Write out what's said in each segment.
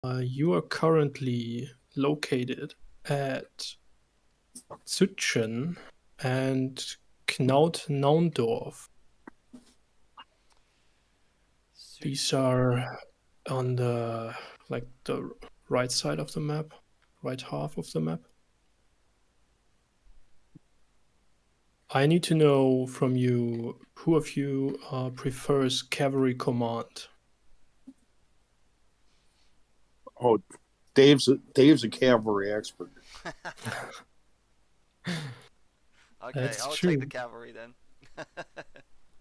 You are currently located at Zütchen and Knaut-Naundorf. These are on the right side of the map, right half of the map. I need to know from you who of you prefers cavalry command. Oh, Dave's a cavalry expert. Okay, That's I'll true. take the cavalry then.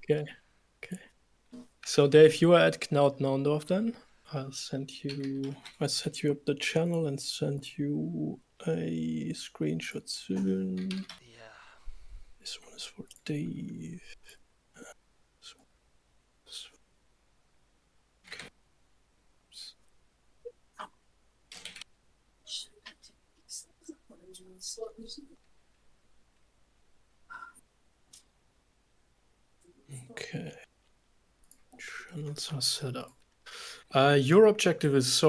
Okay. So Dave, you are at Knaut-Naundorf then. I'll set you up the channel and send you a screenshot soon. Yeah. This one is for Dave. Okay. Channels are set up. Your objective is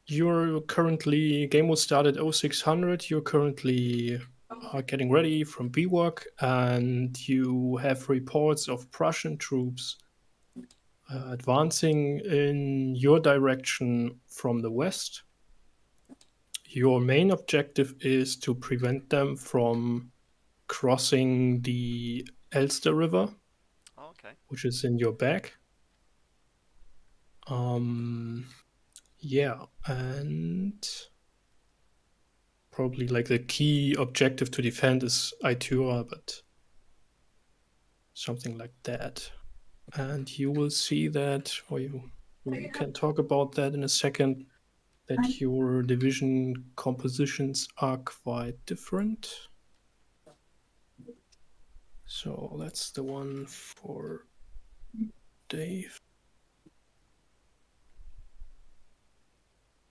you're currently game will start at 0600. You're currently getting ready from BWOC, and you have reports of Prussian troops advancing in your direction from the west. Your main objective is to prevent them from crossing the Elster River, Okay. which is in your back. Yeah, and probably like the key objective to defend is Aitura, but something like that. And you will see that, or we can talk about that in a second, that your division compositions are quite different. So that's the one for Dave.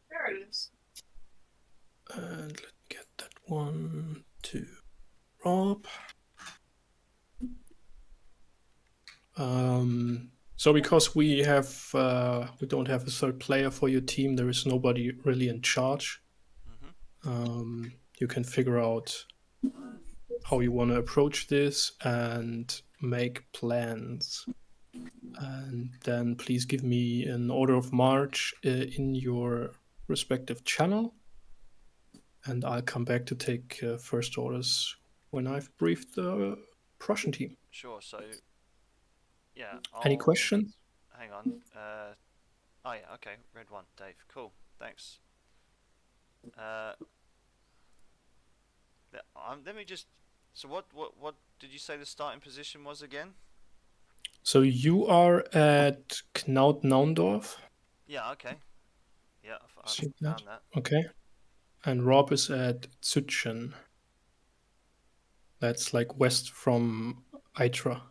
There it is. And let me get that one to Rob. So because we don't have a third player for your team, there is nobody really in charge. You can figure out how you want to approach this and make plans. And then please give me an order of march in your respective channel, and I'll come back to take first orders when I've briefed the Prussian team. Sure. So, yeah. Any questions? Hang on. Oh yeah. Okay. Red one, Dave. Cool. Thanks. Let me just. So what did you say the starting position was again? So you are at Knaut-Naundorf. Yeah. Okay. Yeah. I've See found that. Okay. And Rob is at Zütchen. That's like west from Aitra.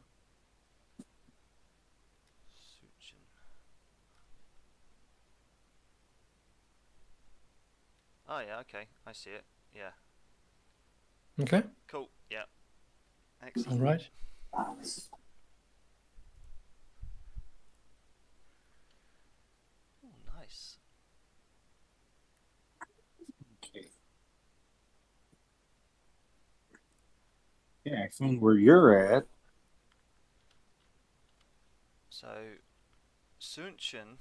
Oh yeah. Okay. I see it. Yeah. Okay. Cool. Yeah. Excellent. All right. Oh, nice. Okay. Yeah, I found where you're at. So, Zütchen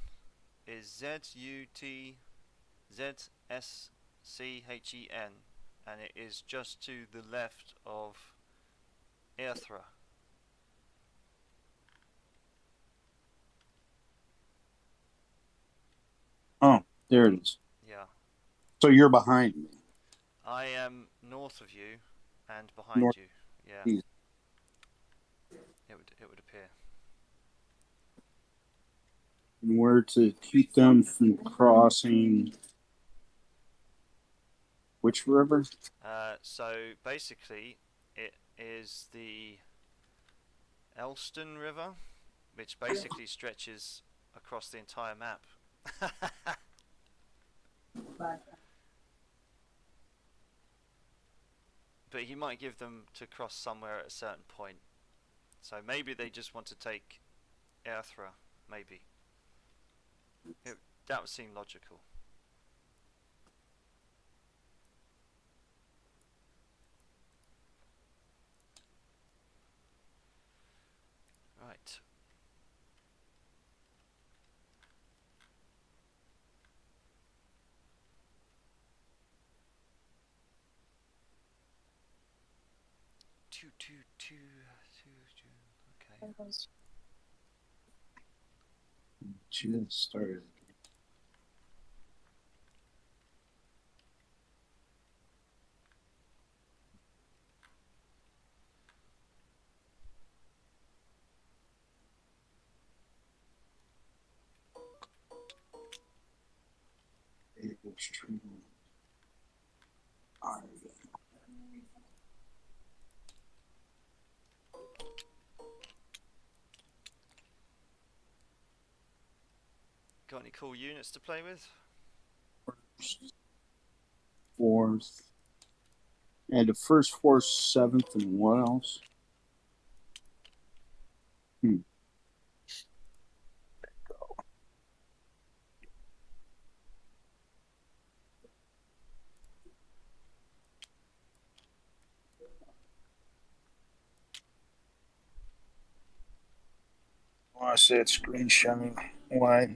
is ZUTZSCHEN, and it is just to the left of Erthra. Oh, there it is. Yeah. So you're behind me. I am north of you and behind North. you. Yeah. East. It would appear. And where to keep them from crossing which river? So basically, it is the Elston River, which basically stretches across the entire map. But he might give them to cross somewhere at a certain point. So maybe they just want to take Erthra, maybe. That would seem logical. Okay. Just started. Got any cool units to play with? Fourth. And the first, fourth, seventh, and what else? I want to say it's screenshotting. Why?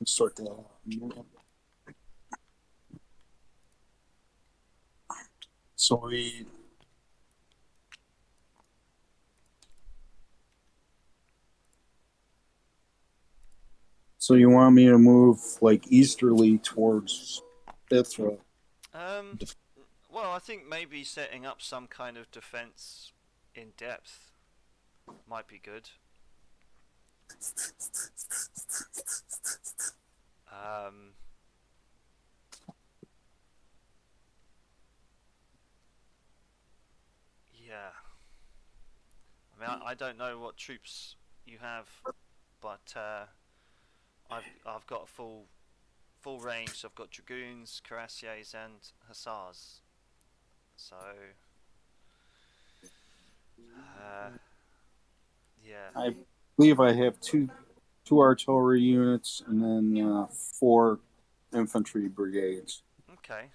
Let's sort that out. So we. So you want me to move like easterly towards Ithra? Well, I think maybe setting up some kind of defense in depth might be good. Yeah. I mean, I don't know what troops you have, but I've got a full range. So I've got dragoons, cuirassiers, and hussars. So yeah. I believe I have two artillery units and then 4 infantry brigades. Okay.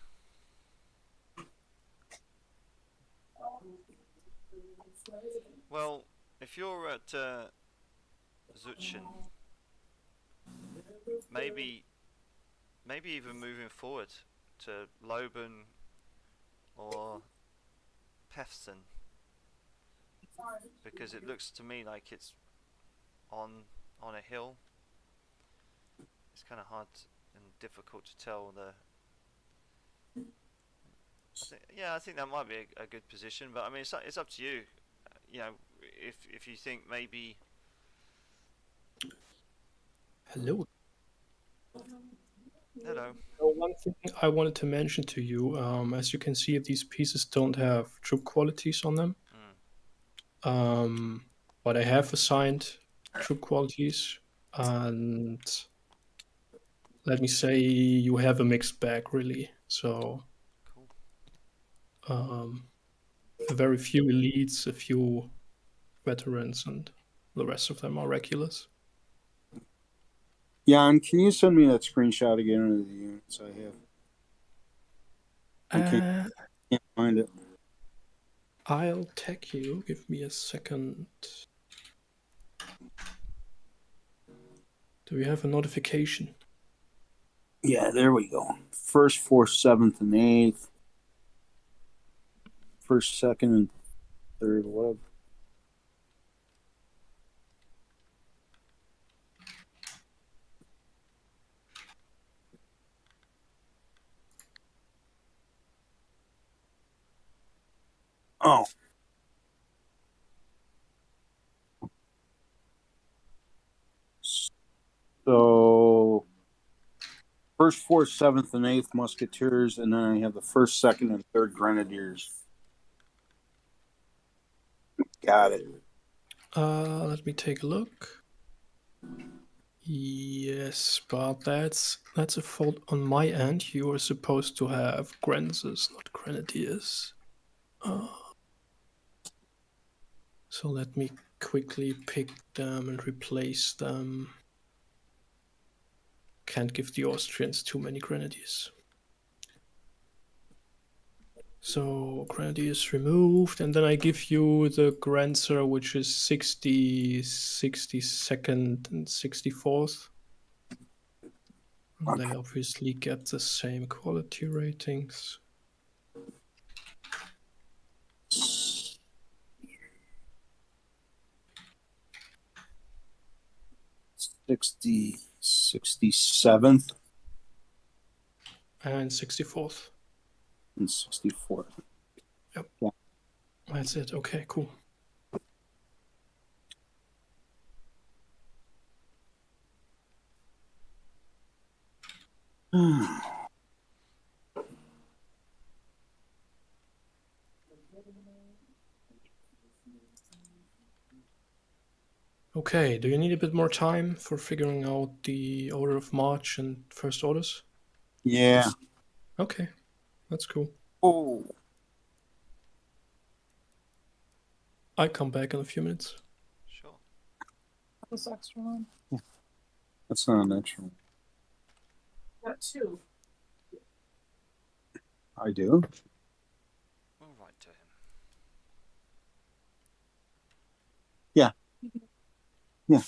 Well, if you're at Zuchin, maybe even moving forward to Loben or Pefsen, because it looks to me like it's on a hill. It's kind of hard and difficult to tell I think that might be a good position, but I mean it's up to you. You know, if you think maybe. Hello. Hello. One thing I wanted to mention to you, as you can see, these pieces don't have troop qualities on them. But I have assigned troop qualities, and let me say you have a mixed bag, really. So, Cool. A very few elites, a few veterans, and the rest of them are regulars. Jan, can you send me that screenshot again of the units I have? I can't find it. I'll tag you. Give me a second. Do we have a notification? Yeah, there we go. First, fourth, seventh, and eighth. First, second, and third. What? Oh. So, first, fourth, seventh, and eighth musketeers, and then I have the first, second, and third grenadiers. Got it. Let me take a look. Yes, but that's a fault on my end. You are supposed to have grenadiers, not grenadiers. So let me quickly pick them and replace them. Can't give the Austrians too many grenadiers. So grenadier is removed, and then I give you the Grancer, which is 60, 62nd, and 64th. And they obviously get the same quality ratings. 67th And 64th. and 64th. Yep. Yeah. That's it. Okay, cool. Okay, do you need a bit more time for figuring out the order of march and first orders? Yeah. Okay, that's cool. Oh. I come back in a few minutes. Sure. This extra one. That's not an extra one. Got two. I do. We'll write to him. Yeah. Yeah.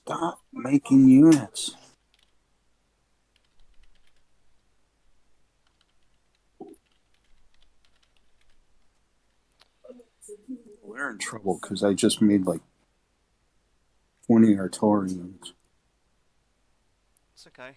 Stop making units. We're in trouble because I just made like 20 artillery units. It's okay.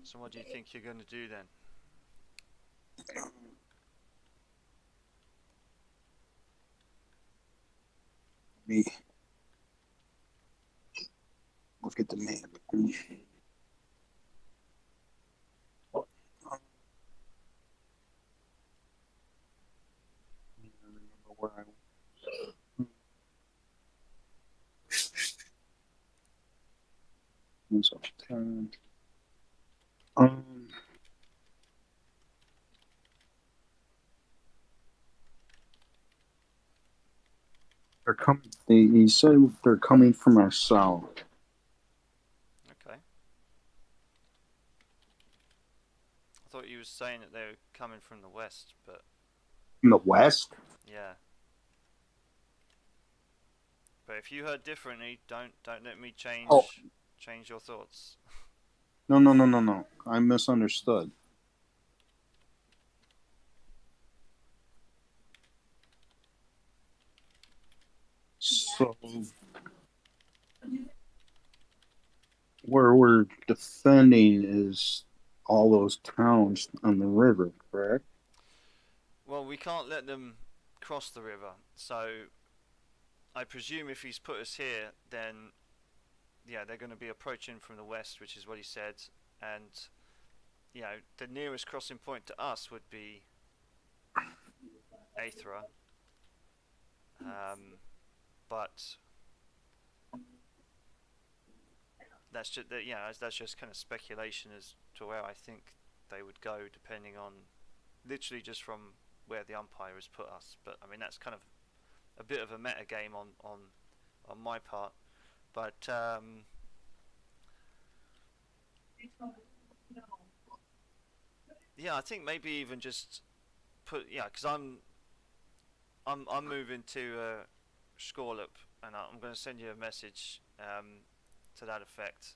So what do you think you're going to do then? Me look at the map. Remember where I was up 10. They're coming. He said they're coming from our south. Okay. I thought you were saying that they were coming from the west, but From the west? yeah. But if you heard differently, don't let me change your thoughts. No. I misunderstood. So where we're defending is all those towns on the river, correct? Well, we can't let them cross the river, so I presume if he's put us here, then yeah, they're going to be approaching from the west, which is what he said, and you know, the nearest crossing point to us would be Aethra, but that's just that's just kind of speculation as to where I think they would go, depending on literally just from where the umpire has put us. But I mean, that's kind of a bit of a meta game on my part, but yeah, I think maybe even just because I'm moving to Scorlup, and I'm going to send you a message to that effect.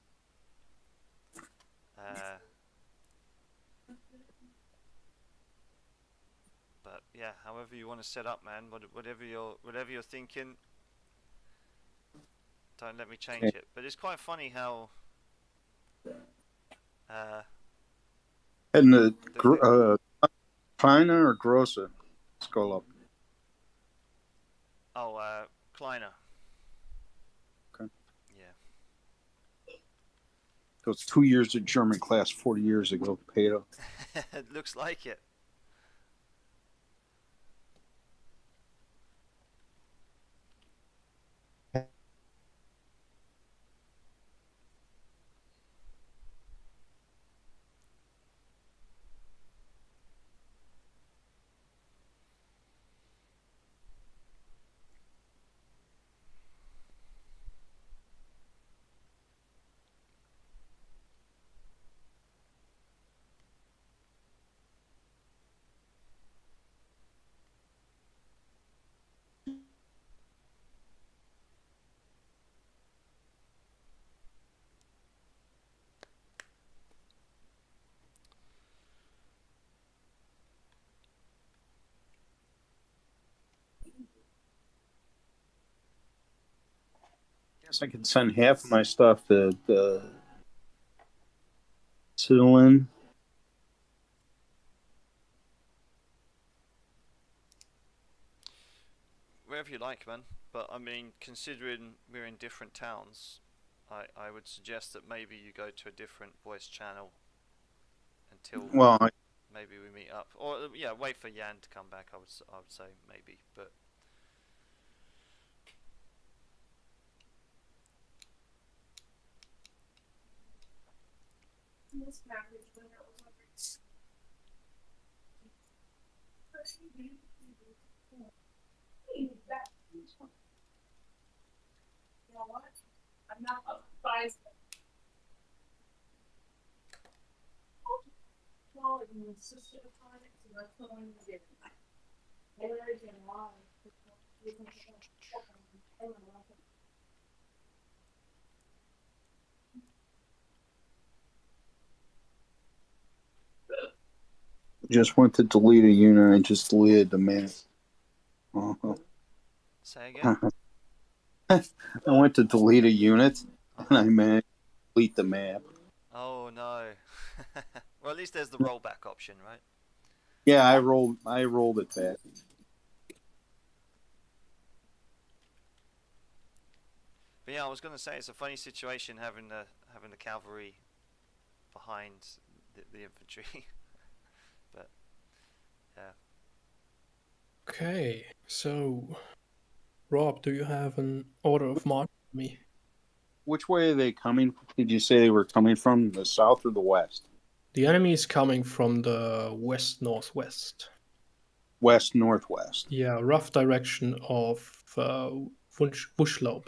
But yeah, however you want to set up, man, whatever you're thinking, don't let me change it. But it's quite funny how And the Kleiner or Grossa skull up. Kleiner. Okay. Yeah. Those 2 years of German class 40 years ago paid off. It looks like it. I can send half of my stuff to Citylin. Wherever you like, man. But I mean, considering we're in different towns, I would suggest that maybe you go to a different voice channel until maybe we meet up. Or yeah, wait for Jan to come back. I would say maybe, but. This package when it was over. You know what? I'm not advised. Well, and insisted upon it, so that's what I'm gonna do. Where is and why? Just went to delete a unit. I just deleted the map. Say again. I went to delete a unit, and I managed to delete the map. Oh no. Well, at least there's the rollback option, right? Yeah, I rolled it back. But yeah, I was gonna say it's a funny situation having the cavalry behind the infantry. But yeah. Okay, so Rob, do you have an order of march for me? Which way are they coming? Did you say they were coming from the south or the west? The enemy is coming from the west-northwest. West-northwest. Yeah, rough direction of Wuschlaub.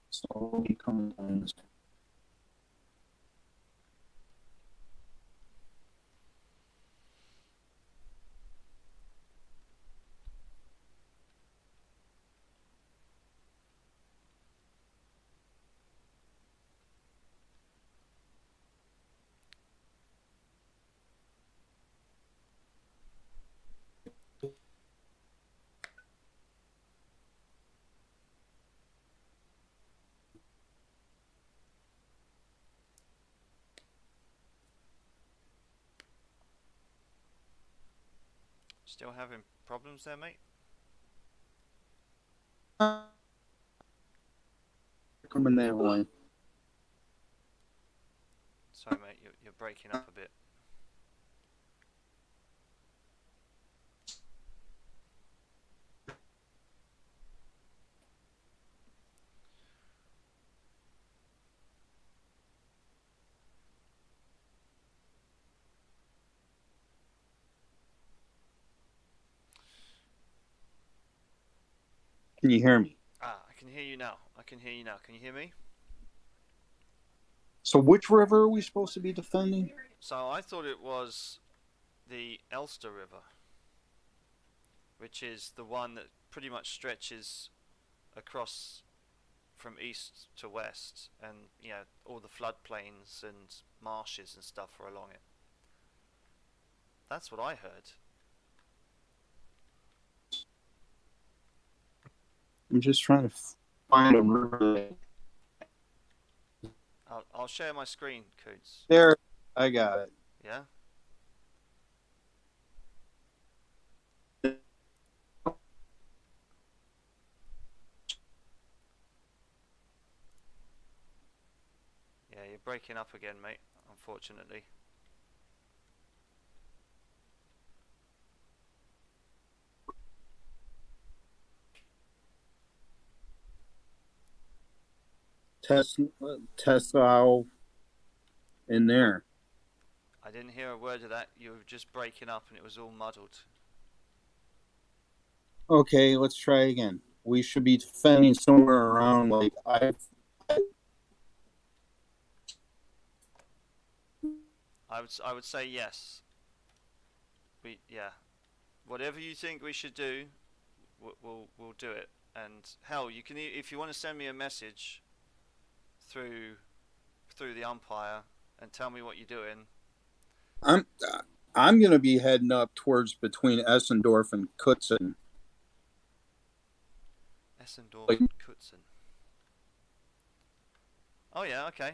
Slowly coming down. Still having problems there, mate? Coming that way. Sorry, mate, you're breaking up a bit. Can you hear me? Ah, I can hear you now. I can hear you now. Can you hear me? So which river are we supposed to be defending? So I thought it was the Elster River, which is the one that pretty much stretches across from east to west, and all the floodplains and marshes and stuff are along it. That's what I heard. I'm just trying to find a river. I'll share my screen, Coots. There, I got it. Yeah? Yeah, you're breaking up again, mate, unfortunately. Test out in there. I didn't hear a word of that. You were just breaking up and it was all muddled. Okay, let's try again. We should be defending somewhere around like I would say yes. Yeah. Whatever you think we should do, we'll do it. And hell, you can if you want to send me a message through the umpire and tell me what you're doing. I'm gonna be heading up towards between Essendorf and Kutzen. Essendorf and Kutzen. Oh yeah, okay.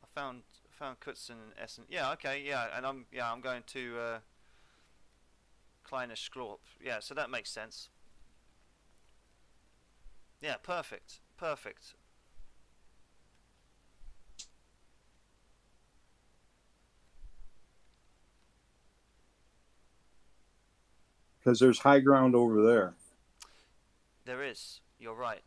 I found Kutzen and Essen. Yeah, okay, yeah, and I'm going to Kleine Schlorp. Yeah, so that makes sense. Yeah, perfect. Perfect. Because there's high ground over there. There is. You're right.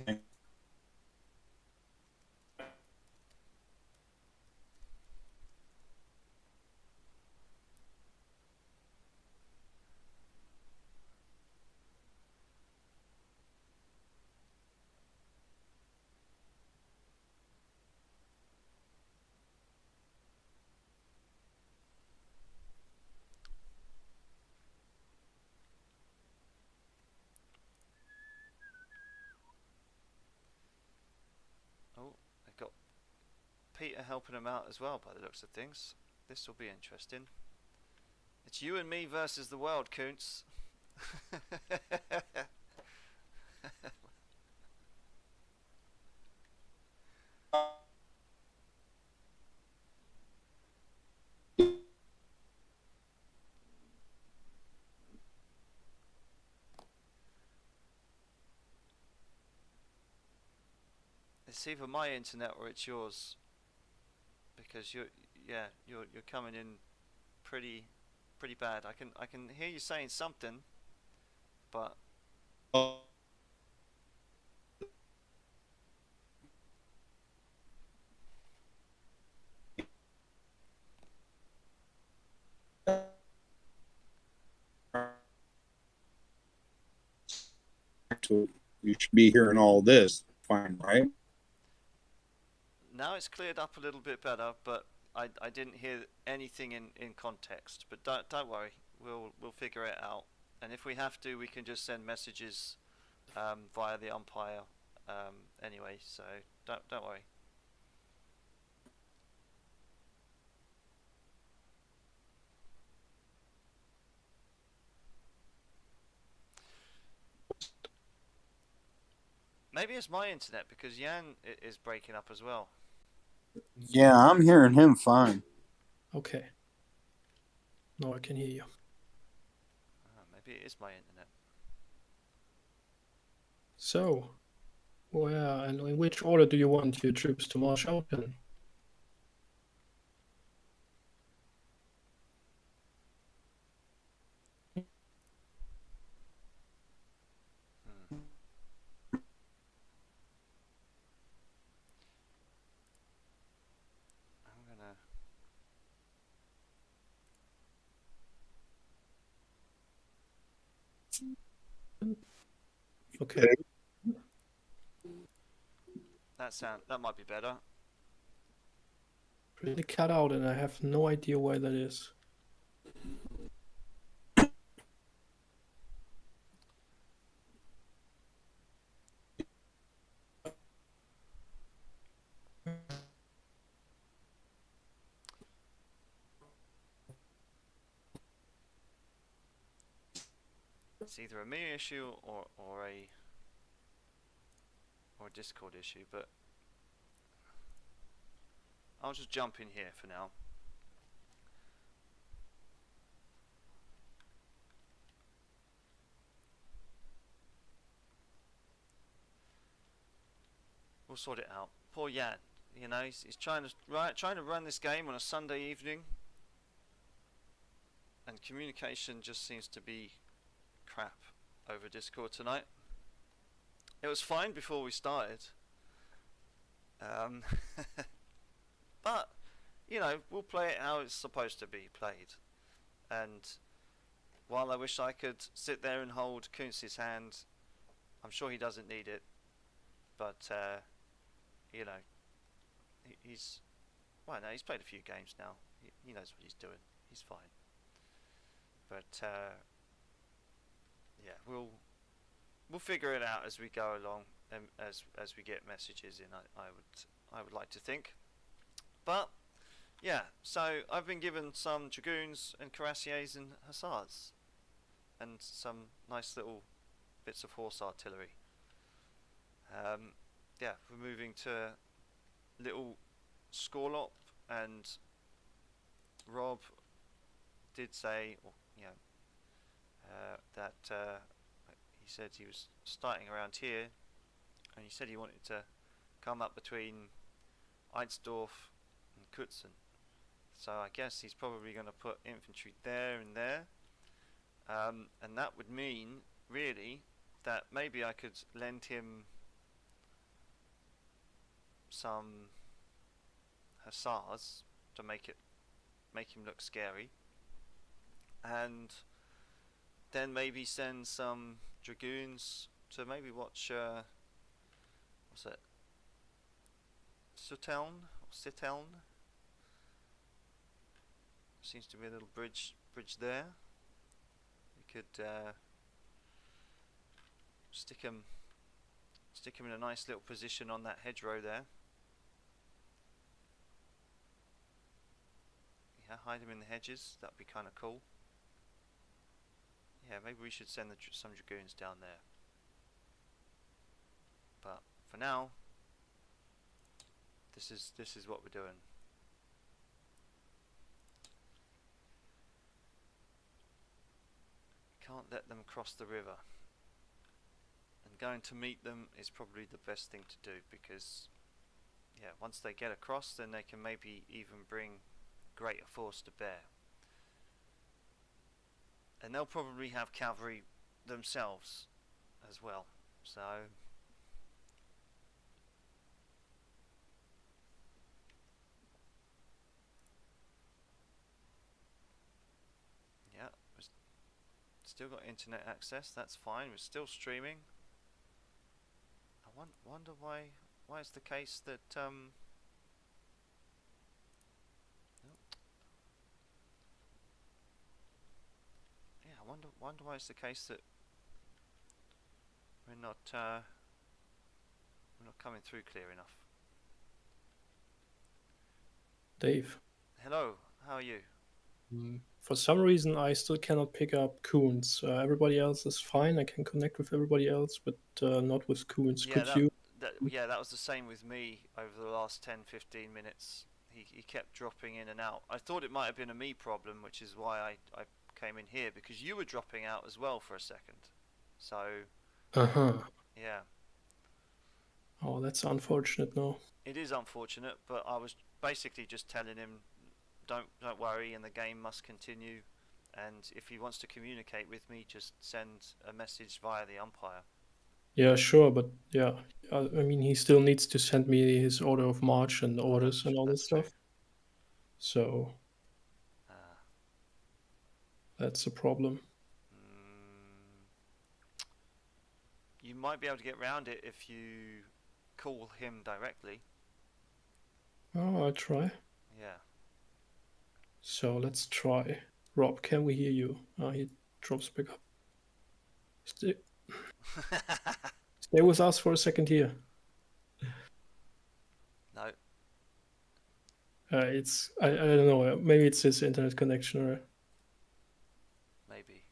Okay. Oh, I've got Peter helping him out as well by the looks of things. This will be interesting. It's you and me versus the world, Kuntz. It's either my internet or it's yours, because you're coming in pretty bad. I can hear you saying something, but You should be hearing all this fine, right? now it's cleared up a little bit better. But I didn't hear anything in context. But don't worry, we'll figure it out. And if we have to, we can just send messages via the umpire anyway. So don't worry. Maybe it's my internet because Jan is breaking up as well. Yeah, I'm hearing him fine. Okay. Now I can hear you. Maybe it is my internet. So, where and in which order do you want your troops to march out in? I'm gonna. Okay. That might be better. Really cut out, and I have no idea why that is. It's either a me issue or a Discord issue, but I'll just jump in here for now. We'll sort it out. Poor Jan, you know, he's trying to run this game on a Sunday evening, and communication just seems to be crap over Discord tonight. It was fine before we started, but you know, we'll play it how it's supposed to be played. And while I wish I could sit there and hold Kuntz's hand, I'm sure he doesn't need it. But you know, he's he's played a few games now. He knows what he's doing. He's fine. But yeah, we'll figure it out as we go along, and as we get messages in. I would like to think. But yeah, so I've been given some dragoons and cuirassiers and hussars, and some nice little bits of horse artillery. Yeah, we're moving to Little Scorlop, and Rob did say, that he said he was starting around here, and he said he wanted to come up between Einsdorf and Kutzen. So I guess he's probably going to put infantry there and there, and that would mean really that maybe I could lend him some hussars to make him look scary, and then maybe send some dragoons to maybe watch what's it, Sitteln. Seems to be a little bridge there. We could stick him in a nice little position on that hedgerow there. Yeah, hide him in the hedges. That'd be kind of cool. Yeah, maybe we should send some dragoons down there. But for now, this is what we're doing. Can't let them cross the river. And going to meet them is probably the best thing to do, because yeah, once they get across, then they can maybe even bring greater force to bear. And they'll probably have cavalry themselves as well. So yeah, we've still got internet access. That's fine. We're still streaming. I wonder why it's the case that yeah, I wonder why it's the case that we're not coming through clear enough. Dave. Hello, how are you? For some reason, I still cannot pick up Coons. Everybody else is fine. I can connect with everybody else, but not with Coons. Yeah, Could you? that was the same with me over the last 10-15 minutes. He kept dropping in and out. I thought it might have been a me problem, which is why I came in here, because you were dropping out as well for a second. So, Uh-huh. yeah. Oh, that's unfortunate. No. It is unfortunate, but I was basically just telling him, don't worry, and the game must continue. And if he wants to communicate with me, just send a message via the umpire. Yeah, sure, but yeah, I mean, he still needs to send me his order of march and orders and all this That's true. stuff. So that's a problem. You might be able to get around it if you call him directly. Oh, I'll try. Yeah. So let's try. Rob, can we hear you? He drops back up. Stay with us for a second here. No. It's I don't know. Maybe it's his internet connection or. Maybe.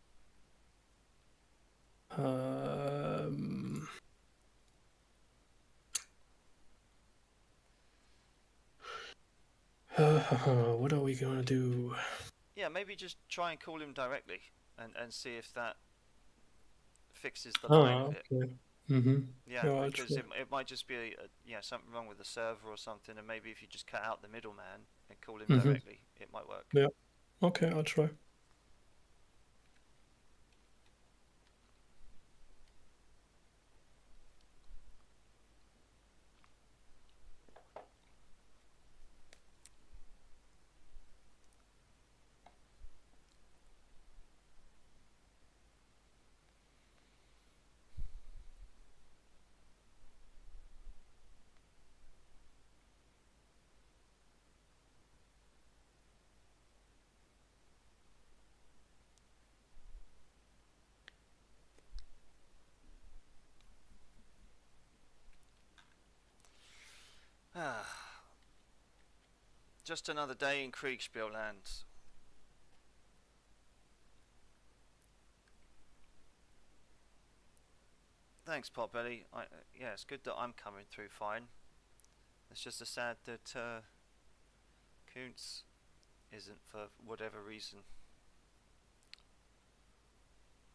What are we gonna do? Yeah, maybe just try and call him directly and see if that fixes the line a bit. Okay. Mm-hmm. Yeah, because it might just be something wrong with the server or something, and maybe if you just cut out the middleman and call him directly, it might work. Yeah. Okay, I'll try. Just another day in Kriegsspiel land. Thanks, Potbelly. Yeah, it's good that I'm coming through fine. It's just a sad that Kuntz isn't for whatever reason.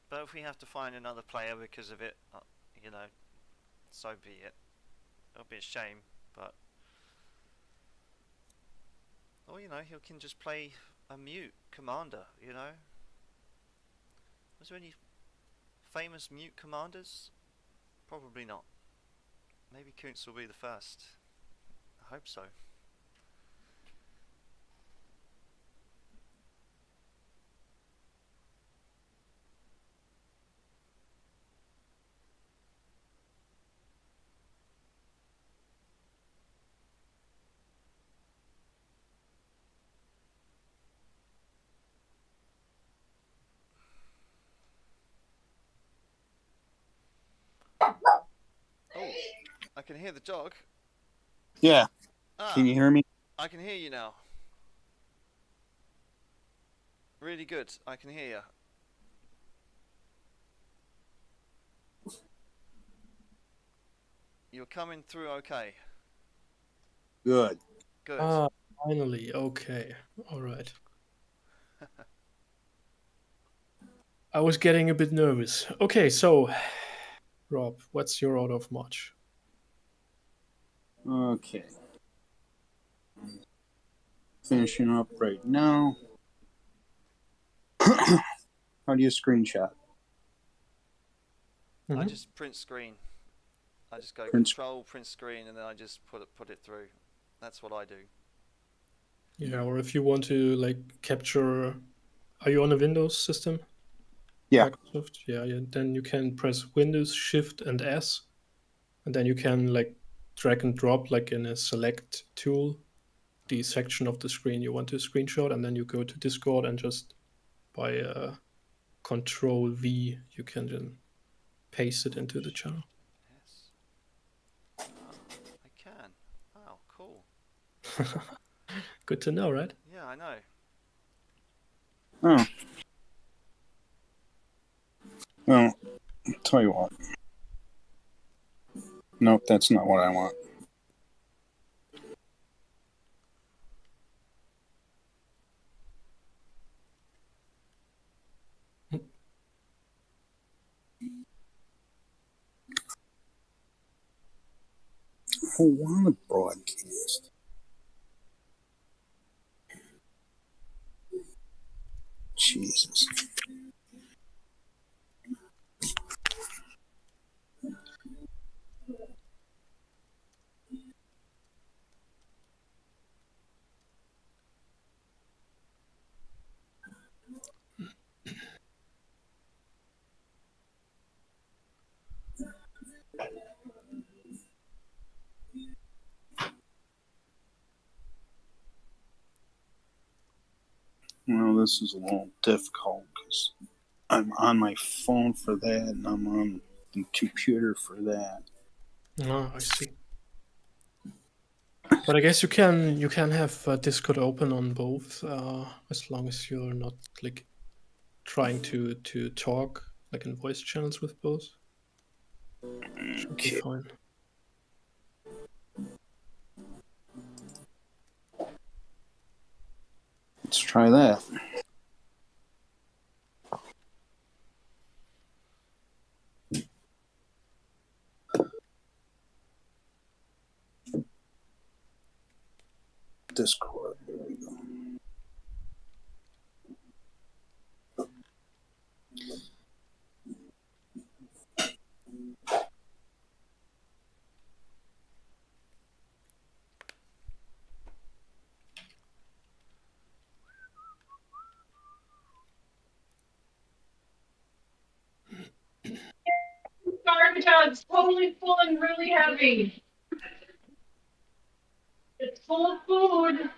But if we have to find another player because of it, so be it. It'll be a shame, but... Or, he can just play a mute commander, Was there any famous mute commanders? Probably not. Maybe Kuntz will be the first. I hope so. Oh, I can hear the dog. Yeah. Can you hear me? I can hear you now. Really good. I can hear you. You're coming through okay. Good. Good. Finally. Okay. All right. I was getting a bit nervous. Okay, so, Rob, what's your order of march? Okay. Finishing up right now. How do you screenshot? I just print screen. I just go control print screen and then I just put it through. That's what I do. Yeah, or if you want to capture, are you on a Windows system? Yeah. Microsoft. Yeah. Then you can press Windows Shift and S, and then you can drag and drop in a select tool the section of the screen you want to screenshot, and then you go to Discord and just by Control V you can then paste it into the channel. Yes. I can. Wow, cool. Good to know, right? Yeah, I know. Oh. Well, tell you what. Nope, that's not what I want. I want to broadcast. Jesus. Well, this is a little difficult because I'm on my phone for that, and I'm on the computer for that. Oh, I see. But I guess you can have Discord open on both, as long as you're not like trying to talk like in voice channels with both. Should be Okay, fine. let's try that. Discord. There we go. Garbage out. It's totally full and really heavy. It's full of food.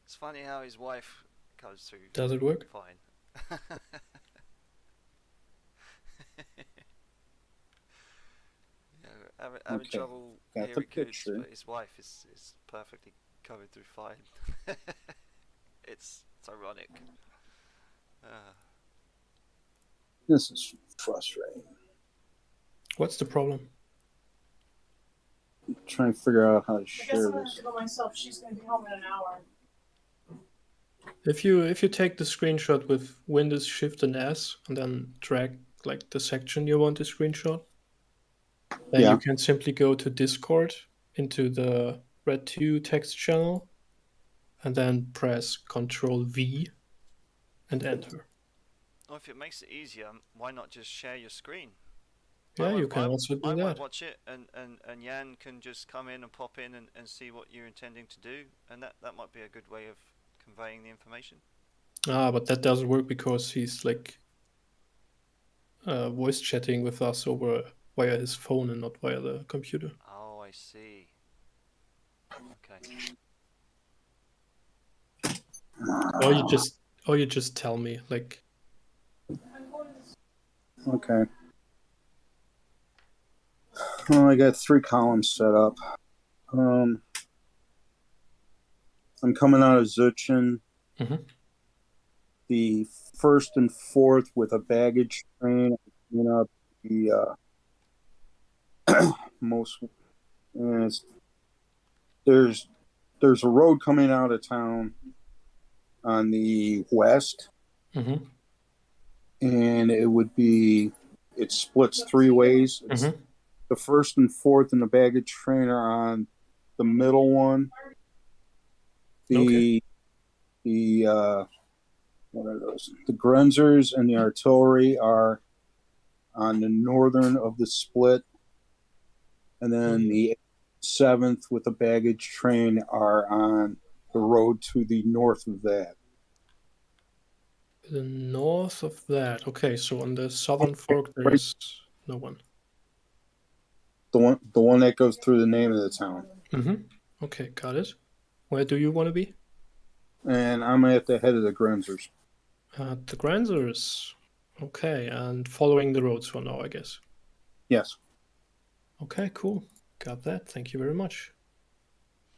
It's funny how his wife goes through Does it work? fine. Having Okay, trouble got the hearing Coots, picture. but his wife is perfectly going through fine. it's ironic. This is frustrating. What's the problem? I'm trying to figure out how to I guess share I'm gonna have this. to go myself. She's gonna be home in an hour. If you take the screenshot with Windows Shift and S and then drag like the section you want to screenshot, then Yeah. you can simply go to Discord into the Red 2 text channel and then press Control V and enter. Or if it makes it easier, why not just share your screen? Yeah, you can also do I that. won't watch it, and Jan can just come in and pop in and see what you're intending to do, and that might be a good way of conveying the information. But that doesn't work because he's like voice chatting with us over via his phone and not via the computer. Oh, I see. Okay. Or you just tell me like. Okay. Well, I got 3 columns set up. I'm coming out of Zuchin. Mhm. The 1st and 4th with a baggage train. You know, the most. There's a road coming out of town on the west, Mhm. and it splits 3 ways. It's Mhm. the 1st and 4th and the baggage train are on the middle one. Okay. What are those? The Grenzers and the artillery are on the northern of the split, and then the 7th with the baggage train are on the road to the north of that. The north of that. Okay, so on the southern fork there is no one. The one that goes through the name of the town. Mm-hmm. Okay, got it. Where do you want to be? And I'm at the head of the Grenzers. The Grenzers. Okay, and following the roads for now, I guess. Yes. Okay, cool. Got that. Thank you very much.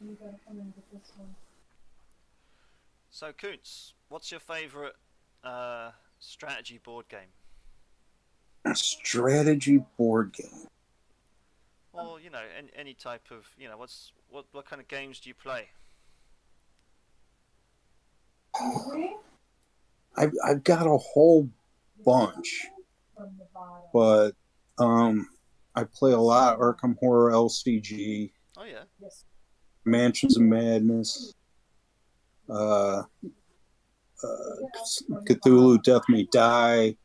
You gotta come and get this one. So, Koontz, what's your favourite strategy board game? A strategy board game. Or any type of what kind of games do you play? I've got a whole bunch, From the bottom. but I play a lot Arkham Horror LCG, Oh yeah. This Mansions of Madness, Cthulhu Death May Die.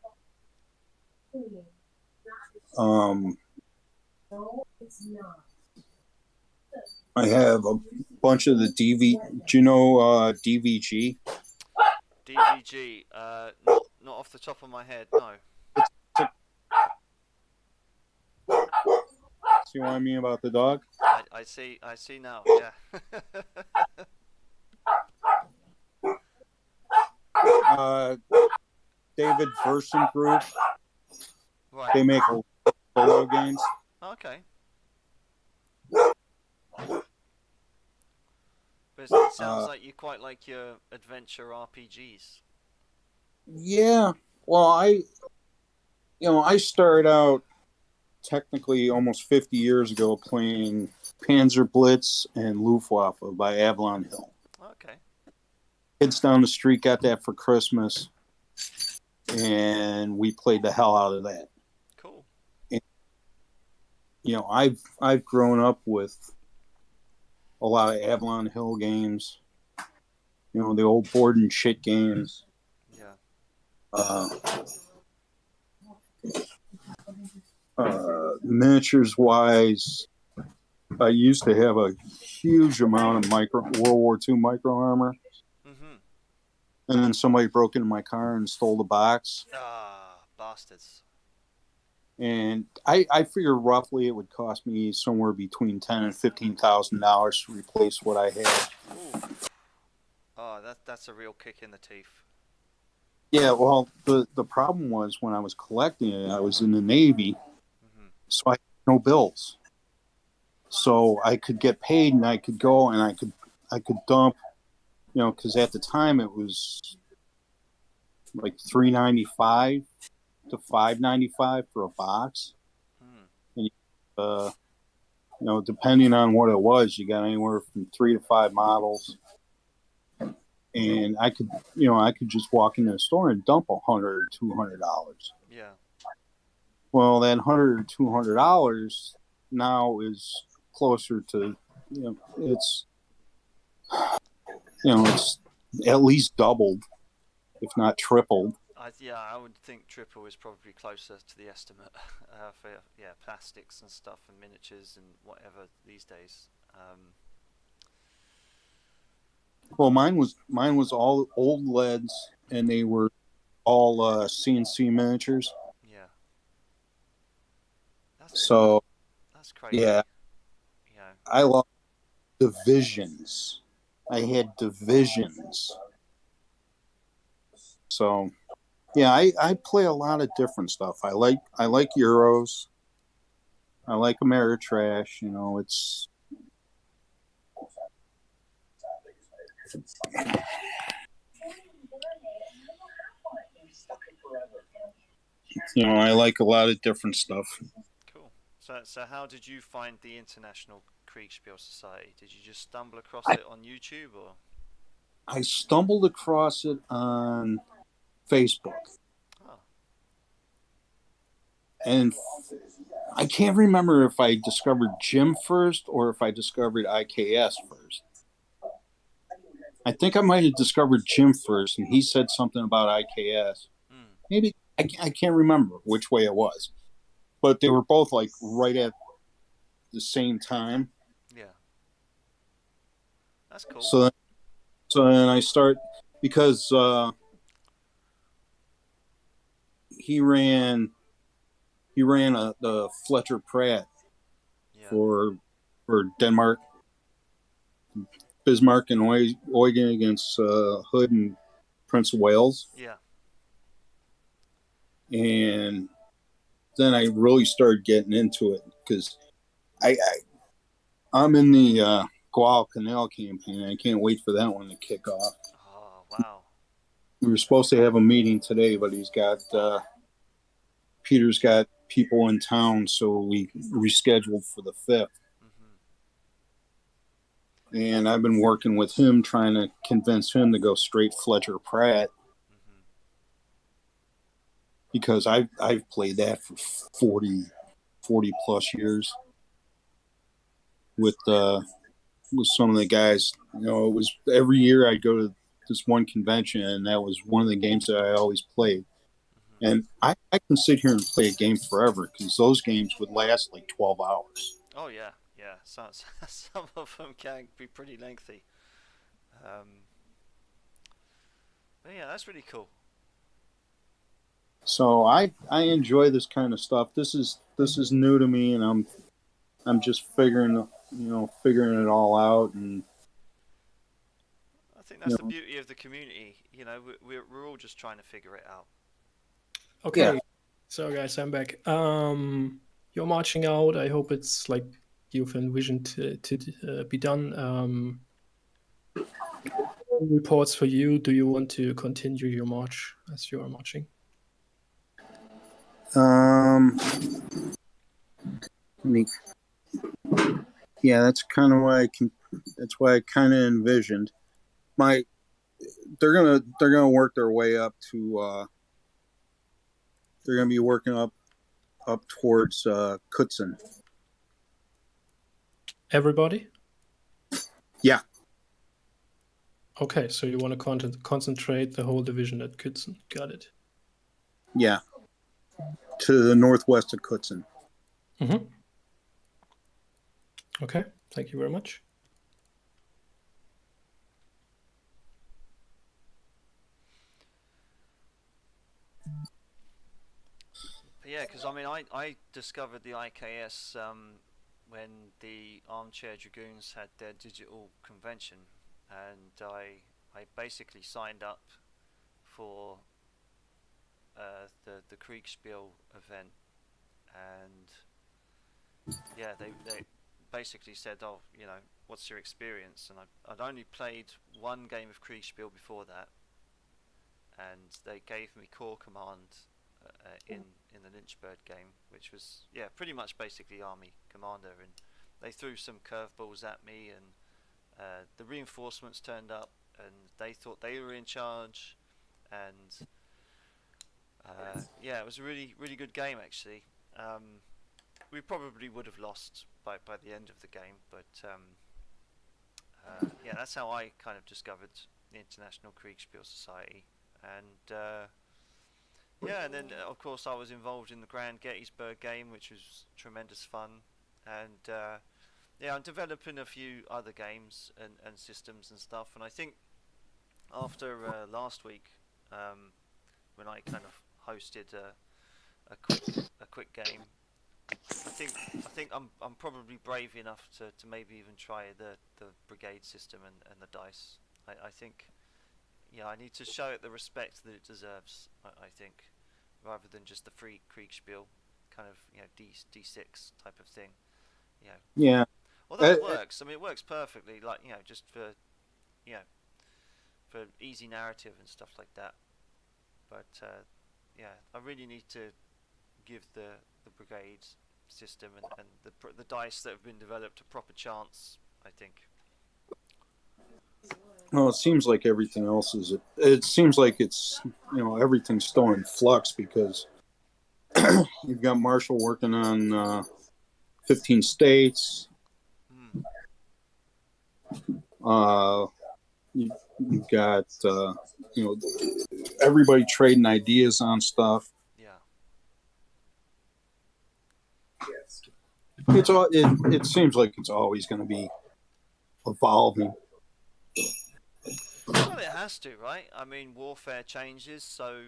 clean. Um, No, it's not. I have a bunch of the Do you know DVG? DVG. Not off the top of my head. No. See what I mean about the dog? I see now. Yeah. David Versen Group. Right. They make solo games. Okay. But it sounds like you quite like your adventure RPGs. Yeah. Well, I started out technically almost 50 years ago playing Panzer Blitz and Luftwaffe by Avalon Hill. Okay. Kids down the street got that for Christmas, and we played the hell out of that. Cool. And, I've grown up with a lot of Avalon Hill games. The old board and shit games. Yeah. Miniatures wise, I used to have a huge amount of World War II micro armor, and then somebody broke into my car and stole the box. Ah, bastards. And I figure roughly it would cost me somewhere between $10,000 and $15,000 to replace what I had. Ooh. Oh, that's a real kick in the teeth. Yeah, well, the problem was when I was collecting it, I was in the Navy, so I had no bills. So I could get paid, and I could go and I could dump, because at the time it was like $3.95 to $5.95 for a box. And depending on what it was, you got anywhere from 3 to 5 models. And I could just walk into the store and dump $100 or $200. Yeah. Well, that $100 or $200 now is closer to, it's at least doubled, if not tripled. I would think triple is probably closer to the estimate for plastics and stuff and miniatures and whatever these days. Well, mine was all old leads, and they were all CNC miniatures. Yeah. That's crazy. Yeah. Yeah. I love divisions. I had divisions. So, yeah, I play a lot of different stuff. I like Euros. I like Ameritrash. It's. I like a lot of different stuff. Cool. So how did you find the International Kriegsspiel Society? Did you just stumble across it on YouTube, or? I stumbled across it on Facebook. Oh. And I can't remember if I discovered Jim first or if I discovered IKS first. I think I might have discovered Jim first, and he said something about IKS. Maybe I can't remember which way it was, but they were both like right at the same time. Yeah, that's cool. So then I start, because he ran the Fletcher Pratt for Denmark. Bismarck and Eugen against Hood and Prince of Wales. Yeah. And then I really started getting into it, because I'm in the Guadalcanal campaign. I can't wait for that one to kick off. Oh, wow. We were supposed to have a meeting today, but Peter's got people in town, so we rescheduled for the 5th. And I've been working with him, trying to convince him to go straight Fletcher Pratt, because I've played that for 40 plus years with some of the guys. You know, it was every year I'd go to this one convention, and that was one of the games that I always played. And I can sit here and play a game forever, because those games would last like 12 hours. Oh, yeah. Yeah. Some of them can be pretty lengthy. But yeah, that's really cool. So I enjoy this kind of stuff. This is new to me, and I'm just figuring it all out. And I think that's the beauty of the community. You know, we're all just trying to figure it out. Okay, Yeah. so guys, I'm back. You're marching out. I hope it's like you've envisioned to be done. Reports for you. Do you want to continue your march as you are marching? Yeah, that's kind of why that's why I kind of envisioned they're gonna work their way up to they're gonna be working up towards Kutzen. Everybody? Yeah. Okay, so you want to concentrate the whole division at Kutzen. Got it. Yeah. To the northwest of Kutzen. Mm-hmm. Okay, thank you very much. Yeah, because I mean, I discovered the IKS when the Armchair Dragoons had their digital convention, and I basically signed up for the Kriegsspiel event, and yeah, they basically said, oh, you know, what's your experience? And I'd only played one game of Kriegsspiel before that, and they gave me Corps Command in the Lynchburg game, which was pretty much basically Army Commander, and they threw some curveballs at me, and the reinforcements turned up, and they thought they were in charge, and it was a really good game actually. We probably would have lost by the end of the game, but that's how I kind of discovered the International Kriegsspiel Society, and and then of course I was involved in the Grand Gettysburg game, which was tremendous fun, and I'm developing a few other games and systems and stuff, and I think after last week, when I kind of hosted a quick game, I think I'm probably brave enough to maybe even try the brigade system and the dice. I think I need to show it the respect that it deserves. I think, rather than just the free Kriegspiel kind of D6 type of thing. Yeah. Although it works. I mean, it works perfectly. Like just for for easy narrative and stuff like that. But I really need to give the brigade system and the dice that have been developed a proper chance, I think. Well, it seems like everything else is. It seems like it's everything's still in flux, because you've got Marshall working on 15 states. You've got everybody trading ideas on stuff. It's all. It seems like it's always going to be evolving. Well, it has to, right? I mean, warfare changes, so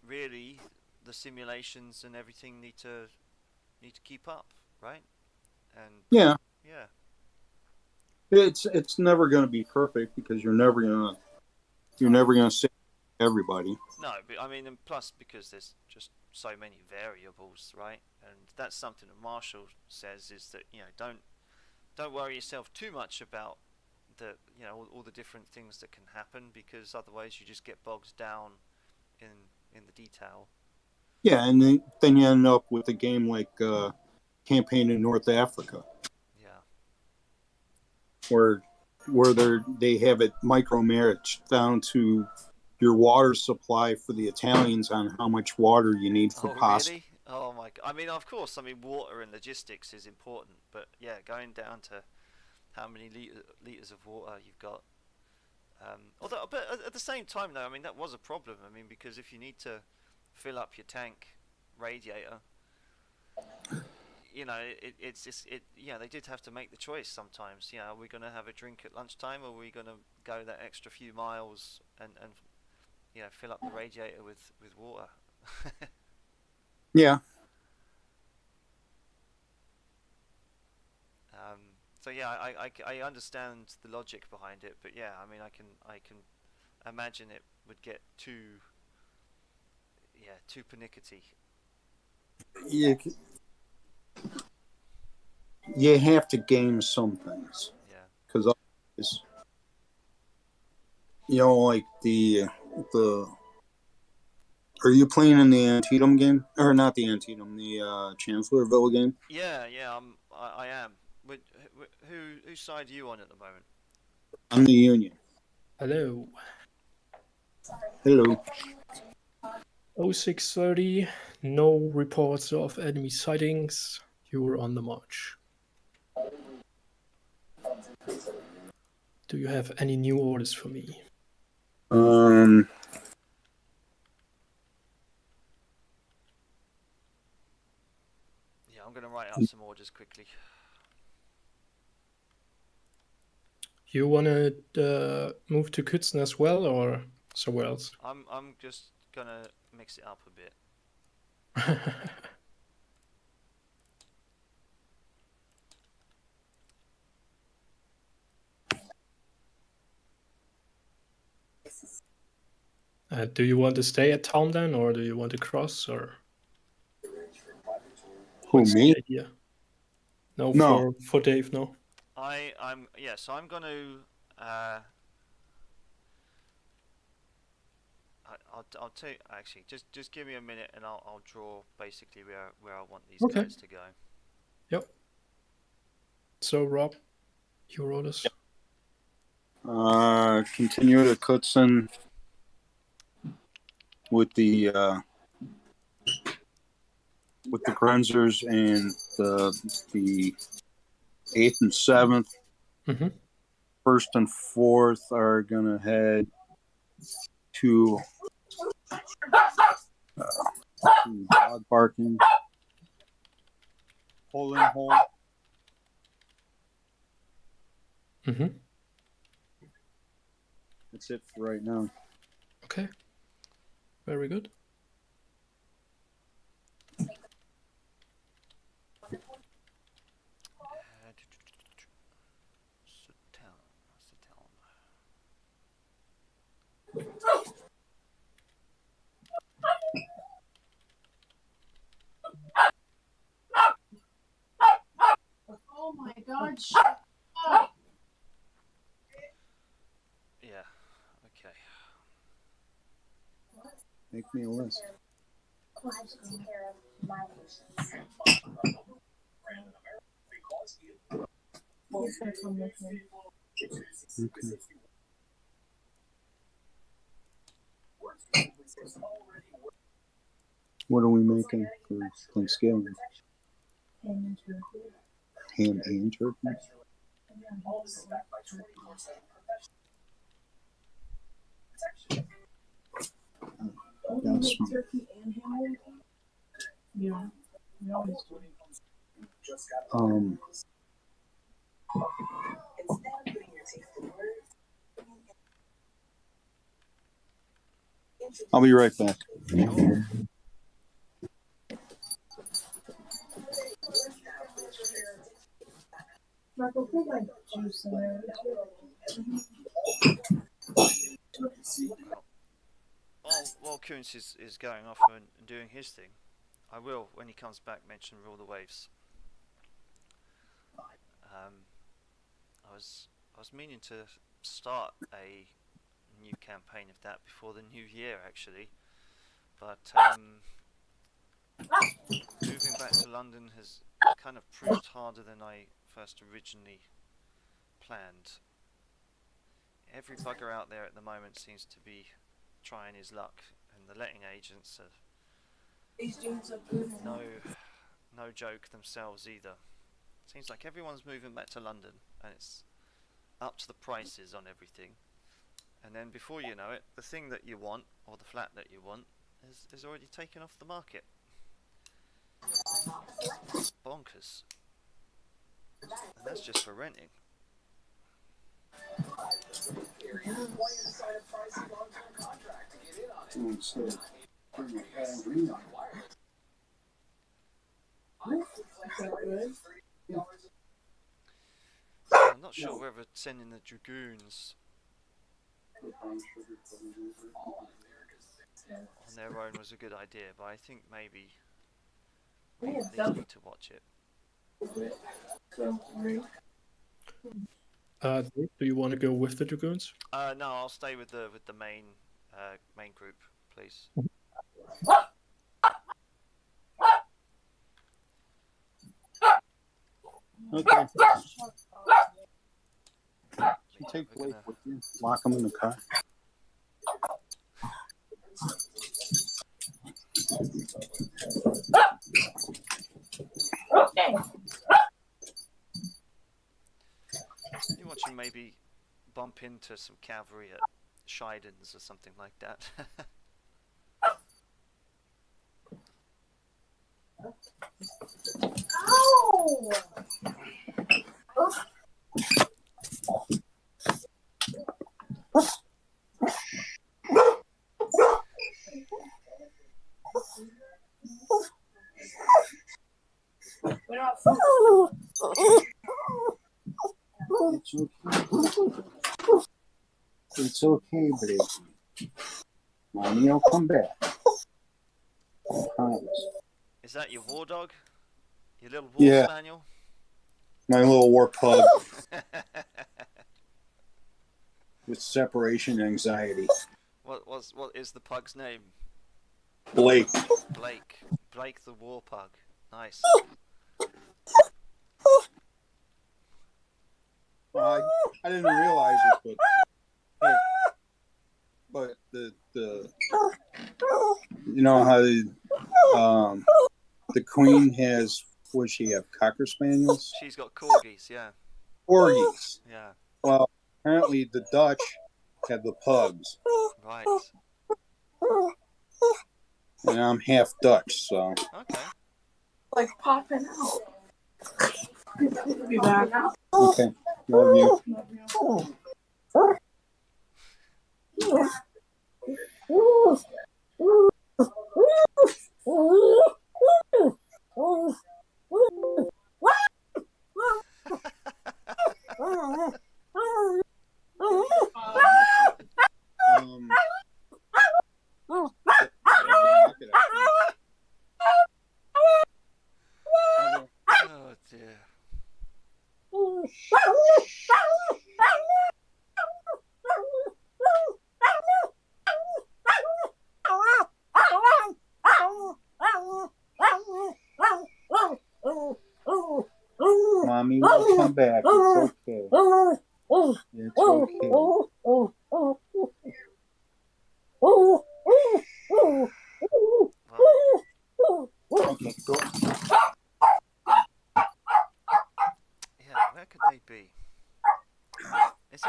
really the simulations and everything need to keep up, right? And it's never going to be perfect, because you're never going to save everybody. No, but I mean, and plus because there's just so many variables, right? And that's something that Marshall says, is that don't worry yourself too much about the all the different things that can happen, because otherwise you just get bogged down in the detail. Yeah, and then you end up with a game like Campaign in North Africa, Yeah. where they have it micromanaged down to your water supply for the Italians on how much water you need for Oh, pasta. really? Oh my god. I mean, of course, water and logistics is important, but yeah, going down to how many liters of water you've got. But at the same time, though, I mean, that was a problem. I mean, because if you need to fill up your tank radiator, it's just they did have to make the choice sometimes. Are we going to have a drink at lunchtime, or are we going to go that extra few miles and fill up the radiator with water? Yeah. So yeah, I understand the logic behind it, but yeah, I mean, I can imagine it would get too pernickety. You have to game some things. Yeah. Because otherwise, like the. Are you playing in the Antietam game, or not the Antietam, the Chancellorville game? Yeah, I am. Whose side are you on at the moment? I'm the Union. Hello. Hello. 0630. No reports of enemy sightings. You were on the march. Do you have any new orders for me? Yeah, I'm gonna write up some orders quickly. You wanna move to Kützen as well, or somewhere else? I'm just gonna mix it up a bit. Do you want to stay at town then, or do you want to cross, or Who, what's me? the idea? No, No. for Dave, no. So I'm gonna I'll take actually just give me a minute and I'll draw basically where I want these Okay. guys to go. Yep. So Rob, your orders. Continue to Kutzen with the Grenzers and the 8th and 7th. Mm-hmm. 1st and 4th are gonna head to dog barking, polling hole. Mm-hmm. That's it for right now. Okay. Very good. Oh my God! Shut up. Yeah. Okay. Make me a list. Okay. What are we making for Thanksgiving? Ham and turkey? That's Turkey and ham. Yeah. We always do. I'll be right back. Sure. Michael, put like juice in there. While Kuntz is going off and doing his thing, I will, when he comes back, mention Rule the Waves. I was meaning to start a new campaign of that before the new year actually, but moving back to London has kind of proved harder than I first originally planned. Every bugger out there at the moment seems to be trying his luck, and the letting agents are no joke themselves either. Seems like everyone's moving back to London, and it's up to the prices on everything. And then before you know it, the thing that you want, or the flat that you want, is already taken off the market. Bonkers. And that's just for renting. I'm not sure whether sending the Dragoons on their own was a good idea, but I think maybe we at least need to watch it. Do you want to go with the Dragoons? No, I'll stay with the main group, please. Okay. You take We're Blake gonna- with you. Lock him in the car. You watch him maybe bump into some cavalry at Scheidens or something like that. It's okay. It's okay, baby. Mommy will come back. I promise. Is that your war dog? Your little war Yeah. spaniel? My little war pug with separation anxiety. What is the pug's name? Blake. Blake. Blake the war pug. Nice. I didn't realize it, but the you know how the Queen has, what does she have, Cocker Spaniels? She's got corgis, yeah. Corgis. Yeah. Well, apparently the Dutch have the pugs, Right. and I'm half Dutch, so. Okay. Like popping out. Be back. Okay, love you. Oh dear. Mommy will come back. It's okay. It's okay. Okay, go. Yeah, where could they be? It's a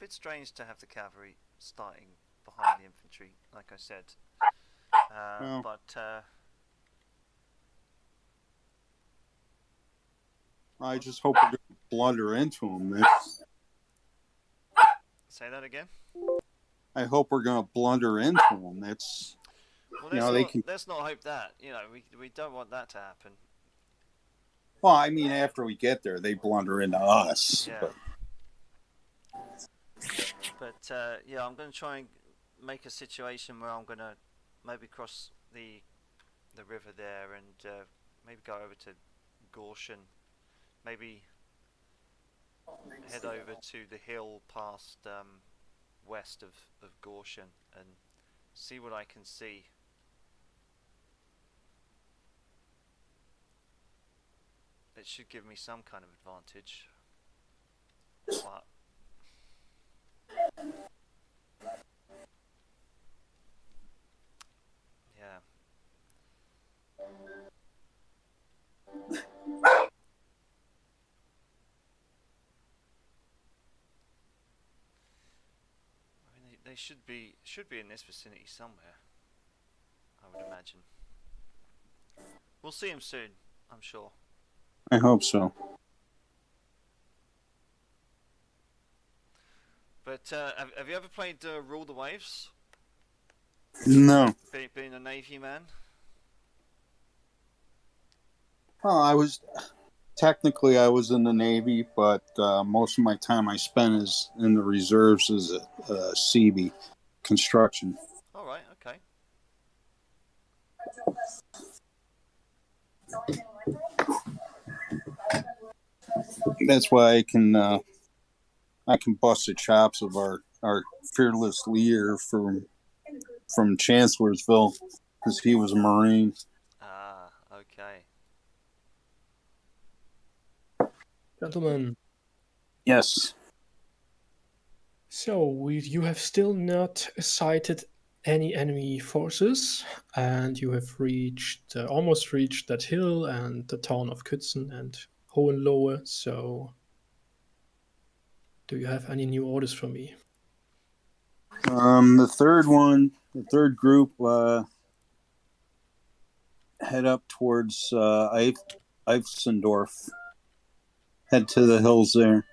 bit strange to have the cavalry starting behind the infantry, like I said. Well. But I just hope we're going to blunder into them. say that again. I hope we're going to blunder into them. That's, Well, you know, they can. let's not hope that. You know, we don't want that to happen. Well, I mean, after we get there, they blunder into us. Yeah. But Yeah, I'm going to try and make a situation where I'm going to maybe cross the river there and maybe go over to Goshen. Maybe head over to the hill past west of Goshen and see what I can see. It should give me some kind of advantage. But yeah. I mean, they should be in this vicinity somewhere, I would imagine. We'll see him soon, I'm sure. I hope so. But have you ever played Rule the Waves? No. Being a Navy man? Well, I was in the Navy, but most of my time I spent is in the reserves as a CB construction. All right, okay. That's why I can bust the chops of our fearless leader from Chancellorsville, because he was a Marine. Ah, okay. Gentlemen, Yes. so you have still not sighted any enemy forces, and you have almost reached that hill and the town of Kützen and Hohenlohe. So, do you have any new orders for me? The third group head up towards Eifsendorf. Head to the hills there.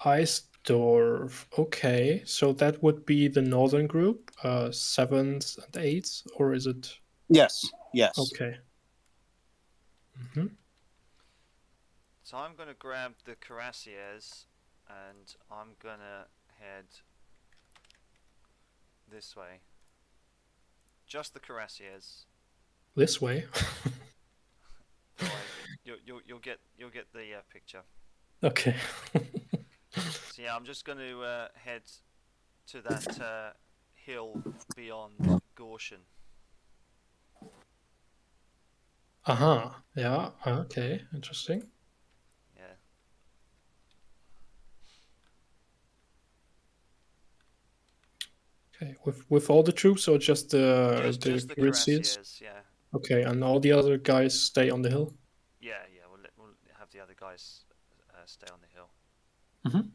Eisdorf. Okay, so that would be the northern group, 7th and 8th, or is it? Yes. Okay. Mm-hmm. So I'm going to grab the Cuirassiers and I'm going to head this way. Just the Cuirassiers. This way. You'll get the picture. Okay. So yeah, I'm just going to head to that hill beyond Goshen. Yeah. Okay. Interesting. Yeah. Okay. With all the troops or just the Just the Cuirassiers? Cuirassiers, yeah. Okay, and all the other guys stay on the hill. Yeah. We'll have the other guys stay on the hill. Mm-hmm.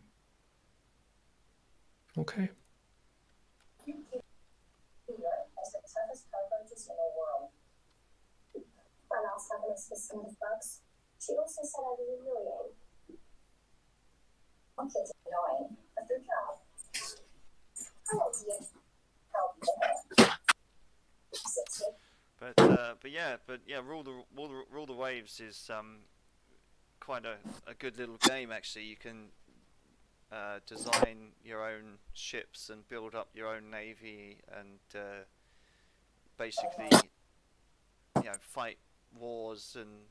Okay. As the toughest cockroaches in the world. My mouth's not gonna system of bugs. She also said I was humiliating. Some kids are annoying, but their job. I don't see it. Help. But yeah, Rule the Waves is quite a good little game actually. You can design your own ships and build up your own navy and basically fight wars and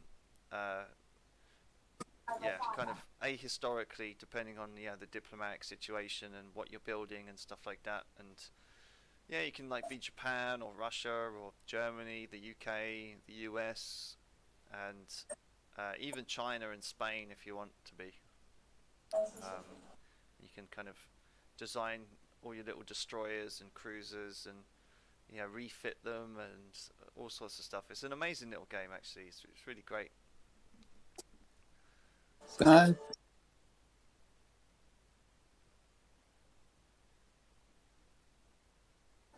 kind of ahistorically depending on the diplomatic situation and what you're building and stuff like that. And yeah, you can like be Japan or Russia or Germany, the UK, the US, and even China and Spain if you want to be. You can kind of design all your little destroyers and cruisers and refit them and all sorts of stuff. It's an amazing little game actually. It's really great. So,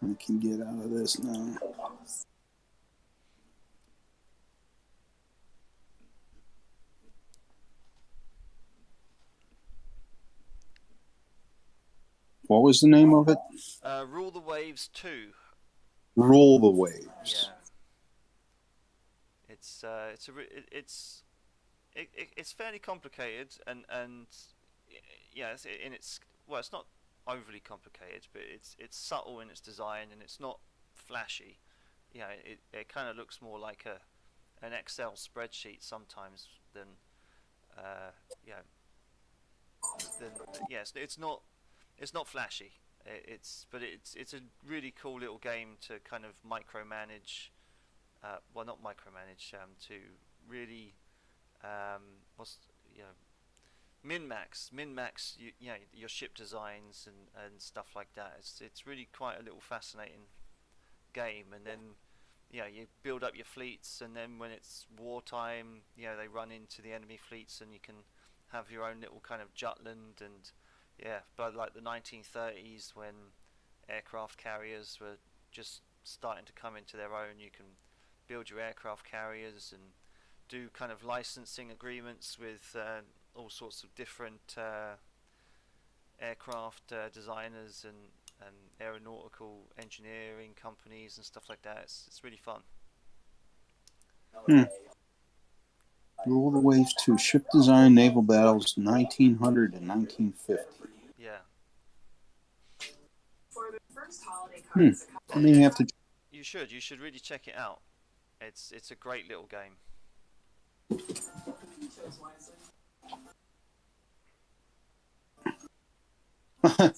I can get out of this now. What was the name of it? Rule the Waves 2. Rule the Waves. Yeah. It's fairly complicated and yeah, it's not overly complicated, but it's subtle in its design and it's not flashy. Yeah, it kind of looks more like an Excel spreadsheet sometimes than you know, then yes, it's not flashy. It's a really cool little game to kind of micromanage. Well, not micromanage. To really what's you know min-max you know your ship designs and stuff like that. It's really quite a little fascinating game. And then you build up your fleets, and then when it's wartime, they run into the enemy fleets, and you can have your own little kind of Jutland. And but like the 1930s, when aircraft carriers were just starting to come into their own, you can build your aircraft carriers and do kind of licensing agreements with all sorts of different aircraft designers and aeronautical engineering companies and stuff like that. It's really fun. Rule the Waves 2, ship design, naval battles, 1900 to 1950. Yeah. I may have to. You should really check it out. It's a great little game. I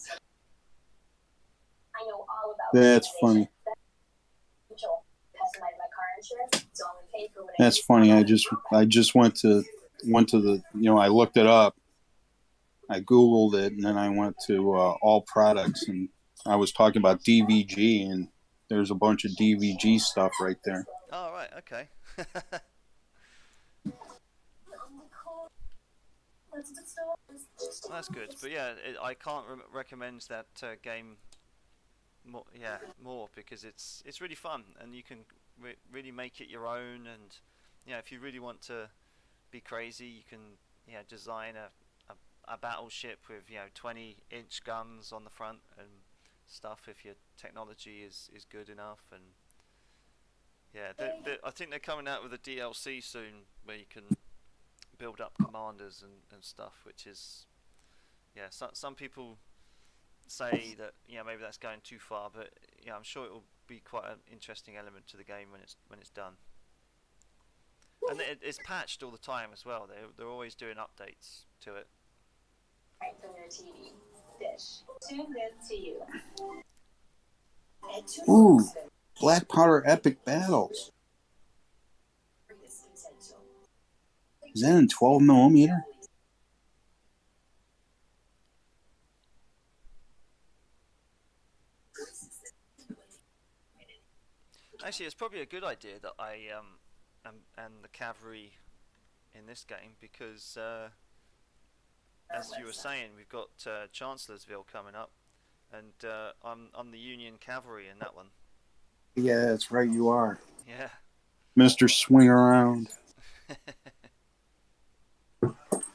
know all about That's funny. Customize my car insurance. It's only paid for when That's funny. I just went to the I looked it up. I Googled it, and then I went to all products, and I was talking about DVG, and there's a bunch of DVG stuff right there. Oh, right, okay. That's good. But yeah, I can't recommend that game more because it's really fun, and you can really make it your own. And if you really want to be crazy, you can design a battleship with 20-inch guns on the front and stuff if your technology is good enough. And I think they're coming out with a DLC soon where you can build up commanders and stuff, which is some people say that maybe that's going too far, but I'm sure it will be quite an interesting element to the game when it's done. And it's patched all the time as well. They're always doing updates to it. Right from your TV dish. Tune in to you. Ooh, Black Powder Epic Battles. Is that in 12 millimeter? Actually, it's probably a good idea that I and the cavalry in this game, because as you were saying, we've got Chancellorsville coming up, and I'm the Union cavalry in that one. Yeah, that's right, you are. Yeah. Mr. Swing Around.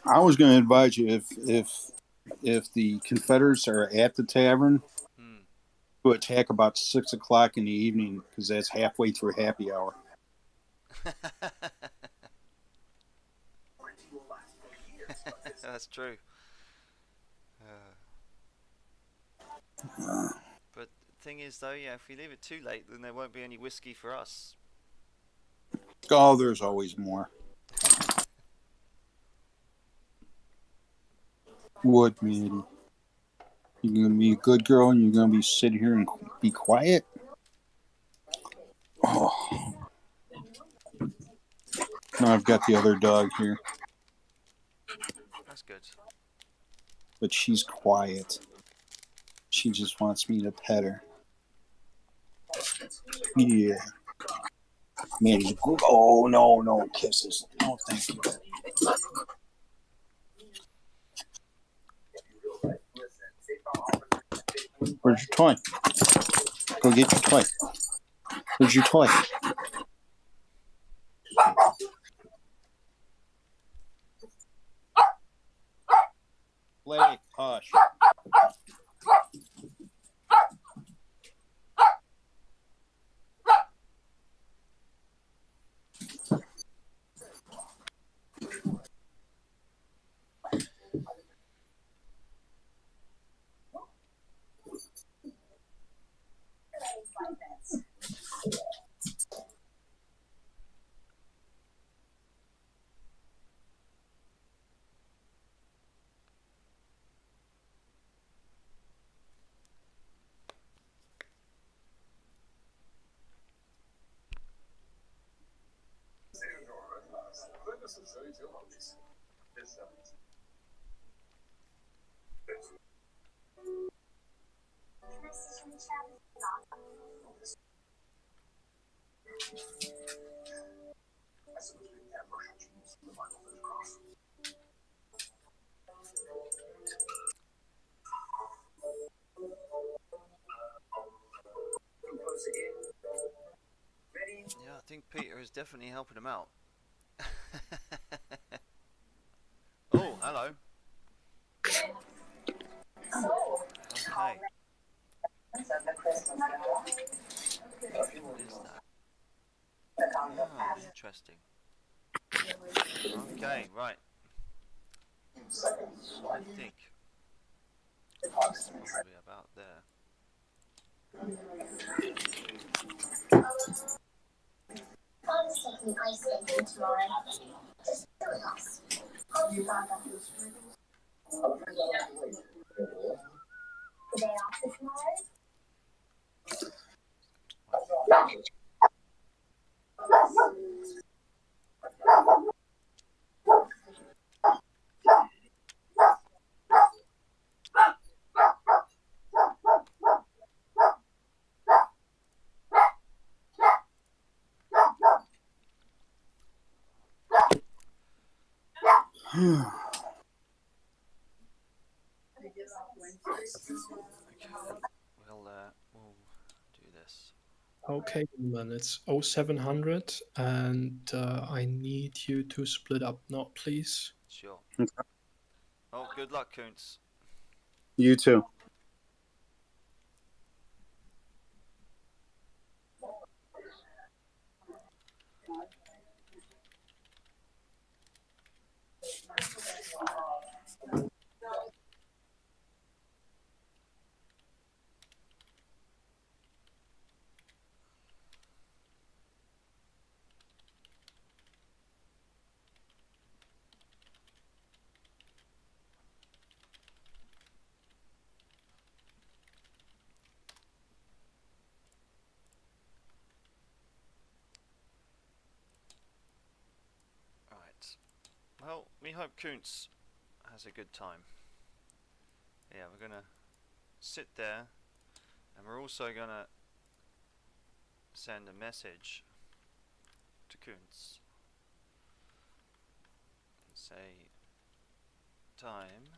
I was going to advise you if the Confederates are at the tavern, to attack about 6 o'clock in the evening, because that's halfway through happy hour. That's true. But the thing is, though, if we leave it too late, then there won't be any whiskey for us. Oh, there's always more. What, man? You're going to be a good girl and you're going to be sitting here and be quiet? Oh. Now I've got the other dog here. That's good. But she's quiet. She just wants me to pet her. Yeah. Man, oh, no kisses. No, thank you. Where's your toy? Go get your toy. Where's your toy? Blake, hush. Can I sit in the chair with you now? Yeah, I think Peter is definitely helping him out. Oh, hello. Okay. What is that? Oh, interesting. Okay, right. So I think it's probably about there. Father's taking ice skating tomorrow. Just do with us. Oh, Father. The day after tomorrow? Okay. We'll do this. Okay, man, it's 0700, and I need you to split up now, please. Sure. Okay. Oh, good luck, Kuntz. You too. Right. Well, we hope Kuntz has a good time. Yeah, we're gonna sit there, and we're also gonna send a message to Kuntz and say time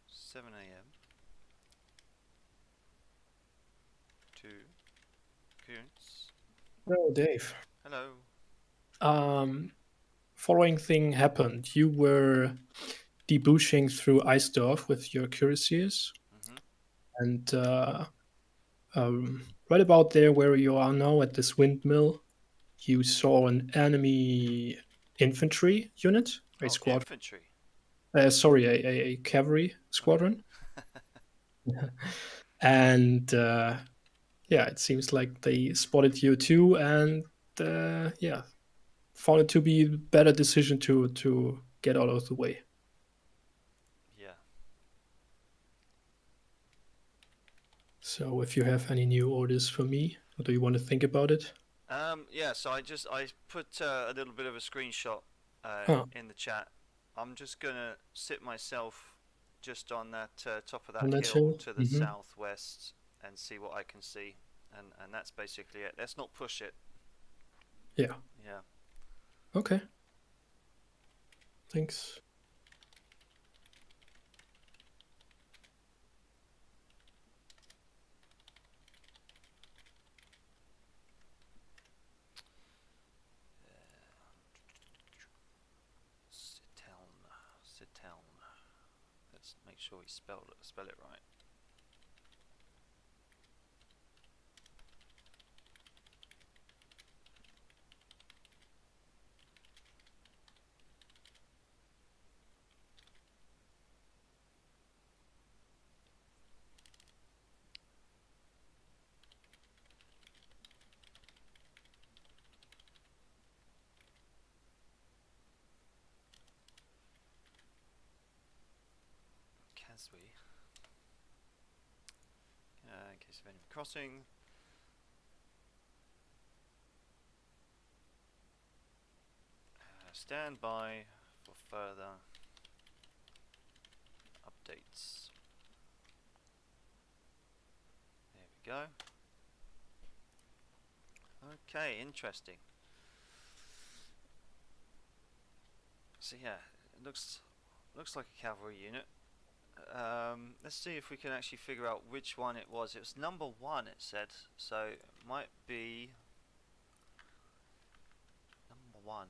7 a.m. to Kuntz. Hello, Dave. Hello. Following thing happened. You were debouching through Eisdorf with your cuirassiers, and right about there where you are now at this windmill, you saw an enemy infantry unit, a Oh, squad. infantry. Sorry, a cavalry squadron, and yeah, it seems like they spotted you too, and yeah, found it to be a better decision to get out of the way. Yeah. So if you have any new orders for me, or do you want to think about it? Yeah. So I put a little bit of a screenshot Oh, in the chat. I'm just gonna sit myself just on that top of on that that hill hill? to the Mm-hmm. southwest and see what I can see, and that's basically it. Let's not push it. Yeah. Yeah. Okay. Thanks. Sit down. Let's make sure we spell it right. Caswy. In case of enemy crossing. stand by for further updates. There we go. Okay, interesting. So yeah, it looks like a cavalry unit. Let's see if we can actually figure out which one it was. It was number 1, it said, so it might be number 1.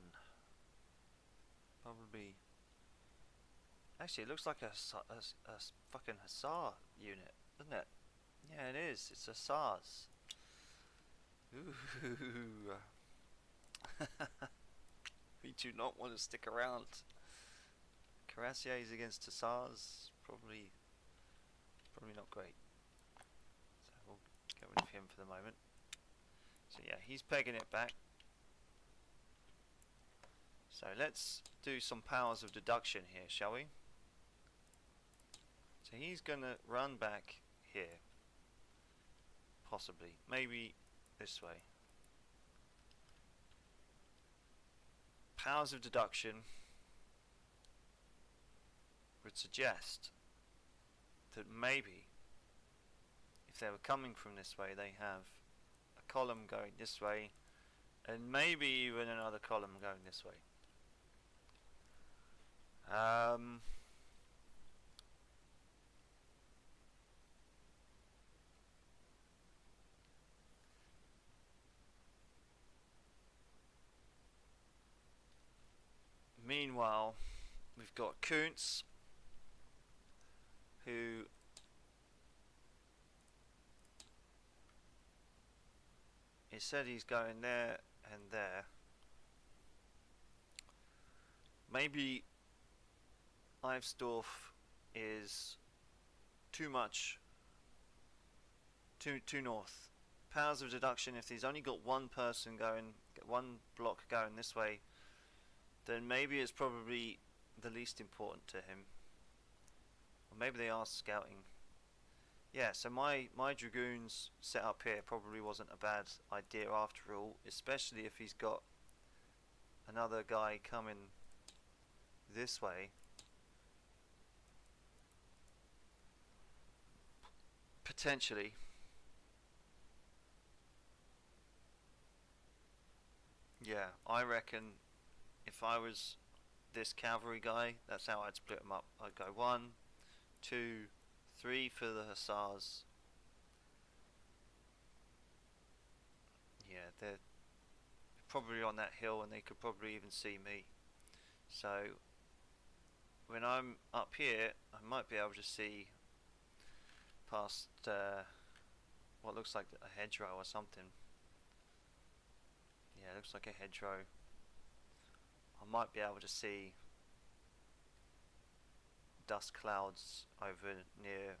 Probably. Actually, it looks like a fucking hussar unit, doesn't it? Yeah, it is. It's hussars. Ooh. We do not want to stick around. Cuirassiers against hussars, probably not great. So we'll get rid of him for the moment. So yeah, he's pegging it back. So let's do some powers of deduction here, shall we? So he's gonna run back here. Possibly. Maybe this way. Powers of deduction would suggest that maybe if they were coming from this way, they have a column going this way and maybe even another column going this way. Meanwhile, we've got Kuntz, who he said he's going there and there. Maybe Eivsdorf is too much, too north. Powers of deduction, if he's only got one person going, one block going this way, then maybe it's probably the least important to him. Or maybe they are scouting. Yeah, so my dragoons set up here probably wasn't a bad idea after all, especially if he's got another guy coming this way. Potentially. Yeah, I reckon if I was this cavalry guy, that's how I'd split them up. I'd go 1, 2, 3 for the hussars. Yeah, they're probably on that hill and they could probably even see me. So when I'm up here, I might be able to see past what looks like a hedgerow or something. Yeah, it looks like a hedgerow. I might be able to see dust clouds over near,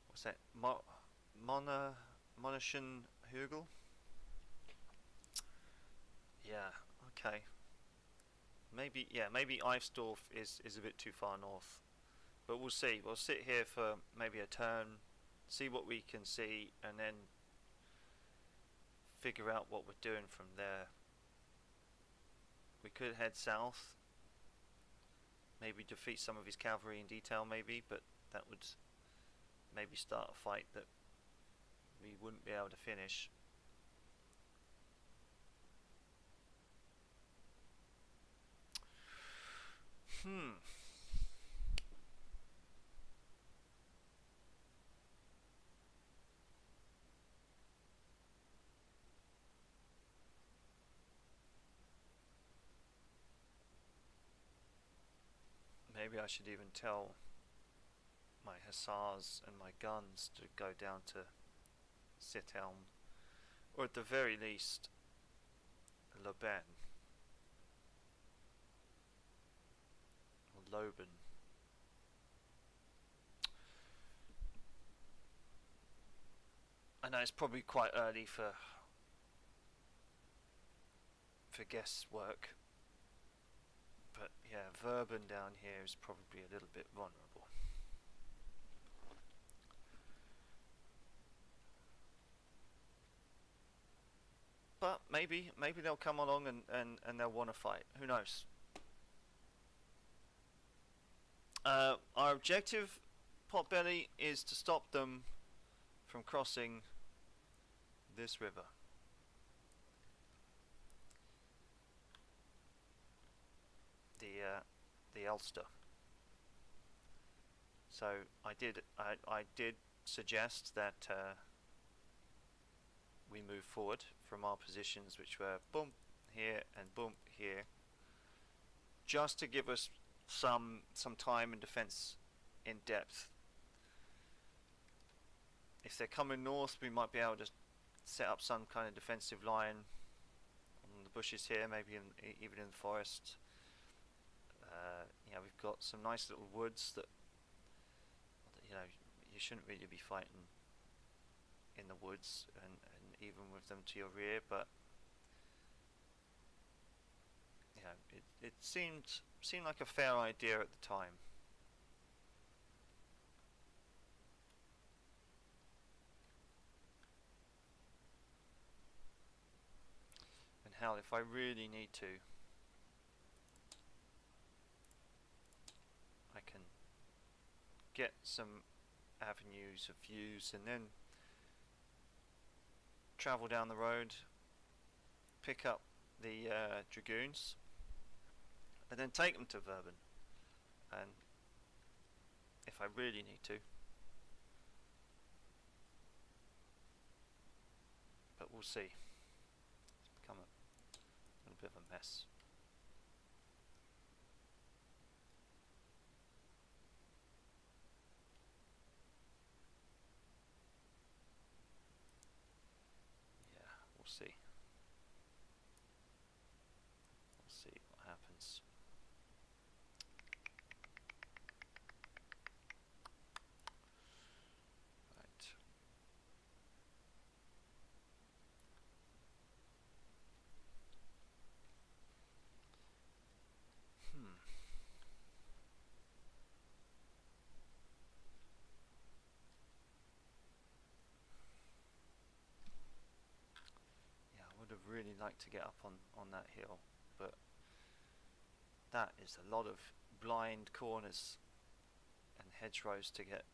what's that, Monischen Hügel? Yeah, okay. Maybe, yeah, maybe Eivsdorf is a bit too far north. But we'll see. We'll sit here for maybe a turn, see what we can see, and then figure out what we're doing from there. We could head south, maybe defeat some of his cavalry in detail maybe, but that would maybe start a fight that we wouldn't be able to finish. Maybe I should even tell my hussars and my guns to go down to Sithelm, or at the very least Leben or Loben. I know it's probably quite early for guesswork, but yeah, Verben down here is probably a little bit vulnerable. but maybe they'll come along and they'll want to fight. Who knows? Our objective, Potbelly, is to stop them from crossing this river. The Ulster. So I did suggest that we move forward from our positions, which were boom here and boom here, just to give us some time and defense in depth. If they're coming north, we might be able to set up some kind of defensive line on the bushes here, maybe even in the forest. We've got some nice little woods that, you shouldn't really be fighting in the woods and even with them to your rear, but it seemed like a fair idea at the time. And hell, if I really need to, I can get some avenues of views and then travel down the road, pick up the dragoons, and then take them to Verben. And if I really need to, but we'll see. It's become a little bit of a mess. See. We'll see what happens. Right. Would have really liked to get up on that hill, but that is a lot of blind corners and hedgerows to get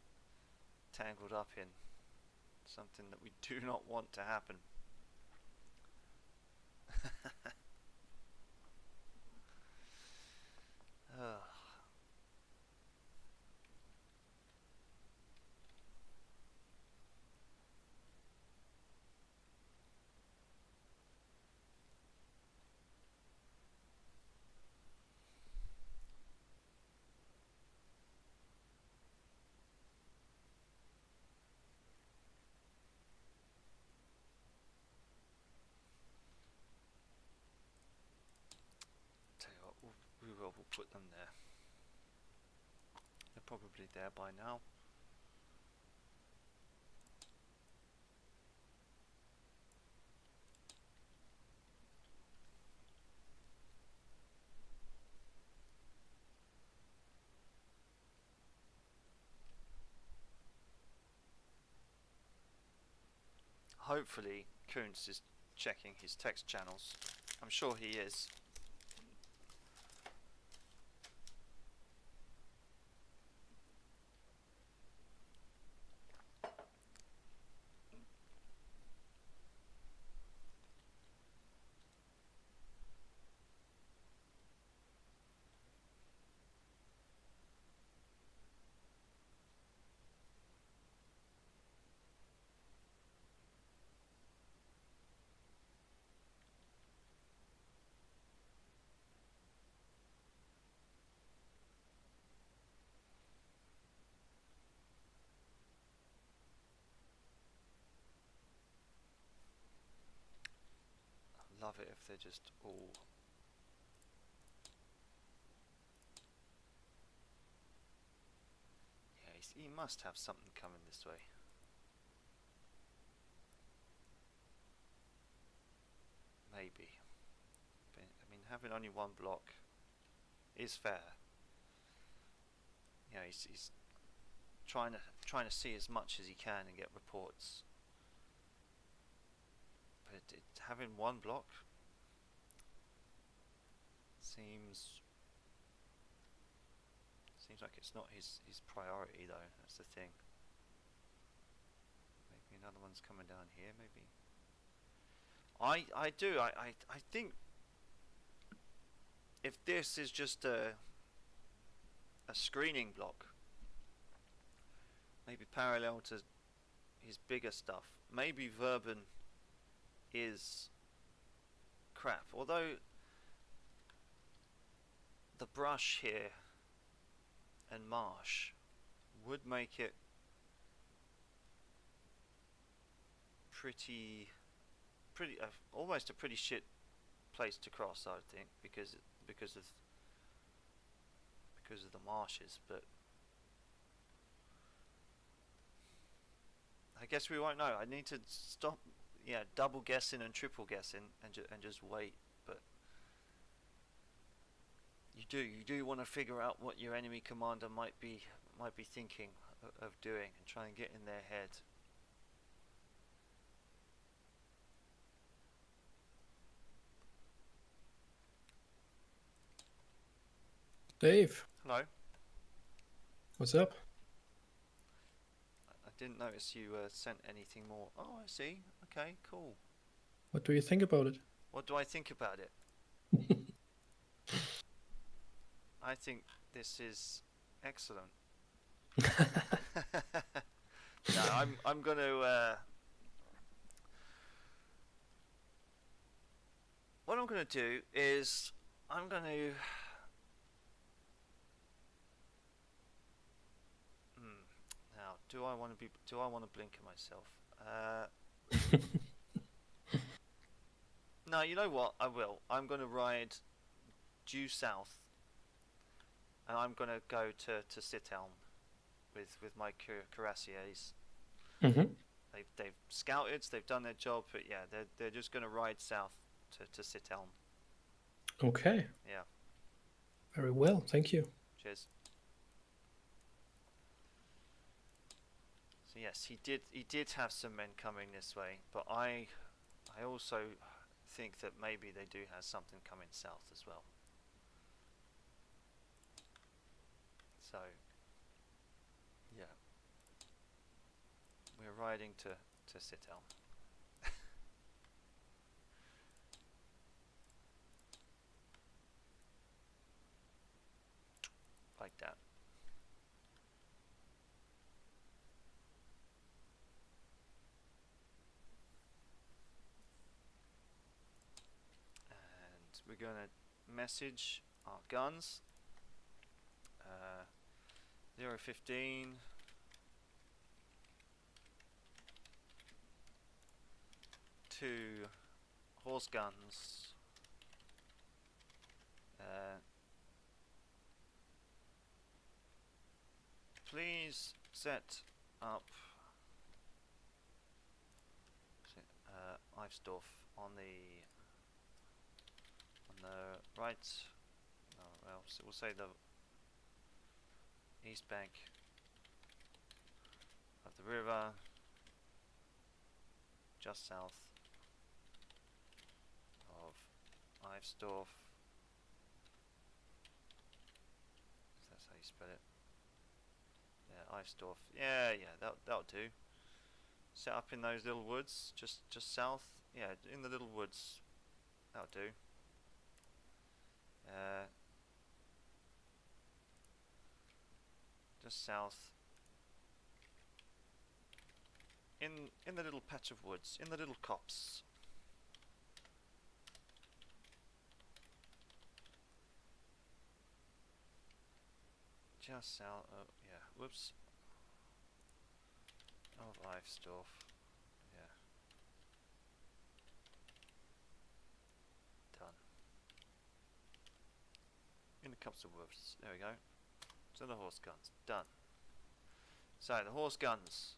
tangled up in. Something that we do not want to happen. We'll put them there. They're probably there by now. Hopefully Kuntz is checking his text channels. I'm sure he is. Love it if they're just all he must have something coming this way. Maybe. But, I mean, having only one block is fair. He's trying to see as much as he can and get reports. having one block seems like it's not his priority though. That's the thing. Maybe another one's coming down here. Maybe. I think if this is just a screening block, maybe parallel to his bigger stuff, maybe Verban is crap. Although the brush here and marsh would make it pretty almost a pretty shit place to cross, I would think, because of the marshes. But I guess we won't know. I need to stop, double guessing and triple guessing and just wait. But you do want to figure out what your enemy commander might be thinking of doing and try and get in their head. Dave, Hello. what's up? I didn't notice you sent anything more. Oh, I see. Okay, cool. What do you think about it? What do I think about it? I think this is excellent. No, I'm gonna what I'm gonna do is I'm gonna now do I want to blink at myself? No, you know what? I will. I'm gonna ride due south, and I'm gonna go to Sithelm with my cuirassiers. Mm-hmm. They've scouted, they've done their job, but yeah, they're just gonna ride south to Sithelm. Okay. Yeah. Very well, thank you. Cheers. So yes, he did have some men coming this way, but I also think that maybe they do have something coming south as well. So yeah, we're riding to Sithelm. Like that. And we're gonna message our guns. 015 to horse guns. Please set up Eivsdorf on the right. No, well, so we'll say the east bank of the river, just south of Eivsdorf. That's how you spell it. Yeah, Eivsdorf. Yeah, that'll do. Set up in those little woods, just south. Yeah, in the little woods. That'll do. Just south. In the little patch of woods, in the little copse. Just south of, whoops. Of Eivsdorf. Yeah. Done. In the copse of woods. There we go. So the horse guns. Done. So the horse guns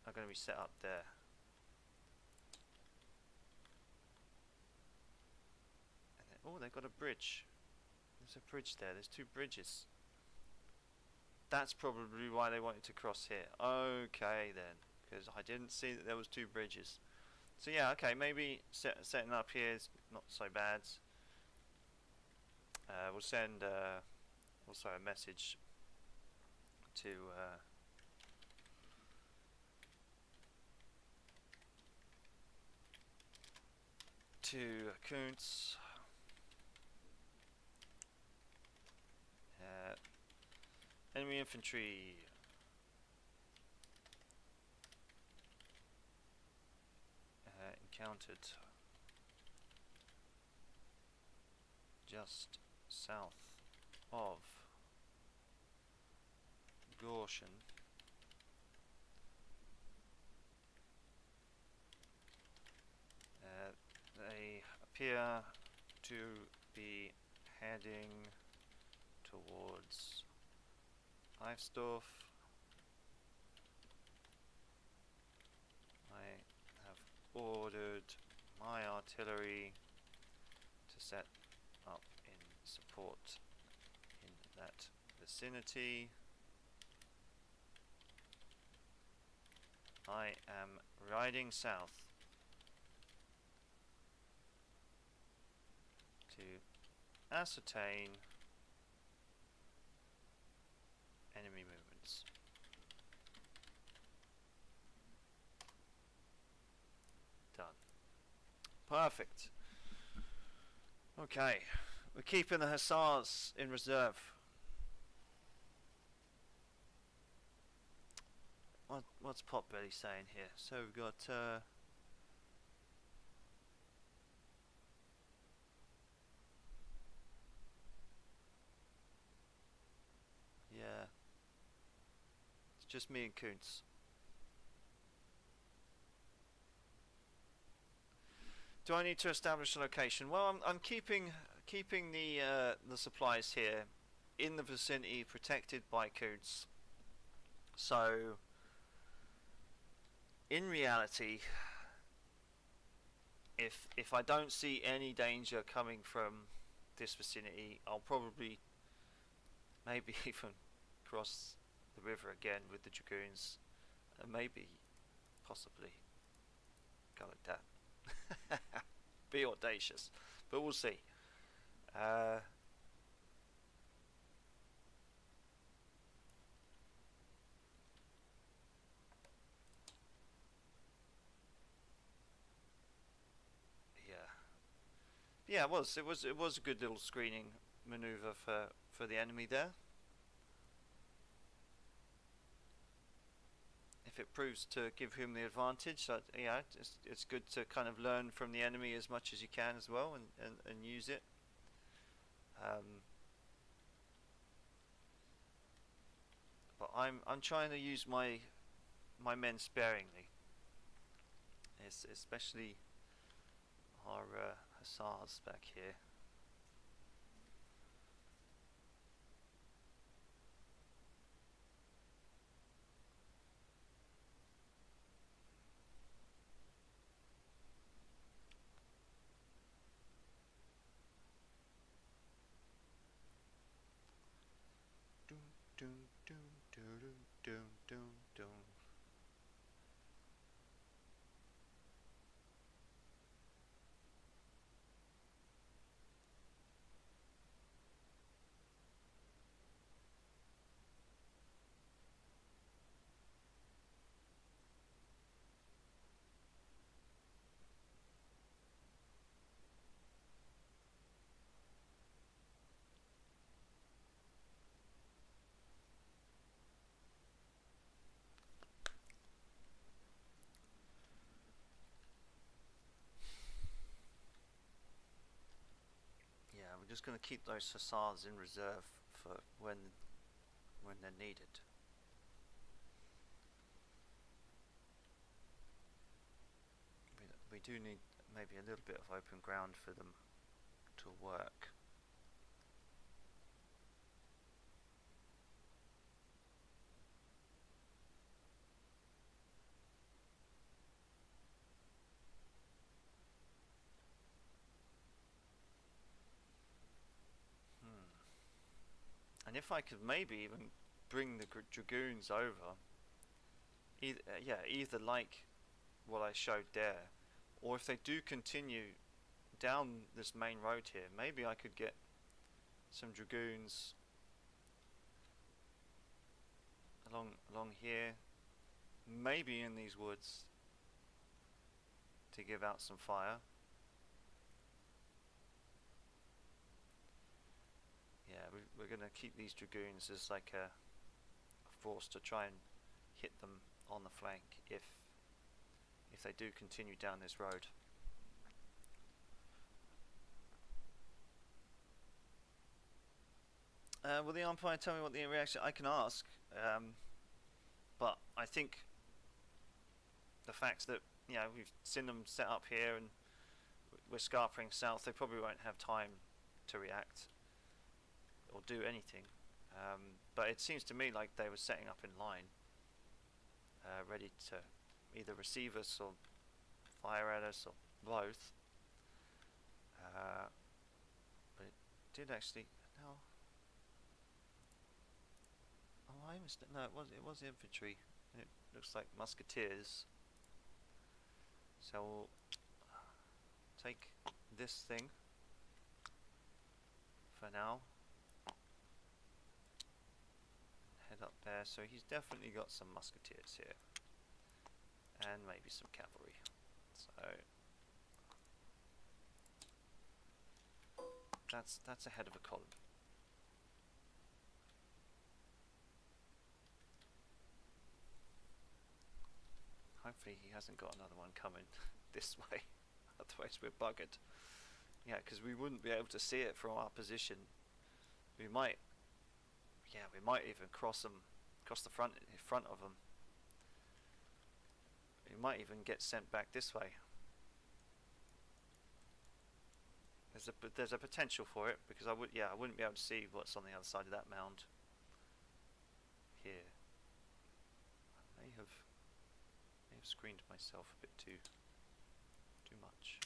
are going to be set up there. And then, oh, they've got a bridge. There's a bridge there. There's two bridges. That's probably why they wanted to cross here. Okay then, because I didn't see that there was two bridges. So yeah, okay, maybe setting up here is not so bad. We'll send also a message to Kuntz. Enemy infantry. Encountered just south of Goshen. They appear to be heading towards Eifsdorf. I have ordered my artillery to set up in support in that vicinity. I am riding south to ascertain enemy movements. Done. Perfect. Okay, we're keeping the hussars in reserve. What's Potbelly saying here? So we've got yeah, it's just me and Kuntz. Do I need to establish a location? Well, I'm keeping the supplies here in the vicinity, protected by Kuntz. So in reality, if I don't see any danger coming from this vicinity, I'll probably maybe even cross the river again with the dragoons, and maybe possibly go like that. Be audacious, but we'll see. Yeah, it was a good little screening maneuver for the enemy there. If it proves to give him the advantage, so yeah, it's good to kind of learn from the enemy as much as you can as well, and use it. But I'm trying to use my men sparingly, especially our hussars back here. Yeah, we're just going to keep those hussars in reserve for when they're needed. We do need maybe a little bit of open ground for them to work. And if I could maybe even bring the dragoons over, either like what I showed there, Or if they do continue down this main road here, maybe I could get some dragoons along here, maybe in these woods, to give out some fire. Yeah, we're going to keep these dragoons as like a force to try and hit them on the flank if they do continue down this road. Will the umpire tell me what the reaction? I can ask, but I think the fact that we've seen them set up here and we're scarpering south, they probably won't have time to react or do anything. But it seems to me like they were setting up in line, ready to either receive us or fire at us or both. But it did actually. No. Oh, I missed it. No, it was infantry. It looks like musketeers. So we'll take this thing for now. Head up there. So he's definitely got some musketeers here, and maybe some cavalry. So that's ahead of a column. Hopefully he hasn't got another one coming this way, otherwise we're buggered. Yeah, because we wouldn't be able to see it from our position. We might even cross the front of them. We might even get sent back this way. There's a potential for it, because I wouldn't be able to see what's on the other side of that mound here. I may have screened myself a bit too much,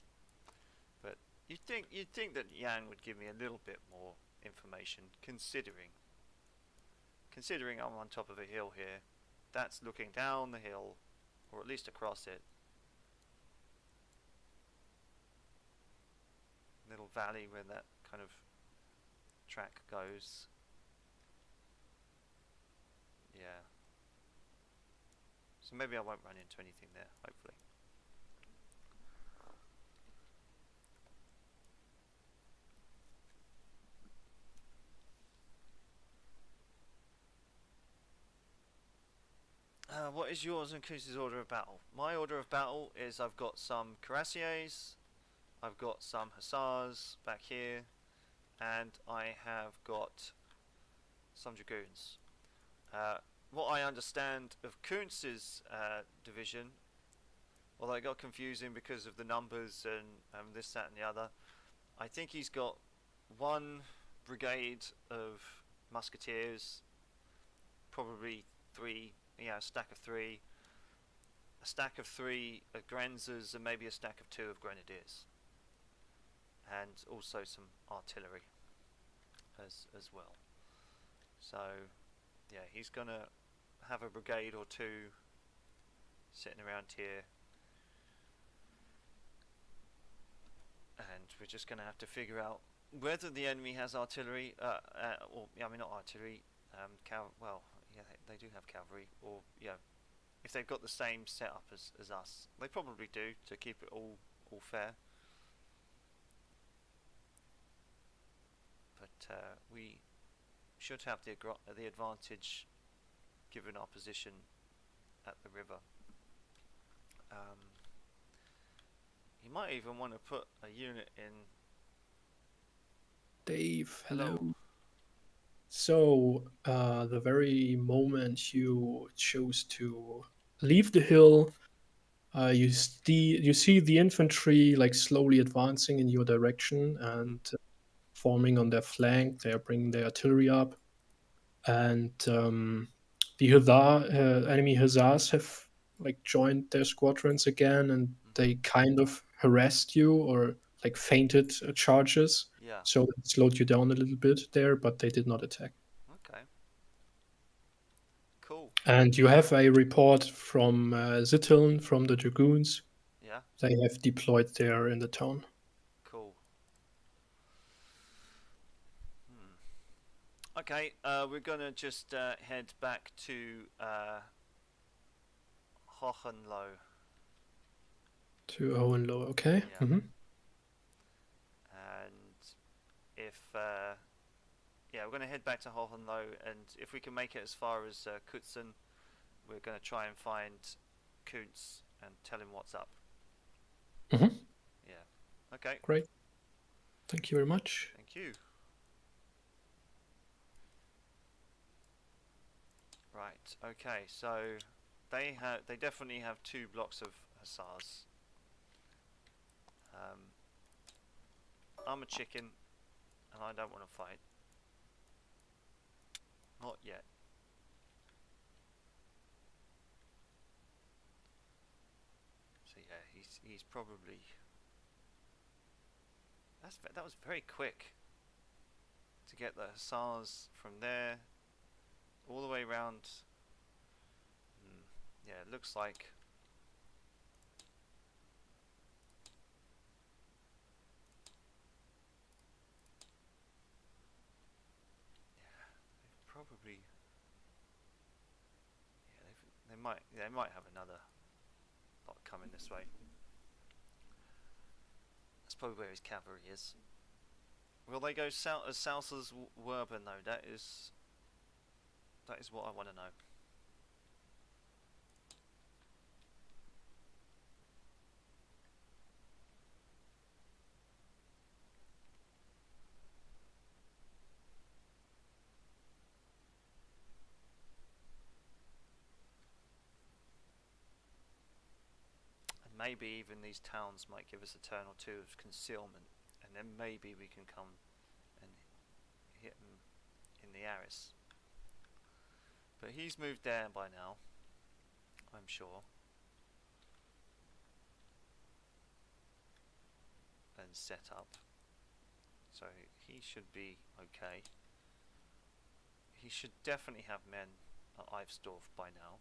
but you'd think that Jan would give me a little bit more information, considering I'm on top of a hill here. That's looking down the hill, or at least across it. Little valley where that kind of track goes. Yeah. So maybe I won't run into anything there, hopefully. What is yours and Chris's order of battle? My order of battle is I've got some cuirassiers, I've got some hussars back here, and I have got some dragoons. What I understand of Kuntz's division, although it got confusing because of the numbers and this, that and the other, I think he's got one brigade of musketeers, probably three, a stack of three, a stack of three of Grenzers, and maybe a stack of 2 of grenadiers, and also some artillery as well. So yeah, he's gonna have a brigade or 2 sitting around here, and we're just gonna have to figure out whether the enemy has artillery, or not artillery, well, yeah, they do have cavalry, or if they've got the same setup as us. They probably do, to keep it all fair. But we should have the advantage given our position at the river. You might even want to put a unit in. Dave, hello. So, the very moment you chose to leave the hill, you see the infantry like slowly advancing in your direction and forming on their flank. They are bringing their artillery up, and the enemy hussars have like joined their squadrons again, and they kind of harassed you or like feinted charges. Yeah. So it slowed you down a little bit there, but they did not attack. Okay. Cool. And you have a report from Zitteln, from the dragoons. Yeah. Yeah. They have deployed there in the town. Cool. Okay, we're gonna just head back to Hohenlohe. To Hohenlohe, okay. Yeah. Hmm. And if yeah, we're gonna head back to Hohenlohe, and if we can make it as far as Kutzen, we're gonna try and find Kuntz and tell him what's up. Hmm. Yeah. Okay. Great. Thank you very much. Thank you. Right. Okay. So they definitely have 2 blocks of hussars. I'm a chicken, and I don't want to fight. Not yet. So yeah, he's probably. That was very quick. To get the hussars from there all the way around. Yeah, it looks like. Yeah, they've probably. Yeah, they might have another lot coming this way. That's probably where his cavalry is. Will they go south as Werben though? That is what I want to know. And maybe even these towns might give us a turn or 2 of concealment, and then maybe we can come and hit him in the Aris. But he's moved there by now, I'm sure. And set up. So he should be okay. He should definitely have men at Ivesdorf by now.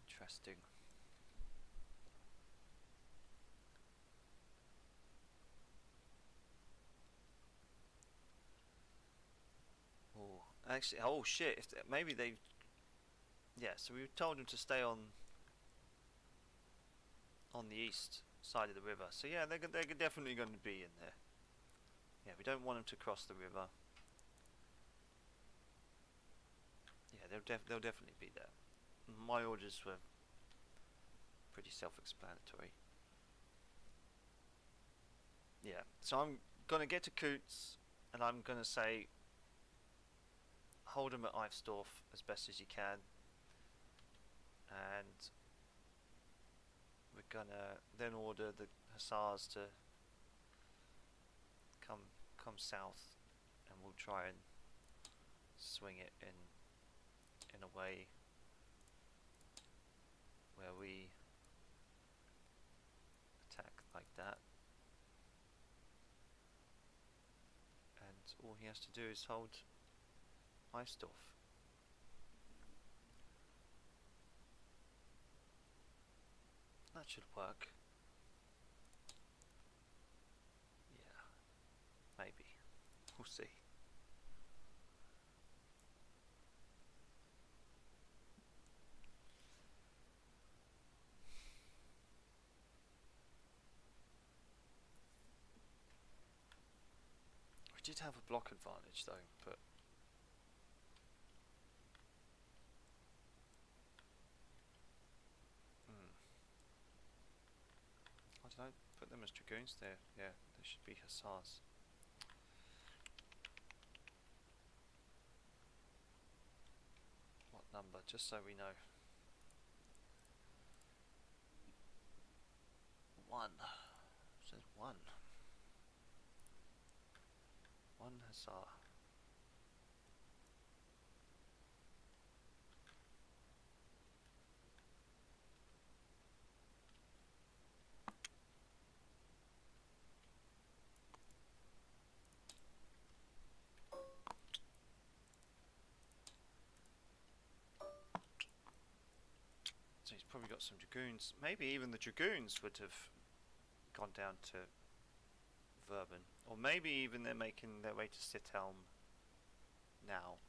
Interesting. Oh, actually, oh shit! Maybe they. Yeah, so we told them to stay on the east side of the river. So yeah, they're definitely going to be in there. Yeah, we don't want them to cross the river. Yeah, they'll definitely be there. My orders were pretty self-explanatory. Yeah, so I'm gonna get to Kutz, and I'm gonna say, hold them at Ivesdorf as best as you can, and we're gonna then order the hussars to come south, and we'll try and swing it in a way where we attack like that, and all he has to do is hold Ivesdorf. That should work. Yeah, maybe. We'll see. We did have a block advantage though, but why did I put them as dragoons there? Yeah, they should be hussars. What number? Just so we know. 1. It says 1. hussar. So he's probably got some dragoons. Maybe even the dragoons would have gone down to Verben. Or maybe even they're making their way to Sithelm now.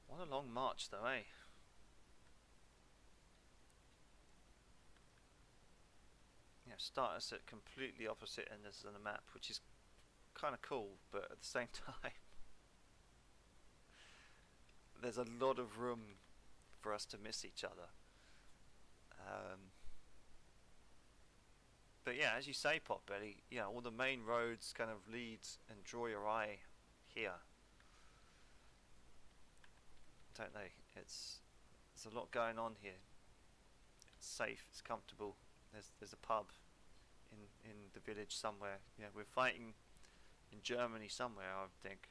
What a long march though, eh? Yeah, start us at completely opposite ends of the map, which is kind of cool, but at the same time there's a lot of room for us to miss each other. But yeah, as you say, Potbelly, yeah, all the main roads kind of lead and draw your eye here, don't they? There's a lot going on here. It's safe, it's comfortable. There's a pub in the village somewhere. Yeah, we're fighting in Germany somewhere, I think.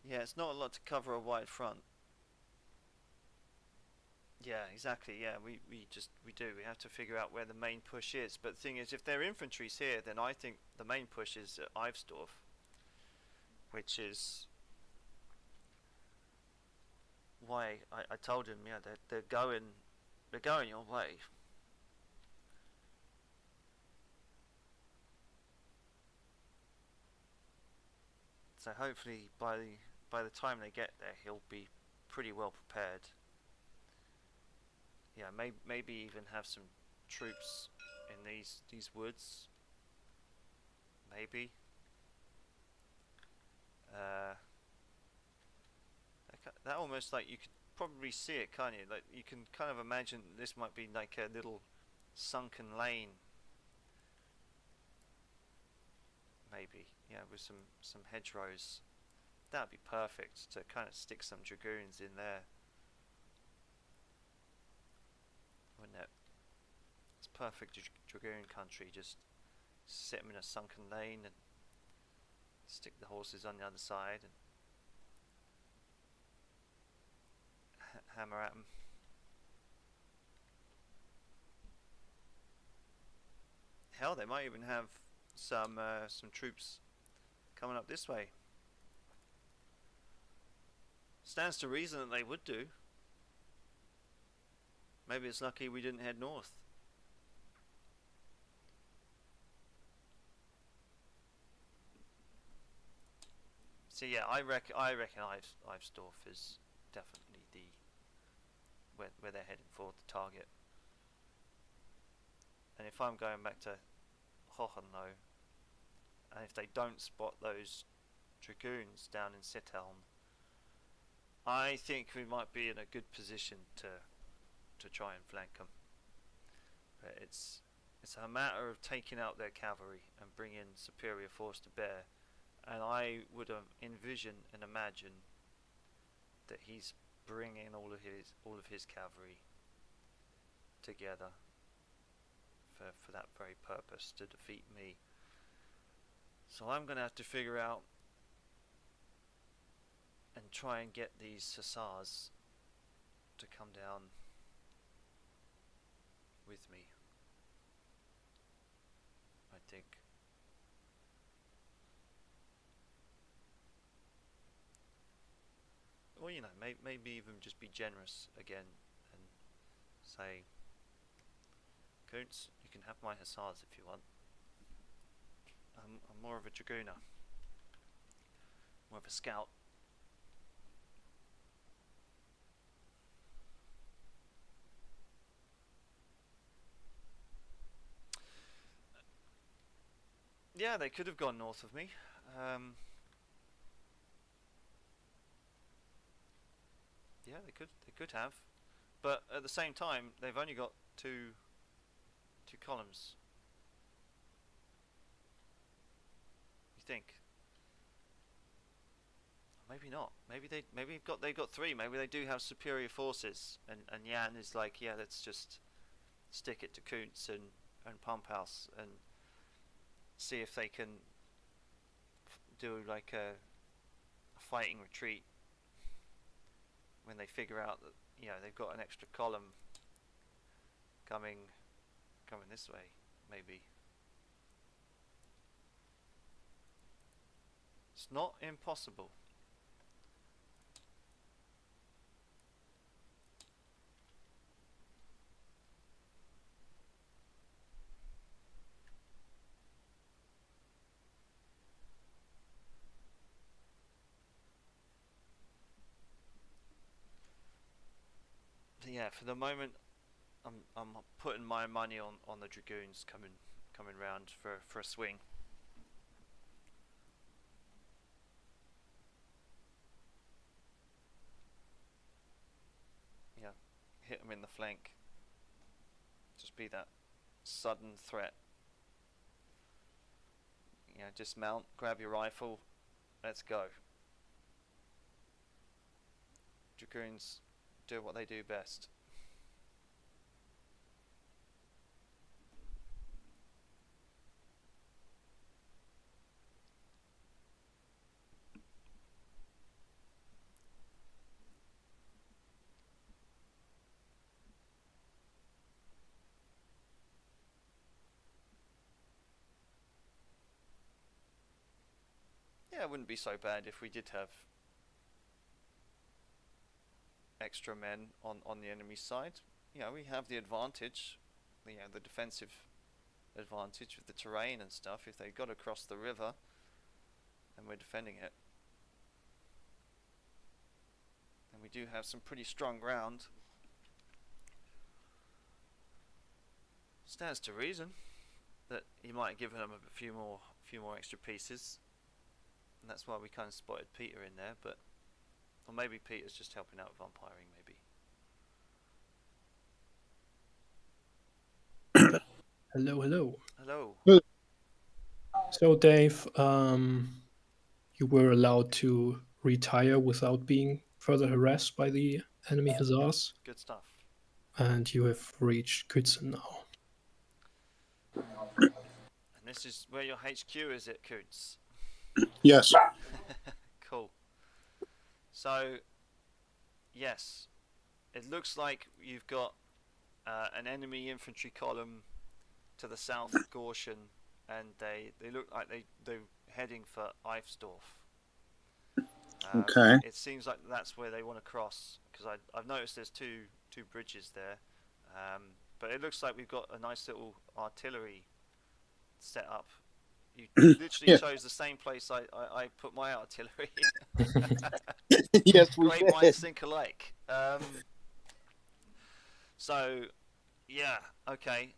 Yeah, it's not a lot to cover a wide front. Yeah, exactly. Yeah, we do. We have to figure out where the main push is. But the thing is, if their infantry's here, then I think the main push is at Ivesdorf, which is why I told him, yeah, they're going your way. So hopefully by the time they get there, he'll be pretty well prepared. Yeah, maybe even have some troops in these woods. Maybe. That almost, like, you could probably see it, can't you? Like, you can kind of imagine this might be like a little sunken lane. Maybe, yeah, with some hedgerows. That'd be perfect to kind of stick some dragoons in there, wouldn't it? It's perfect dragoon country. Just sit them in a sunken lane and stick the horses on the other side and hammer at them. Hell, they might even have some troops coming up this way. Stands to reason that they would do. Maybe it's lucky we didn't head north. So yeah, I reckon Ivesdorf is definitely where they're heading for, the target. And if I'm going back to Hohenlohe, and if they don't spot those dragoons down in Sithelm, I think we might be in a good position to try and flank them. But it's a matter of taking out their cavalry and bringing superior force to bear. And I would envision and imagine that he's bringing all of his cavalry together for that very purpose, to defeat me. So I'm going to have to figure out and try and get these hussars to come down with me, I think. Or, you know, maybe even just be generous again and say, Kuntz, you can have my hussars if you want. I'm more of a dragooner, more of a scout. Yeah, they could have gone north of me. Yeah, they could have, but at the same time, they've only got two columns. You think? Maybe not. Maybe they've got three. Maybe they do have superior forces, and Yan is like, yeah, let's just stick it to Kuntz and Pumphouse and see if they can do like a fighting retreat when they figure out that they've got an extra column coming this way, maybe. It's not impossible. Yeah, for the moment, I'm putting my money on the dragoons coming round for a swing. Yeah, hit them in the flank. Just be that sudden threat. Dismount, grab your rifle, let's go. Dragoons do what they do best. Yeah, it wouldn't be so bad if we did have extra men on the enemy side. We have the advantage, the defensive advantage with the terrain and stuff. If they got across the river and we're defending it, then we do have some pretty strong ground. Stands to reason that he might have given them a few more extra pieces, and that's why we kind of spotted Peter in there. But or maybe Peter's just helping out with umpiring, maybe. Hello, hello. Hello. So, Dave, you were allowed to retire without being further harassed by the enemy hussars, Good stuff. and you have reached Kützen now. And this is where your HQ is, it, Kuntz? Yes. Cool. So, yes, it looks like you've got an enemy infantry column to the south of Gauchen, and they look like they're heading for Eifsdorf. Okay. It seems like that's where they want to cross, because I've noticed there's two bridges there, but it looks like we've got a nice little artillery set up. You literally chose the same place I put my artillery. Yes, we Great did. minds think alike. So, yeah, okay.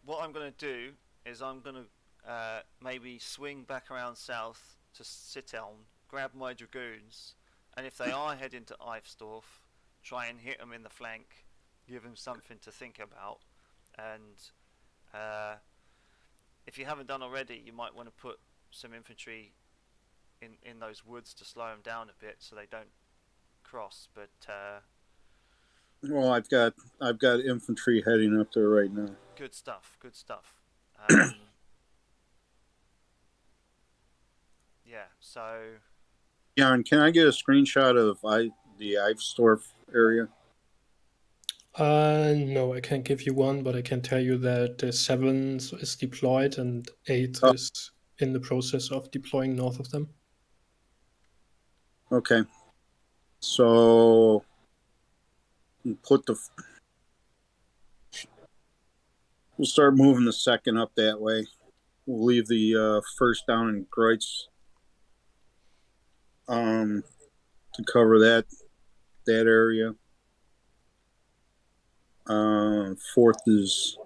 What I'm going to do is I'm going to maybe swing back around south to Sitteln, grab my dragoons, and if they are heading to Eifsdorf, try and hit them in the flank, give them something to think about, and if you haven't done already, you might want to put some infantry in those woods to slow them down a bit so they don't cross. But Well, I've got infantry heading up there right now. good stuff. Good stuff. Yeah. So. Jan, can I get a screenshot of the Eifsdorf area? No, I can't give you one, but I can tell you that 7 is deployed and 8 is in the process of deploying north of them. Okay. So we'll start moving the second up that way. We'll leave the first down in Kreutz to cover that area. Fourth is,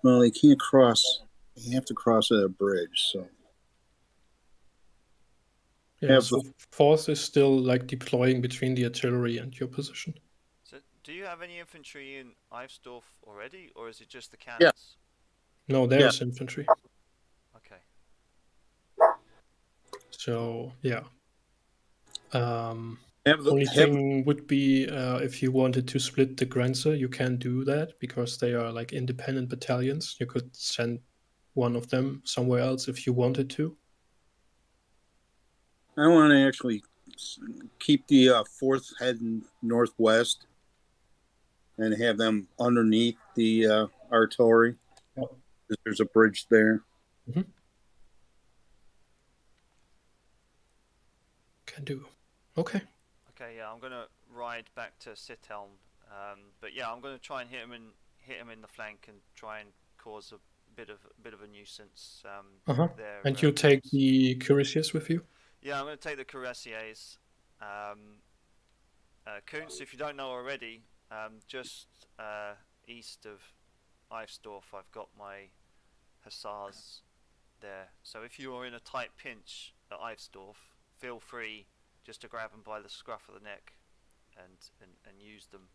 well, they can't cross. You have to cross a bridge, so Yeah, Have so fourth is still like deploying between the artillery and your position. So, do you have any infantry in Eivsdorf already, or is it just the Yeah. cannons? No, there's infantry. Okay. So yeah. have the Only have thing would be if you wanted to split the Grenzer, you can do that because they are like independent battalions. You could send one of them somewhere else if you wanted to. I want to actually keep the fourth heading northwest and have them underneath the artillery. Yep. There's a bridge there. Can do. Okay. Okay, yeah, I'm gonna ride back to Sithelm, but yeah, I'm gonna try and hit him in the flank and try and cause a bit of a nuisance. There. And you take the cuirassiers with you? Yeah, I'm gonna take the cuirassiers. Kuntz, if you don't know already, just east of Eivsdorf, I've got my hussars there. So if you are in a tight pinch at Eivsdorf, feel free just to grab them by the scruff of the neck and use them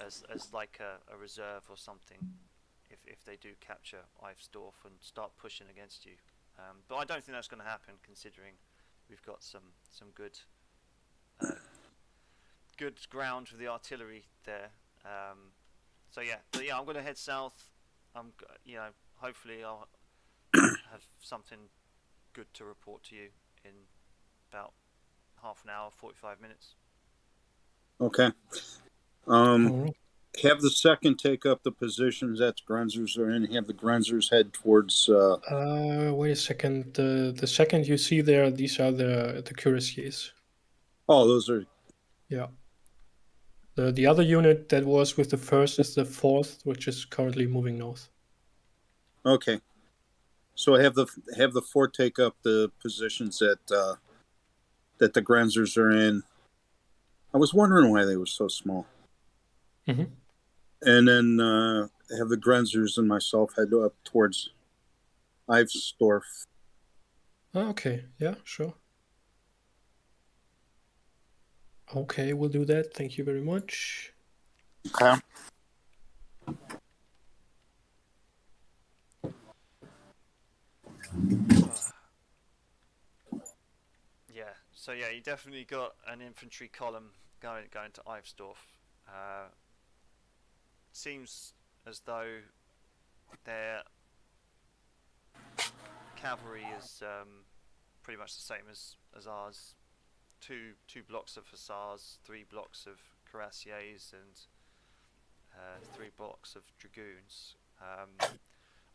as like a reserve or something if they do capture Eivsdorf and start pushing against you. But I don't think that's going to happen considering we've got some good good ground with the artillery there. So yeah, I'm going to head south. Hopefully I'll have something good to report to you in about half an hour, 45 minutes. Okay. Have the second take up the positions that the Grenzers are in. Have the Grenzers head towards. Wait a second. The second you see there, these are the cuirassiers. Oh, those are. Yeah. The other unit that was with the first is the fourth, which is currently moving north. Okay. So have the fourth take up the positions that the Grenzers are in. I was wondering why they were so small. Mm-hmm. And then have the Grenzers and myself head up towards Eivsdorf. Okay, yeah, sure. Okay, we'll do that. Thank you very much. Okay. Yeah, so yeah, you definitely got an infantry column going to Eivsdorf. Seems as though their cavalry is pretty much the same as ours. Two blocks of hussars, 3 blocks of cuirassiers, and 3 blocks of dragoons.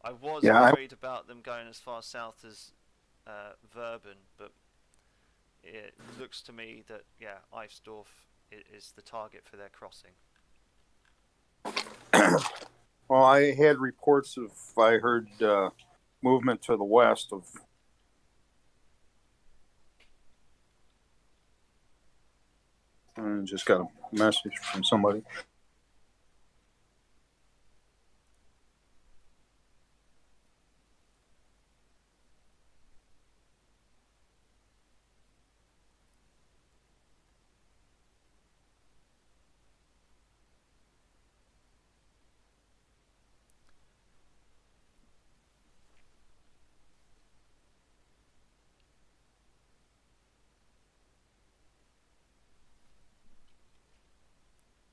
I was worried about them going as far south as Verben, but it looks to me that Eivsdorf is the target for their crossing. Well, I had reports of I heard movement to the west of. I just got a message from somebody.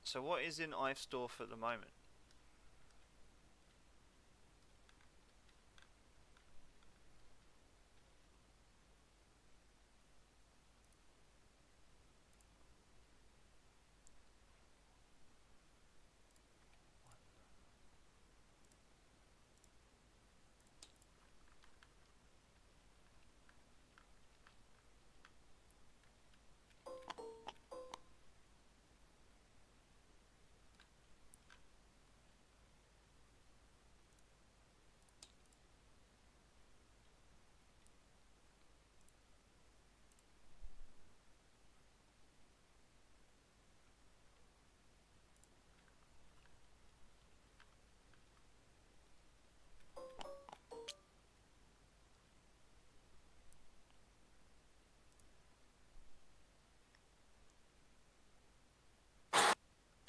So what is in Eivsdorf at the moment?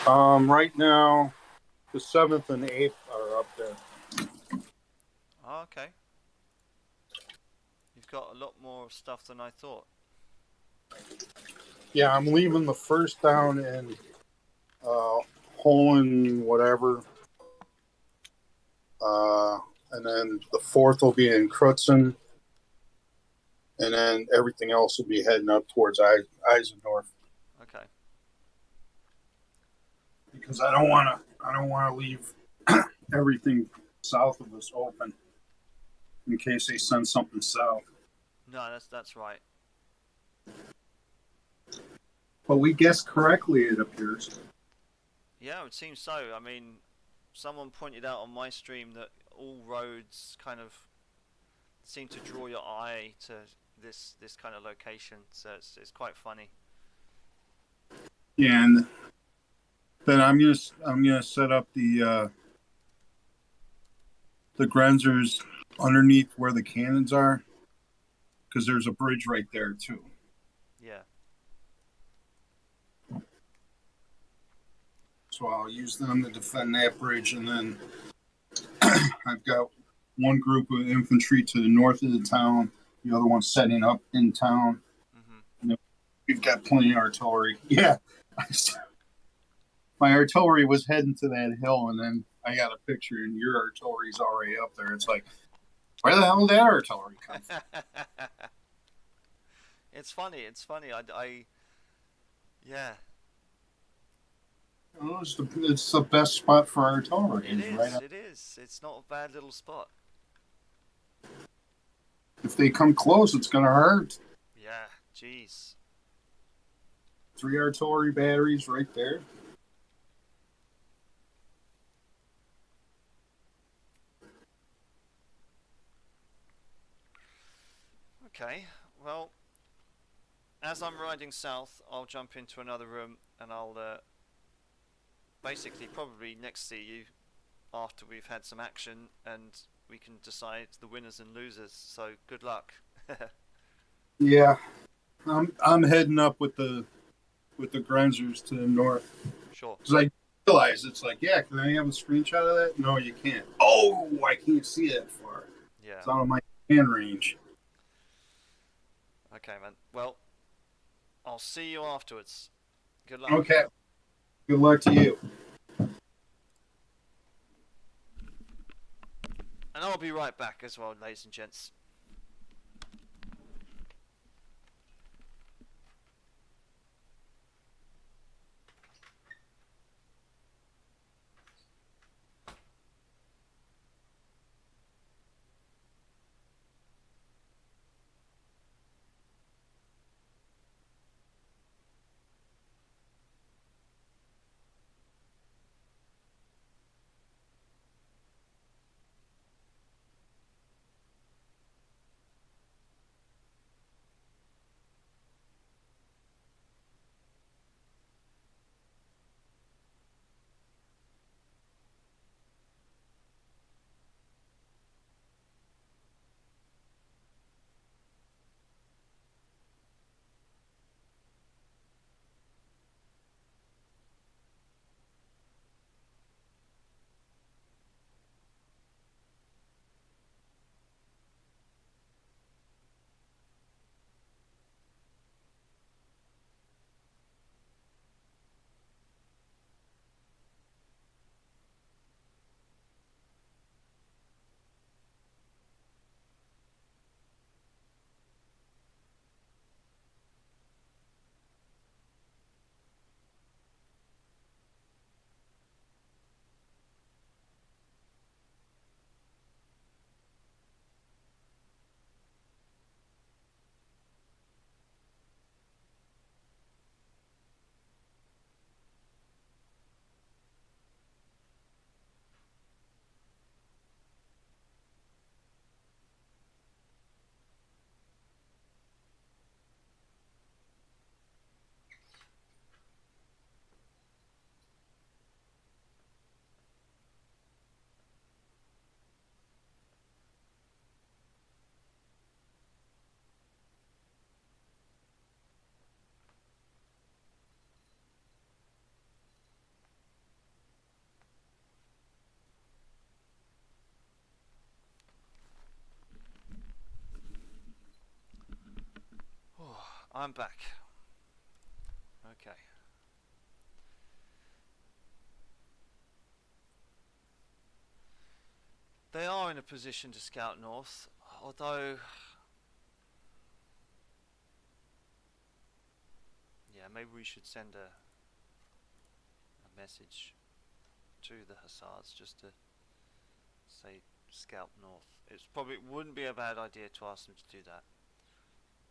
Right now, the 7th and 8th are up there. Oh, okay. You've got a lot more stuff than I thought. Yeah, I'm leaving the first down in Holland, whatever. And then the 4th will be in Crutzen. And then everything else will be heading up towards Eisendorf. Okay. Because I don't want to leave everything south of us open in case they send something south. No, that's right. But we guessed correctly, it appears. Yeah, it seems so. I mean, someone pointed out on my stream that all roads kind of seem to draw your eye to this kind of location, so it's quite funny. Yeah, and then I'm gonna set up the Grenzers underneath where the cannons are, because there's a bridge right there too. Yeah. So I'll use them to defend that bridge, and then I've got one group of infantry to the north of the town, the other one setting up in town. Mhm. And then we've got plenty of artillery. Yeah, my artillery was heading to that hill, and then I got a picture, and your artillery's already up there. It's like, where the hell did that artillery come from? It's funny. It's funny. Yeah. Oh, it's the best spot for artillery. It is. Right up. It is. It's not a bad little spot. If they come close, it's gonna hurt. Yeah. Jeez. 3 artillery batteries right there. Okay. Well, as I'm riding south, I'll jump into another room and I'll basically probably next see you after we've had some action and we can decide the winners and losers. So good luck. Yeah, I'm heading up with the Grenzers to the north. Sure. Because I realize it's like, yeah, can I have a screenshot of that? No, you can't. Oh, I can't see that far. Yeah. It's out of my hand range. Okay, man. Well, I'll see you afterwards. Good luck. Okay. Good luck to you. And I'll be right back as well, ladies and gents. I'm back. Okay. They are in a position to scout north, although... Yeah, maybe we should send a message to the Hussars just to say scout north. It wouldn't be a bad idea to ask them to do that.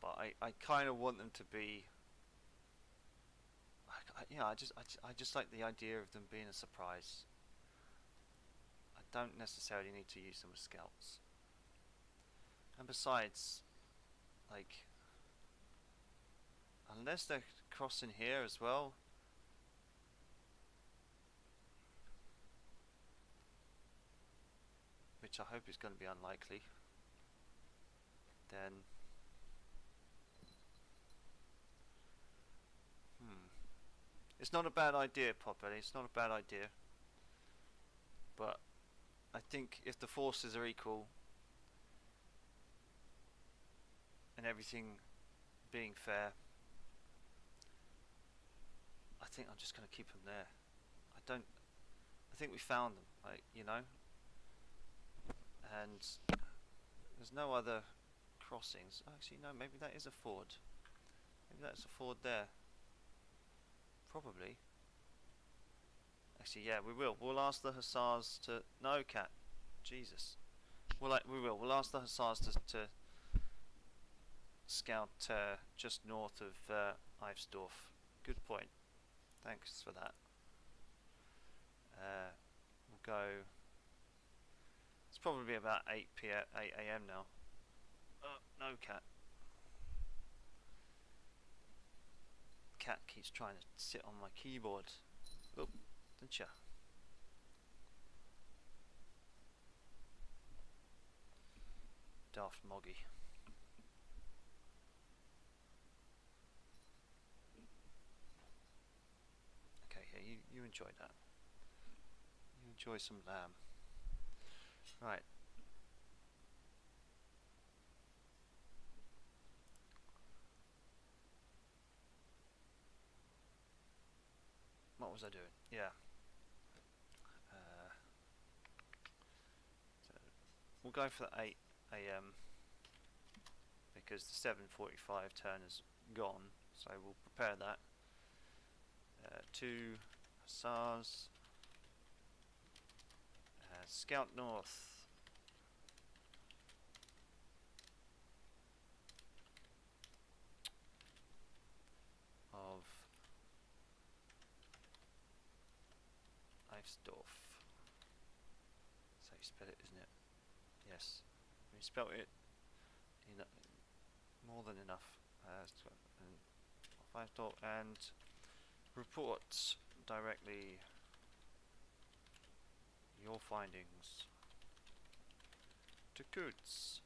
But I kind of want them to be... I just like the idea of them being a surprise. I don't necessarily need to use them as scouts. And besides, like, unless they're crossing here as well, which I hope is going to be unlikely, then it's not a bad idea, Poppy. It's not a bad idea. But I think if the forces are equal and everything being fair, I think I'm just going to keep them there. I think we found them, like, you know, and there's no other crossings. Actually, no, maybe that is a ford. Maybe that's a ford there. Probably. Actually, yeah, we will. We'll ask the Hussars to... No, Cat. Jesus. We will. We'll ask the Hussars to scout just north of Ivesdorf. Good point. Thanks for that. We'll go... It's probably about 8 a.m. now. No, Cat. Cat keeps trying to sit on my keyboard. Oh, didn't ya? Daft Moggy. Okay, yeah, you enjoy that. You enjoy some lamb. Right. What was I doing? Yeah. So we'll go for the 8 a.m. because the 7:45 turn is gone, so we'll prepare that. 2 Hussars. Scout north. Of Ivesdorf. That's how you spell it, isn't it? Yes. We spelled it more than enough. Ivesdorf, and report directly your findings to Coots.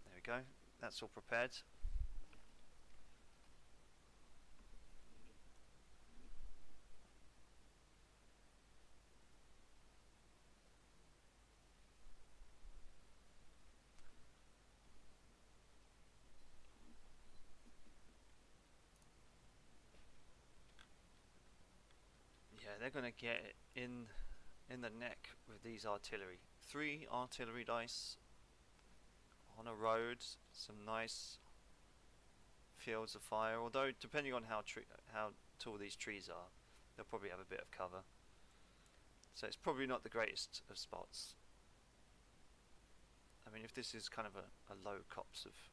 There we go. That's all prepared. Yeah, they're gonna get it in the neck with these artillery. 3 artillery dice on a road, some nice fields of fire. Although depending on how tall these trees are, they'll probably have a bit of cover. So it's probably not the greatest of spots. I mean, if this is kind of a low copse of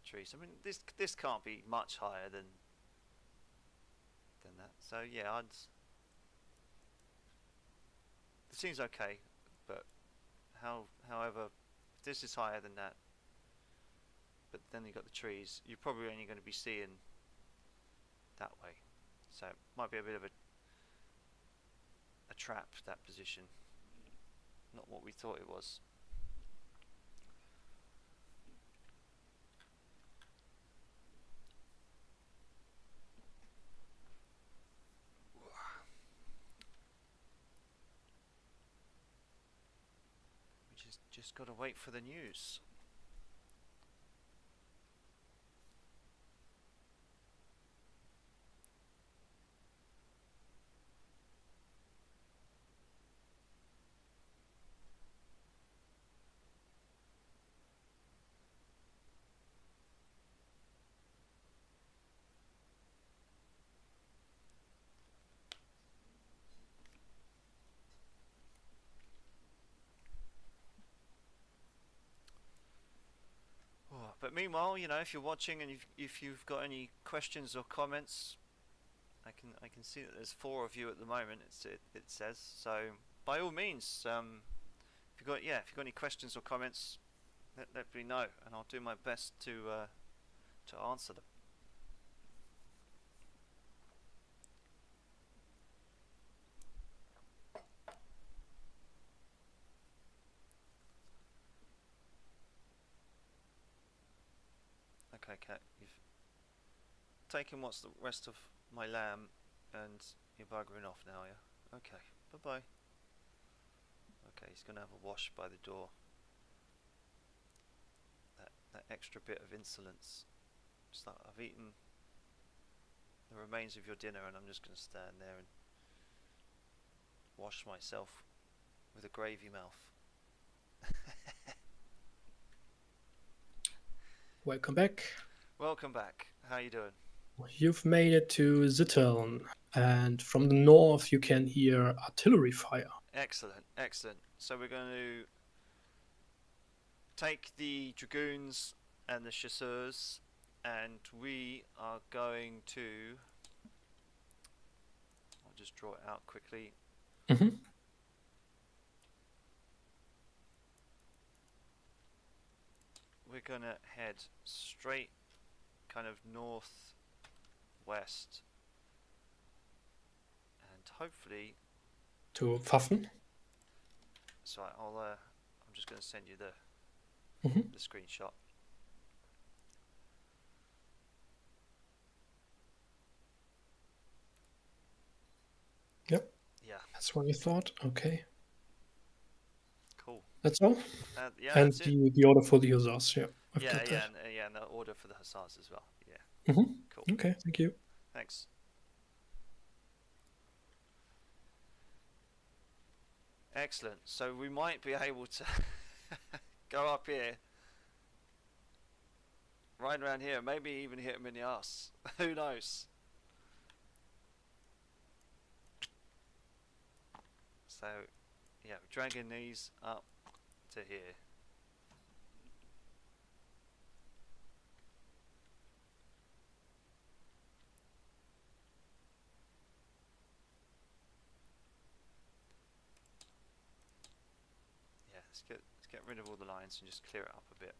trees, I mean this can't be much higher than that. So yeah, it seems okay, but however, if this is higher than that, but then you've got the trees, you're probably only going to be seeing that way. So it might be a bit of a trap, that position. Not what we thought it was. We just got to wait for the news. But meanwhile, you know, if you're watching and if you've got any questions or comments, I can see that there's 4 of you at the moment. It says so. By all means, if you've got any questions or comments, let me know, and I'll do my best to answer them. Okay, Cat, you've taken what's the rest of my lamb, and you're buggering off now, yeah? Okay, bye-bye. Okay, he's gonna have a wash by the door. That extra bit of insolence. Just like, I've eaten the remains of your dinner, and I'm just gonna stand there and wash myself with a gravy mouth. Welcome back. Welcome back. How you doing? You've made it to Zittern, and from the north you can hear artillery fire. Excellent, excellent. So we're going to take the dragoons and the chasseurs, and we are going to... I'll just draw it out quickly. Mm-hmm. We're going to head straight kind of northwest, and hopefully... To Pfaffen. So I'm just going to send you the screenshot. Yep. Yeah. That's what you thought? Okay. Cool. That's all? Yeah, and that's it. the order for the hussars, yeah. I've Yeah, got that. and the order for the hussars as well. Yeah. Mm-hmm. Cool. Okay, thank you. Thanks. Excellent. So we might be able to go up here, right around here, maybe even hit him in the ass. Who knows? So, yeah, we're dragging these up to here. Yeah, let's get rid of all the lines and just clear it up a bit.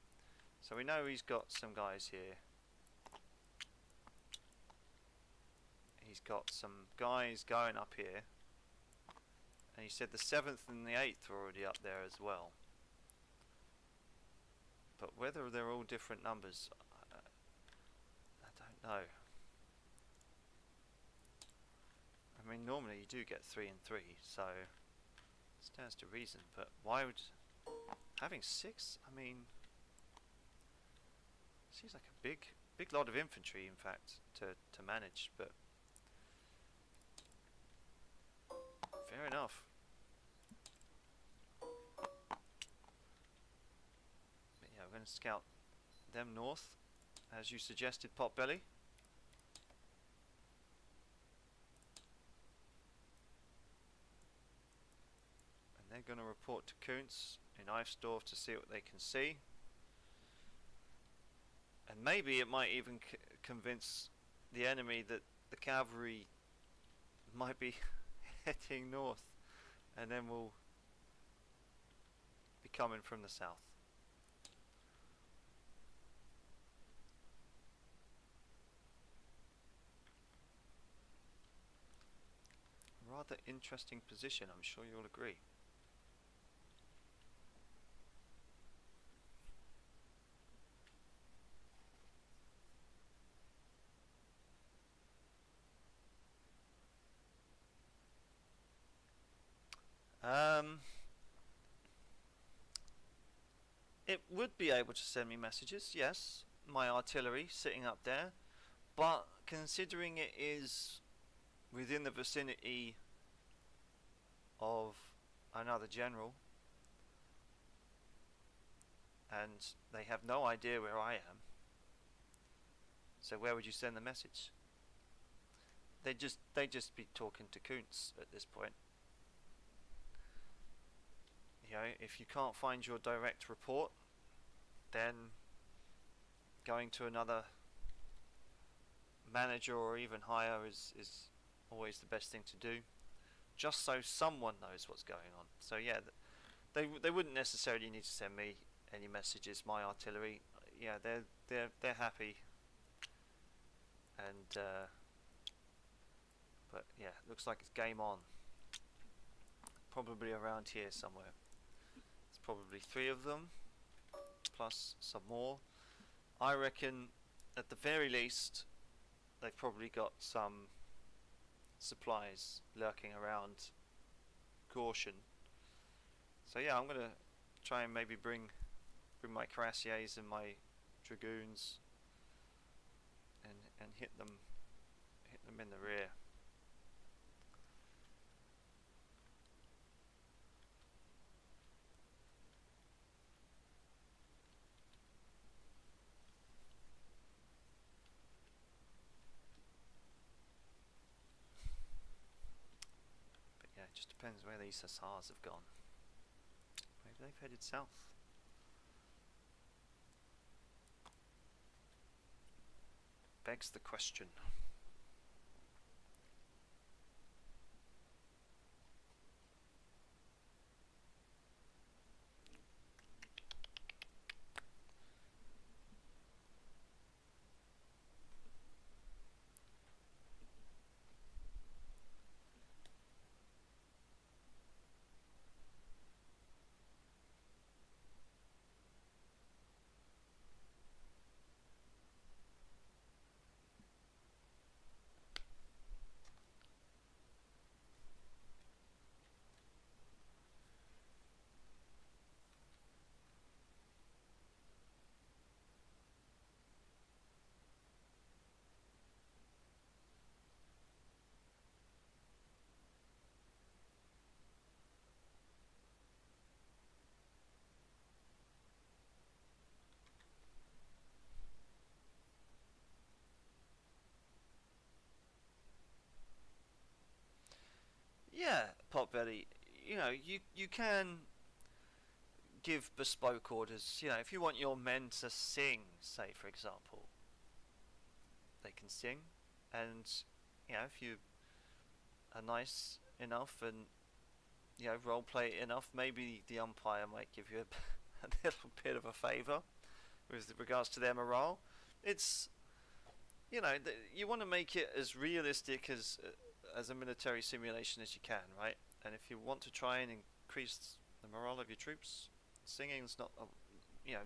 So we know he's got some guys here. He's got some guys going up here. And he said the 7th and the 8th are already up there as well. But whether they're all different numbers, I don't know. I mean, normally you do get 3 and 3, so it stands to reason. But why would having 6? I mean, seems like a big lot of infantry, in fact, to manage. But fair enough. But yeah, we're going to scout them north, as you suggested, Potbelly. And they're going to report to Kuntz in Eifsdorf to see what they can see. And maybe it might even convince the enemy that the cavalry might be heading north, and then we'll be coming from the south. Rather interesting position, I'm sure you'll agree. It would be able to send me messages, yes, my artillery sitting up there, but considering it is within the vicinity of another general, and they have no idea where I am, so where would you send the message? They'd just be talking to Kuntz at this point. You know, if you can't find your direct report, then going to another manager or even higher is always the best thing to do, just so someone knows what's going on. So yeah, they wouldn't necessarily need to send me any messages. My artillery, yeah, they're happy, and but yeah, looks like it's game on. Probably around here somewhere. It's probably 3 of them, plus some more. I reckon, at the very least, they've probably got some supplies lurking around Caution. So yeah, I'm gonna try and maybe bring my cuirassiers and my dragoons and hit them in the rear. But yeah, it just depends where these hussars have gone. Maybe they've headed south. Begs the question. Yeah, Potbelly, you know, you can give bespoke orders. You know, if you want your men to sing, say for example, they can sing, and you know, if you are nice enough and you know role play it enough, maybe the umpire might give you a little bit of a favour with regards to their morale. It's, you know, you want to make it as realistic as a military simulation as you can, right? And if you want to try and increase the morale of your troops, singing's not, you know,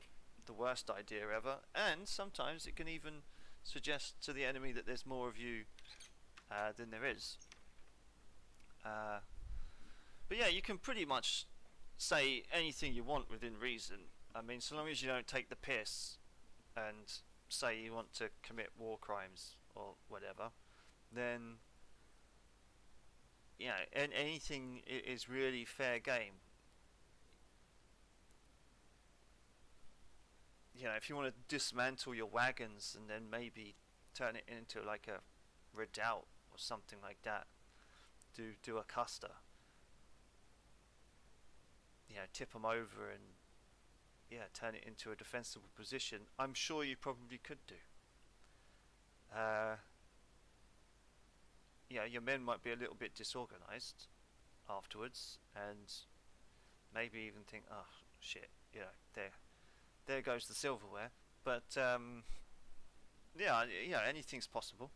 the worst idea ever. And sometimes it can even suggest to the enemy that there's more of you than there is. But yeah, you can pretty much say anything you want within reason. I mean, so long as you don't take the piss and say you want to commit war crimes or whatever, then yeah, and anything is really fair game. You know, if you want to dismantle your wagons and then maybe turn it into like a redoubt or something like that, do a custer. You know, tip them over and yeah, turn it into a defensible position. I'm sure you probably could do. Yeah, your men might be a little bit disorganized afterwards, and maybe even think, oh shit, you know, there goes the silverware. But yeah, anything's possible.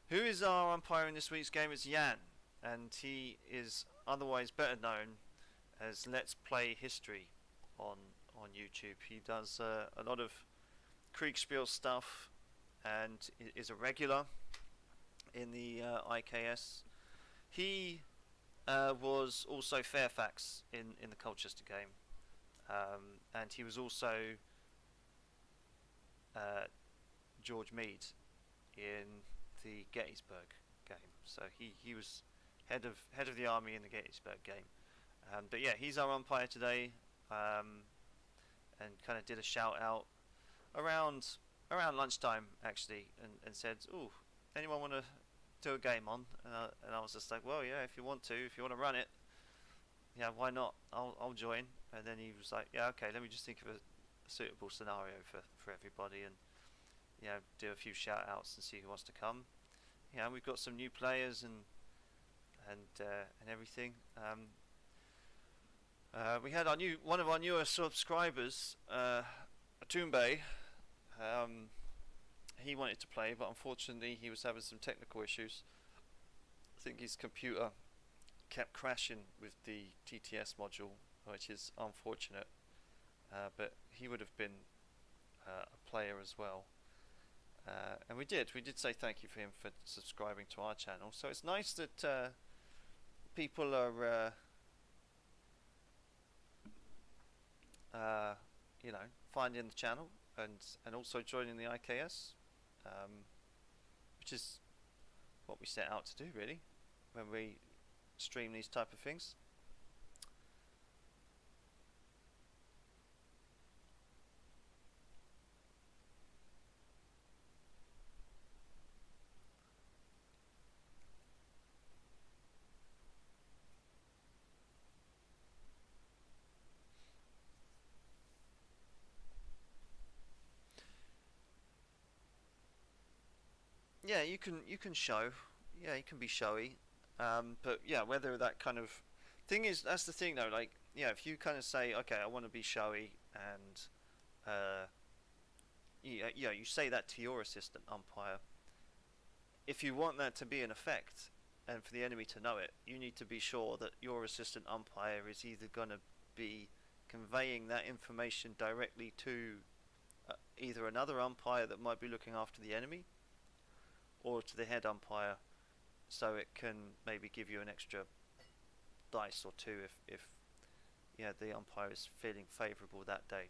Who is our umpire in this week's game? It's Jan, and he is otherwise better known as Let's Play History on YouTube. He does a lot of Kriegsspiel stuff and is a regular in the IKS. He was also Fairfax in the Colchester game, and he was also George Meade in the Gettysburg game. So he was head of the army in the Gettysburg game. But yeah, he's our umpire today, and kind of did a shout out around lunchtime actually, and said, "Ooh, anyone want to do a game on?" And I was just like, "Well, yeah, if you want to run it, yeah, why not? I'll join." And then he was like, "Yeah, okay, let me just think of a suitable scenario for everybody, and do a few shout outs and see who wants to come. We've got some new players and everything. We had one of our newer subscribers, Atumbe. He wanted to play, but unfortunately he was having some technical issues. I think his computer kept crashing with the TTS module, which is unfortunate. But he would have been a player as well. And we did say thank you for him for subscribing to our channel. So it's nice that people are finding the channel and also joining the IKS, which is what we set out to do really when we stream these type of things. Yeah, you can show. Yeah, you can be showy. But yeah, whether that kind of thing is, that's the thing though. Like, if you kind of say, okay, I want to be showy, and you say that to your assistant umpire. If you want that to be an effect, and for the enemy to know it, you need to be sure that your assistant umpire is either going to be conveying that information directly to either another umpire that might be looking after the enemy, or to the head umpire, so it can maybe give you an extra dice or two if the umpire is feeling favourable that day.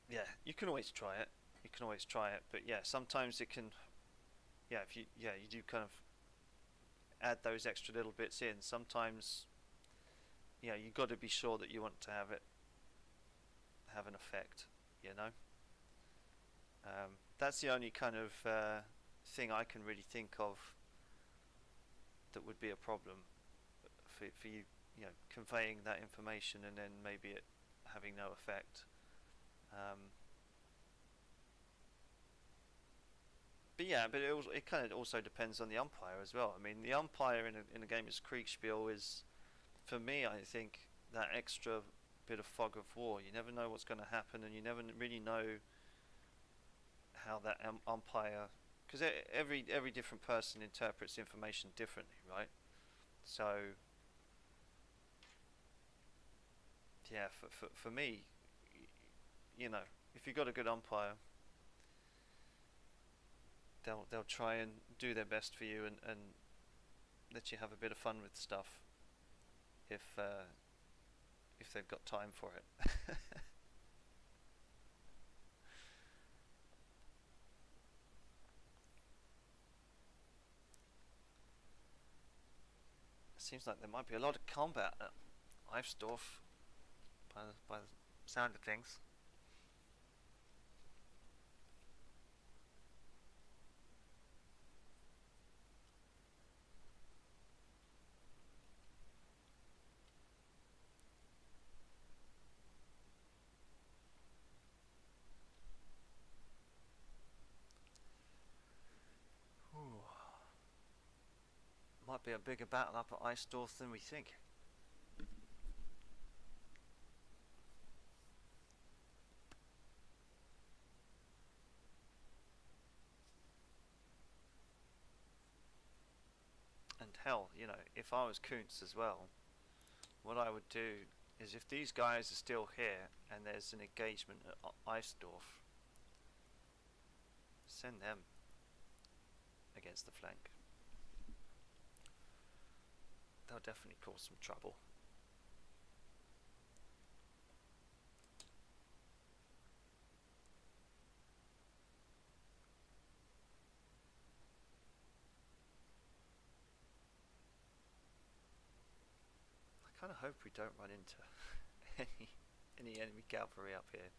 You can always try it. But sometimes it can. If you do kind of add those extra little bits in. Sometimes, you got to be sure that you want to have an effect. That's the only kind of thing I can really think of that would be a problem for you, conveying that information and then maybe it having no effect. But it kind of also depends on the umpire as well. I mean, the umpire in a game as Kriegsspiel is, for me, I think, that extra bit of fog of war. You never know what's going to happen, and you never really know how that umpire, because every different person interprets information differently, right? So for me, if you've got a good umpire, they'll try and do their best for you and let you have a bit of fun with stuff if they've got time for it. Seems like there might be a lot of combat at Eifsdorf by the sound of things. Might be a bigger battle up at Eifsdorf than we think. And hell, if I was Kuntz as well, what I would do is, if these guys are still here and there's an engagement at Eifsdorf, send them against the flank. They'll definitely cause some trouble. I kind of hope we don't run into any enemy cavalry up here.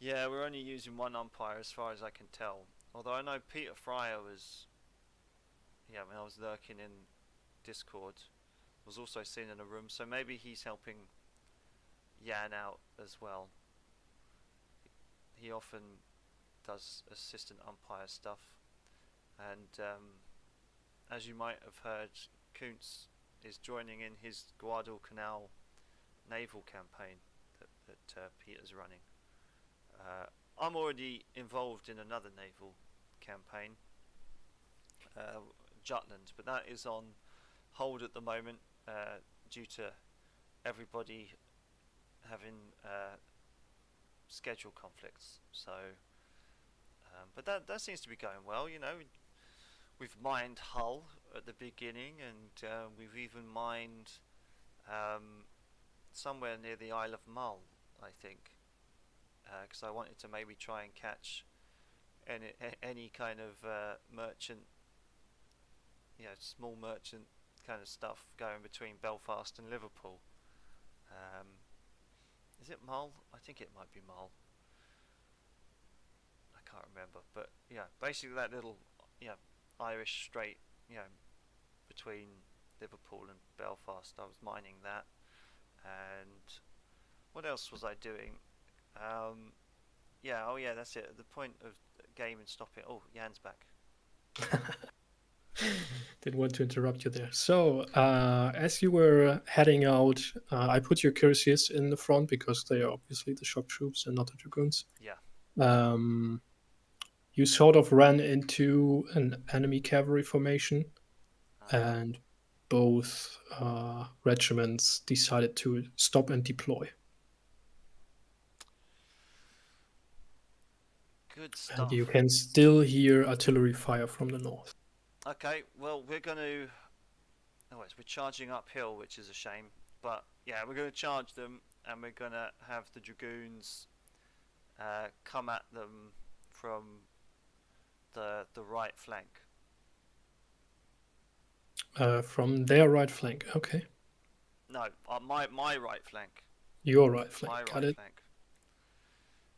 Yeah, we're only using one umpire as far as I can tell. Although I know Peter Fryer was, yeah, when I was lurking in Discord, was also seen in a room, so maybe he's helping Jan out as well. He often does assistant umpire stuff, and as you might have heard, Kuntz is joining in his Guadalcanal naval campaign that Peter's running. I'm already involved in another naval campaign, Jutland, but that is on hold at the moment due to everybody having schedule conflicts. So, but that seems to be going well. You know, we've mined Hull at the beginning, and we've even mined somewhere near the Isle of Mull, I think, because I wanted to maybe try and catch any kind of merchant, you know, small merchant kind of stuff going between Belfast and Liverpool. Is it Mull? I think it might be Mull. I can't remember, but yeah, basically that little, Irish Strait, between Liverpool and Belfast. I was mining that, and what else was I doing? That's it. At the point of game and stopping. Oh, Jan's back. Didn't want to interrupt you there. So, as you were heading out, I put your cuirassiers in the front because they are obviously the shock troops and not the dragoons. Yeah. You sort of ran into an enemy cavalry formation, and both regiments decided to stop and deploy. Good stuff. And you can still hear artillery fire from the north. Okay, well, we're going to... we're charging uphill, which is a shame. But, yeah, we're going to charge them, and we're going to have the dragoons come at them from the right flank. From their right flank, okay. No, my right flank. Your right flank, My got right it. flank.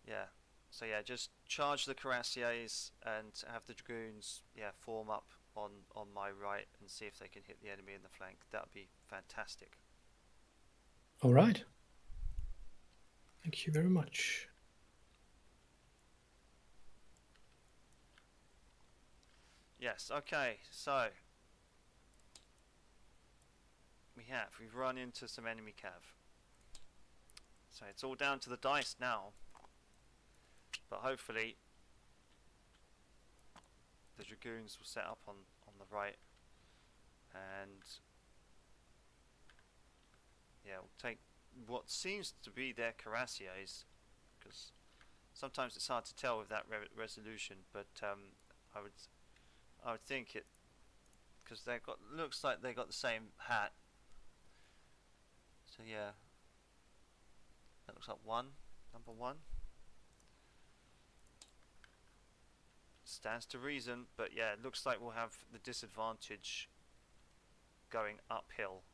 Yeah. So yeah, just charge the cuirassiers and have the dragoons form up on my right and see if they can hit the enemy in the flank. That would be fantastic. All right. Thank you very much. Yes, okay, so we've run into some enemy cav. So it's all down to the dice now. But hopefully the dragoons will set up on the right, and we'll take what seems to be their cuirassiers, because sometimes it's hard to tell with that resolution, but I would think it, because looks like they got the same hat. So yeah, that looks like number one. Stands to reason, but yeah, it looks like we'll have the disadvantage going uphill.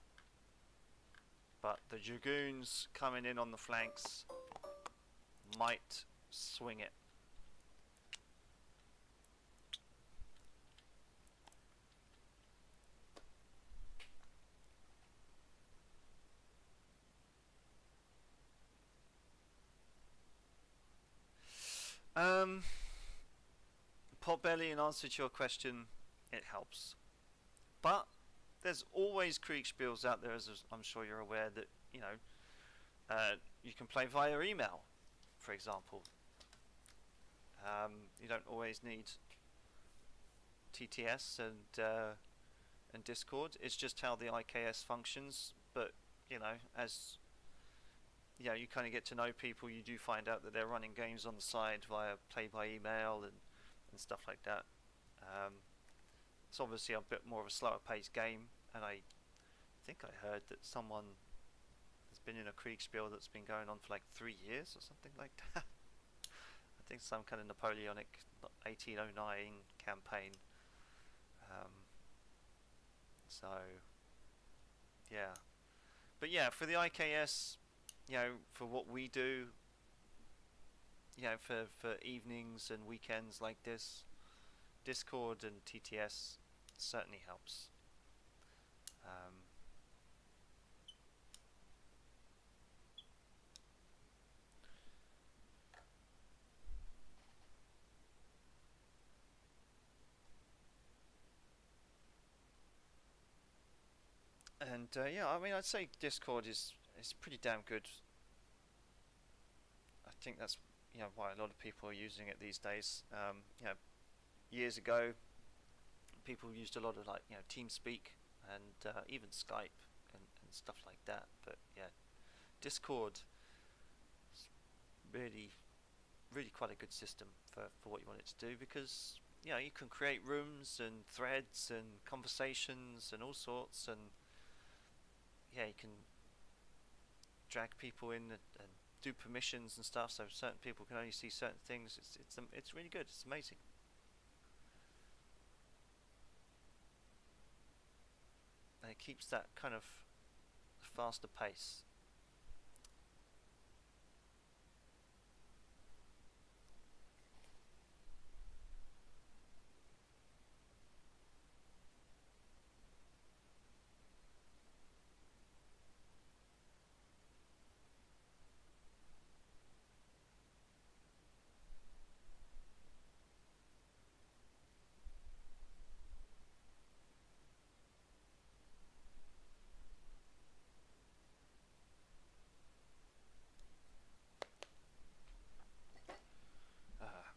But the dragoons coming in on the flanks might swing it. Potbelly, in answer to your question, it helps. But there's always Kriegsspiels out there, as I'm sure you're aware, that you can play via email, for example. You don't always need TTS and Discord. It's just how the IKS functions. But as you kind of get to know people, you do find out that they're running games on the side via play by email and stuff like that. It's obviously a bit more of a slower paced game, and I think I heard that someone has been in a Kriegsspiel that's been going on for like 3 years or something like that. I think some kind of Napoleonic 1809 campaign. So yeah, but yeah, for the IKS, for what we do, for evenings and weekends like this, Discord and TTS certainly helps. And yeah, I mean, I'd say Discord is pretty damn good. I think that's why a lot of people are using it these days. Years ago, people used a lot of TeamSpeak and even Skype and stuff like that. But yeah, Discord is really quite a good system for what you want it to do, because you can create rooms and threads and conversations and all sorts, and you can drag people in and do permissions and stuff, so certain people can only see certain things. It's really good. It's amazing. And it keeps that kind of faster pace.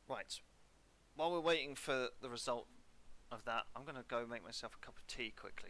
Right. While we're waiting for the result of that, I'm going to go make myself a cup of tea quickly.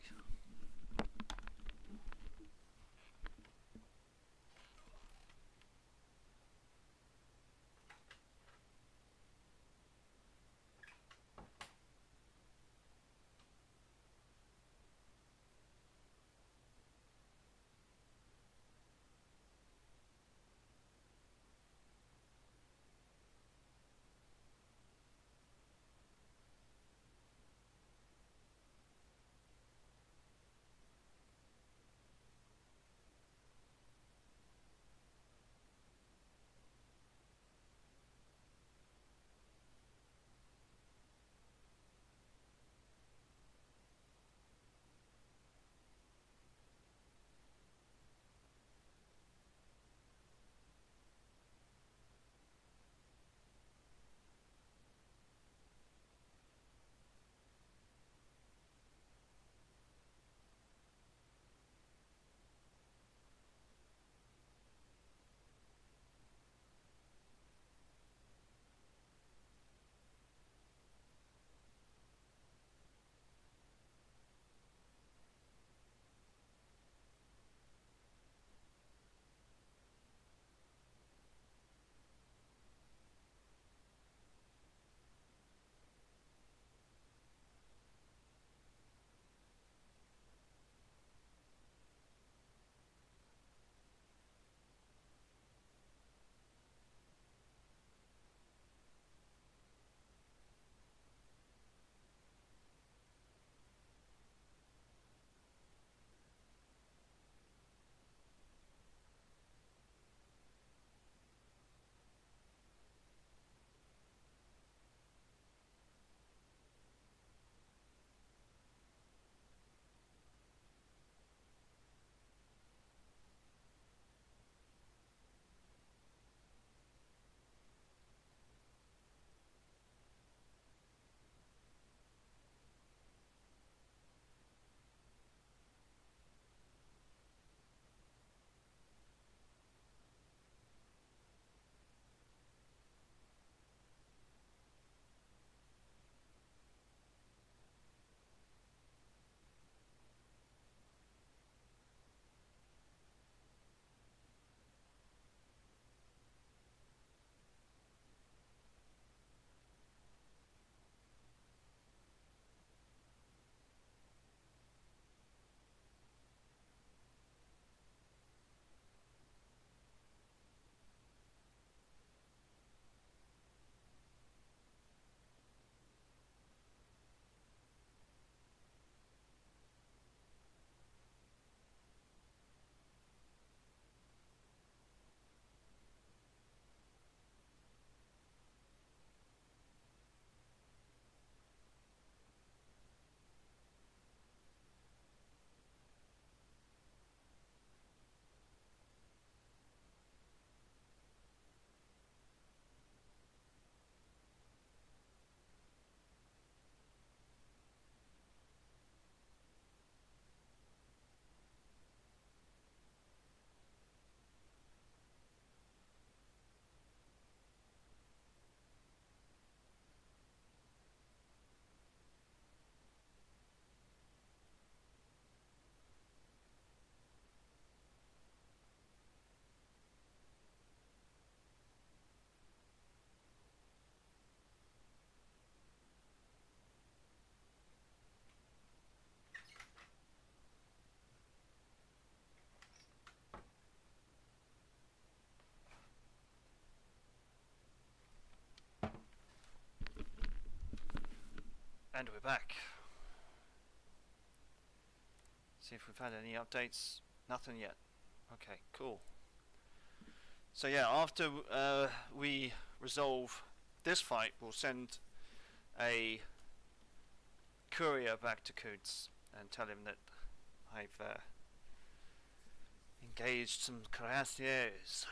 And we're back. See if we've had any updates. Nothing yet. Okay, cool. So yeah, after we resolve this fight, we'll send a courier back to Kuntz and tell him that I've engaged some cuirassiers.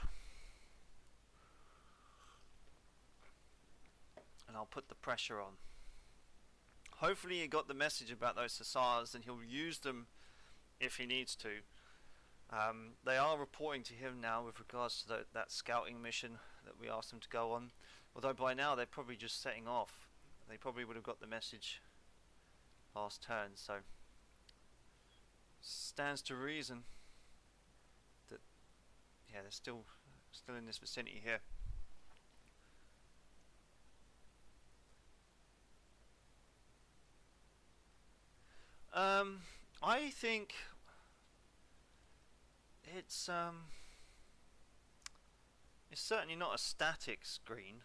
And I'll put the pressure on. Hopefully he got the message about those hussars and he'll use them if he needs to. They are reporting to him now with regards to that scouting mission that we asked them to go on. Although by now they're probably just setting off. They probably would have got the message last turn, so stands to reason that yeah, they're still in this vicinity here. I think it's certainly not a static screen.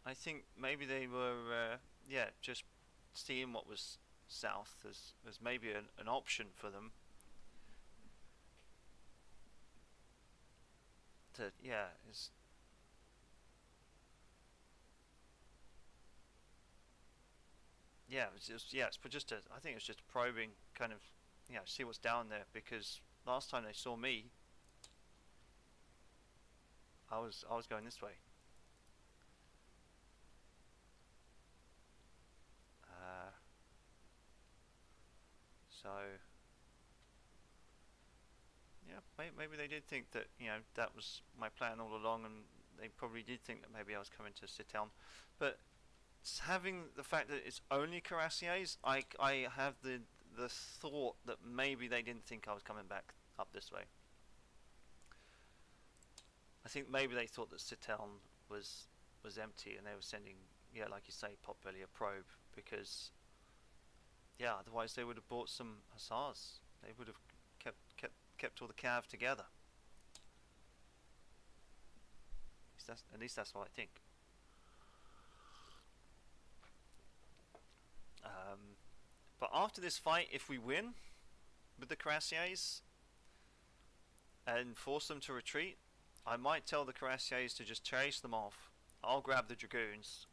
I think maybe they were yeah, just seeing what was south as maybe an option for them to yeah, it's yeah, it's just yeah, it's just a, I think it's just probing kind of, you know, see what's down there, because last time they saw me I was going this way. So yeah, maybe they did think that, you know, that was my plan all along, and they probably did think that maybe I was coming to sit down. But having the fact that it's only cuirassiers, I have the thought that maybe they didn't think I was coming back up this way. I think maybe they thought that Citown was empty and they were sending, yeah, like you say, Potbelly a probe, because yeah, otherwise they would have bought some hussars. They would have kept all the cav together. At least that's what I think. But after this fight, if we win with the cuirassiers and force them to retreat, I might tell the cuirassiers to just chase them off. I'll grab the dragoons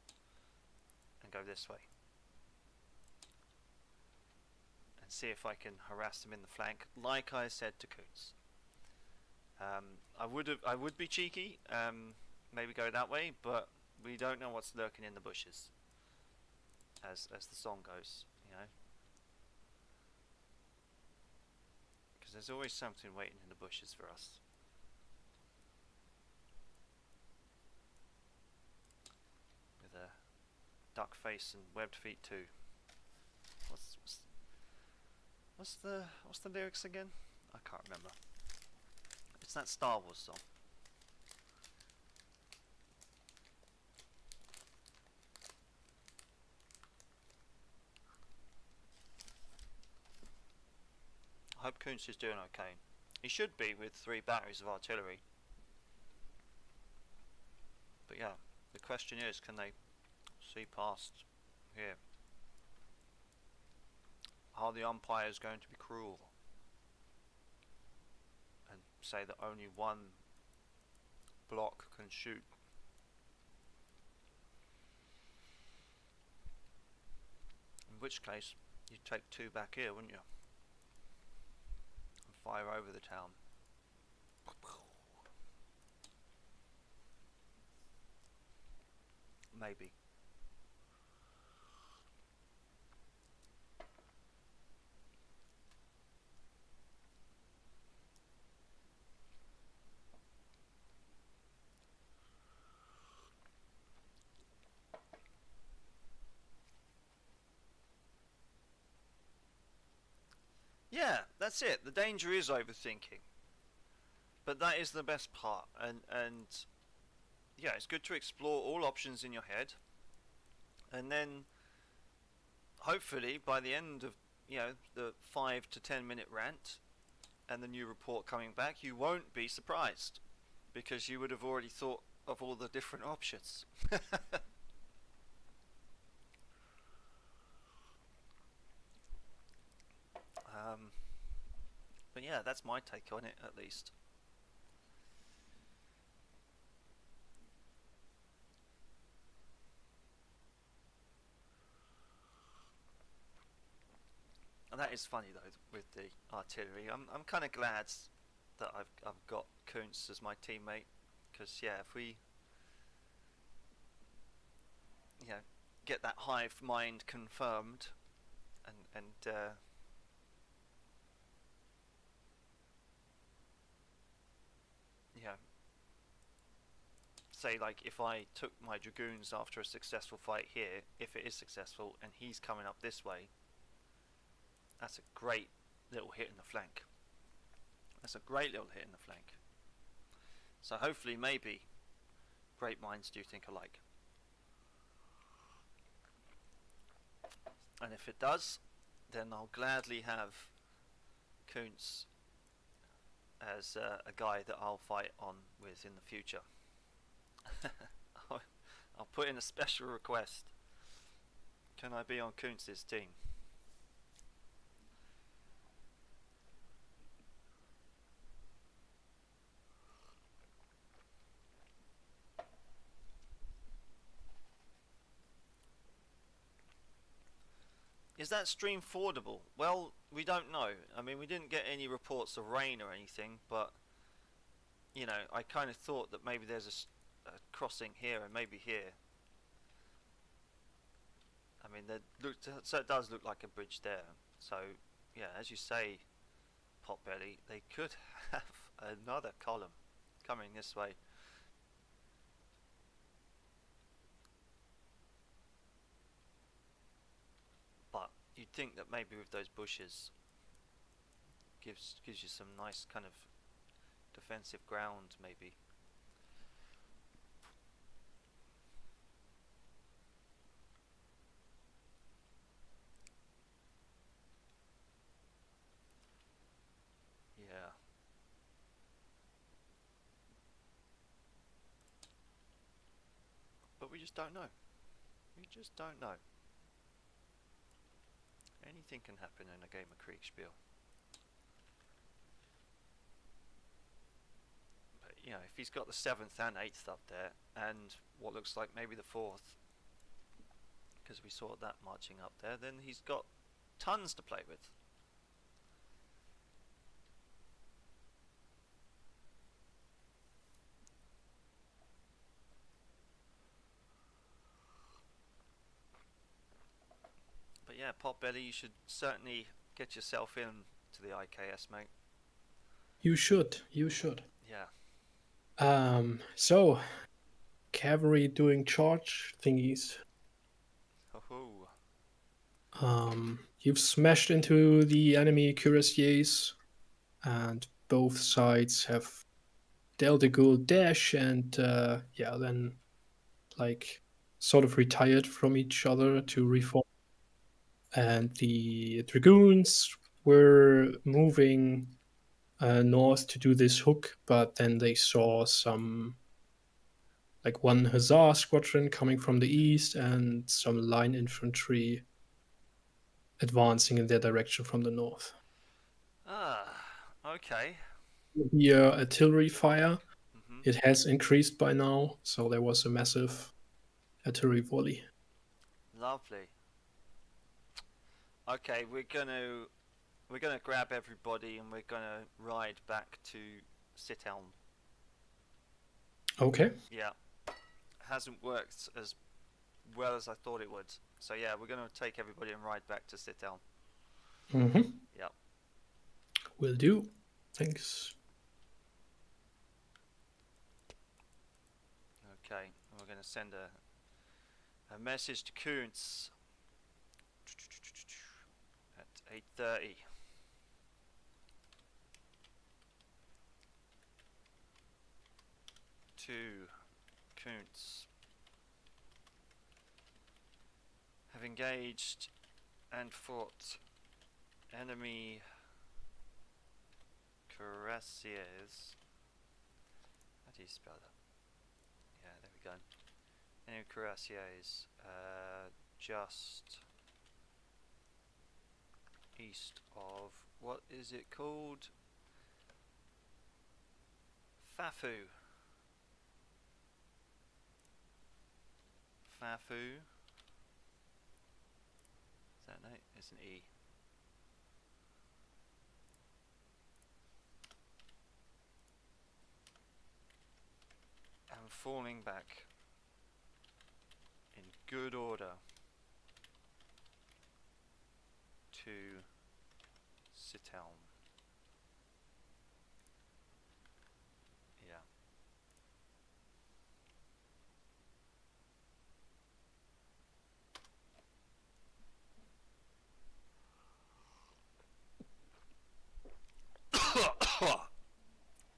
and go this way and see if I can harass them in the flank, like I said to Kuntz. I would be cheeky, maybe go that way, but we don't know what's lurking in the bushes, as the song goes, you know. Because there's always something waiting in the bushes for us. With a duck face and webbed feet too. What's the lyrics again? I can't remember. It's that Star Wars song. I hope Kuntz is doing okay. He should be with 3 batteries of artillery. But yeah, the question is, can they see past here? Are the umpires going to be cruel and say that only one block can shoot? In which case, you'd take 2 back here, wouldn't you? And fire over the town. Maybe. Yeah, that's it. The danger is overthinking. But that is the best part. And yeah, it's good to explore all options in your head. And then hopefully by the end of, you know, the 5 to 10 minute rant and the new report coming back, you won't be surprised, because you would have already thought of all the different options. But yeah, that's my take on it, at least. And that is funny though with the artillery. I'm kind of glad that I've got Kuntz as my teammate, because yeah, if we get that hive mind confirmed, and say like if I took my dragoons after a successful fight here, if it is successful and he's coming up this way, that's a great little hit in the flank. That's a great little hit in the flank. So hopefully, maybe, great minds do think alike. And if it does, then I'll gladly have Kuntz as a guy that I'll fight on with in the future. I'll put in a special request. Can I be on Kuntz's team? Is that stream fordable? Well, we don't know. I mean, we didn't get any reports of rain or anything, but you know, I kind of thought that maybe there's a crossing here and maybe here. I mean, so it does look like a bridge there. So yeah, as you say, Potbelly, they could have another column coming this way. But you'd think that maybe with those bushes gives you some nice kind of defensive ground, maybe. Yeah. But we just don't know. We just don't know. Anything can happen in a game of Kriegsspiel. But you know, if he's got the 7th and 8th up there, and what looks like maybe the 4th, because we saw that marching up there, then he's got tons to play with. But yeah, Potbelly, you should certainly get yourself in to the IKS, mate. You should. You should. Yeah. So cavalry doing charge thingies. You've smashed into the enemy cuirassiers, and both sides have dealt a good dash, and then like sort of retired from each other to reform. And the dragoons were moving north to do this hook, but then they saw some, like one hussar squadron coming from the east and some line infantry advancing in their direction from the north. Ah, okay. Here, artillery fire. Mm-hmm. It has increased by now, so there was a massive artillery volley. Lovely. Okay, we're gonna grab everybody and we're gonna ride back to Sitteln. Okay. Yeah, hasn't worked as well as I thought it would. So yeah, we're gonna take everybody and ride back to Sitteln. Mm-hmm. Yeah. Will do. Thanks. Okay, we're gonna send a message to Kuntz at 8:30. To Kuntz. Have engaged and fought enemy cuirassiers. How do you spell that? Yeah, there we go. Enemy cuirassiers just east of, what is it called? Fafu. Fafu. Is that no? It's an E. And falling back in good order to Sitteln. Yeah.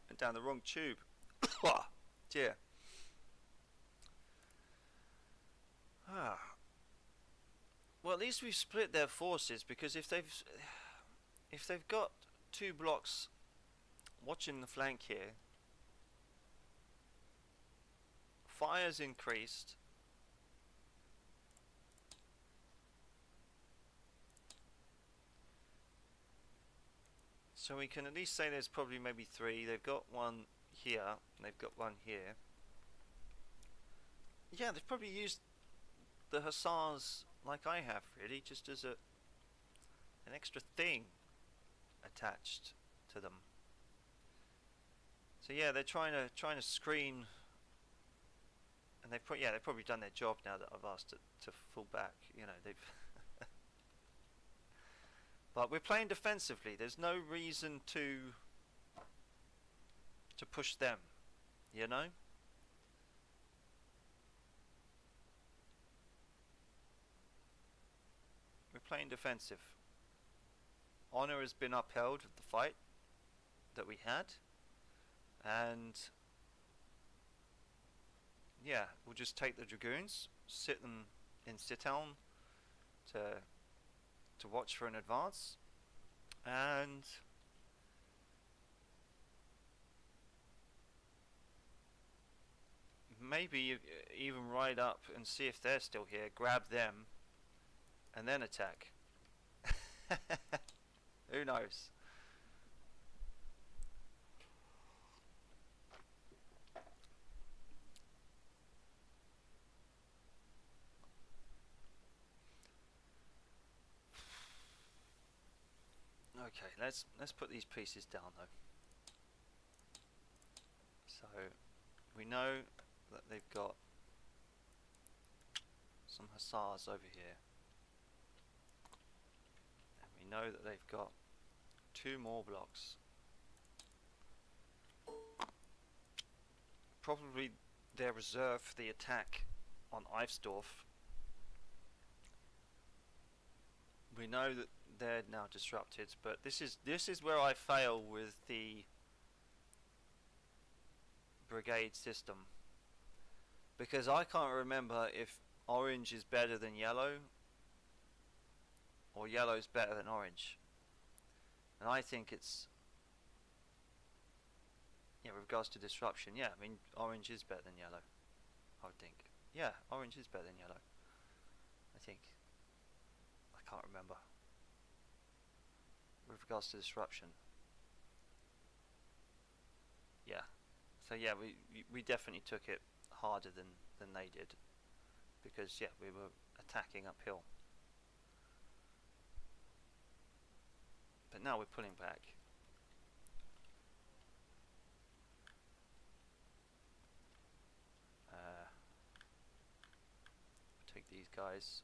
Went down the wrong tube. Dear. Well, at least we've split their forces, because if they've got 2 blocks watching the flank here, fire's increased. So we can at least say there's probably maybe 3. They've got 1 here, and they've got 1 here. Yeah, they've probably used the hussars like I have, really, just as an extra thing attached to them. So yeah, they're trying to screen, and they've probably done their job now that I've asked it to fall back. You know, they've. But we're playing defensively. There's no reason to push them. You know. We're playing defensive. Honor has been upheld with the fight that we had, and yeah, we'll just take the dragoons, sit them in Sitteln to watch for an advance, and maybe even ride up and see if they're still here, grab them, and then attack. Who knows? Okay, let's put these pieces down though. So we know that they've got some hussars over here, and we know that they've got 2 more blocks. Probably their reserve for the attack on Eifsdorf. We know that they're now disrupted, but this is where I fail with the brigade system, because I can't remember if orange is better than yellow or yellow is better than orange, and I think it's, yeah, with regards to disruption, yeah, I mean orange is better than yellow, I would think. Yeah, orange is better than yellow, I think. I can't remember. With regards to disruption, yeah. So yeah, we definitely took it harder than they did, because yeah, we were attacking uphill. But now we're pulling back. Take these guys.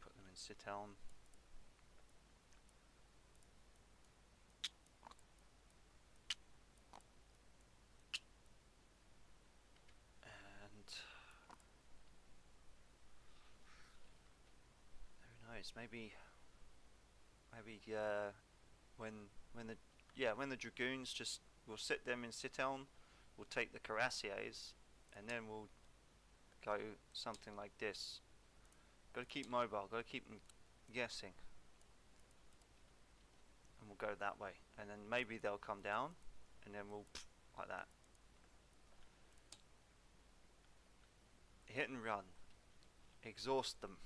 Put them in Sitteln. And who knows? Maybe when the dragoons, just we'll sit them in Sitteln. We'll take the cuirassiers, and then we'll go something like this. Got to keep mobile. Got to keep them guessing, and we'll go that way. And then maybe they'll come down, and then we'll like that. Hit and run. Exhaust them.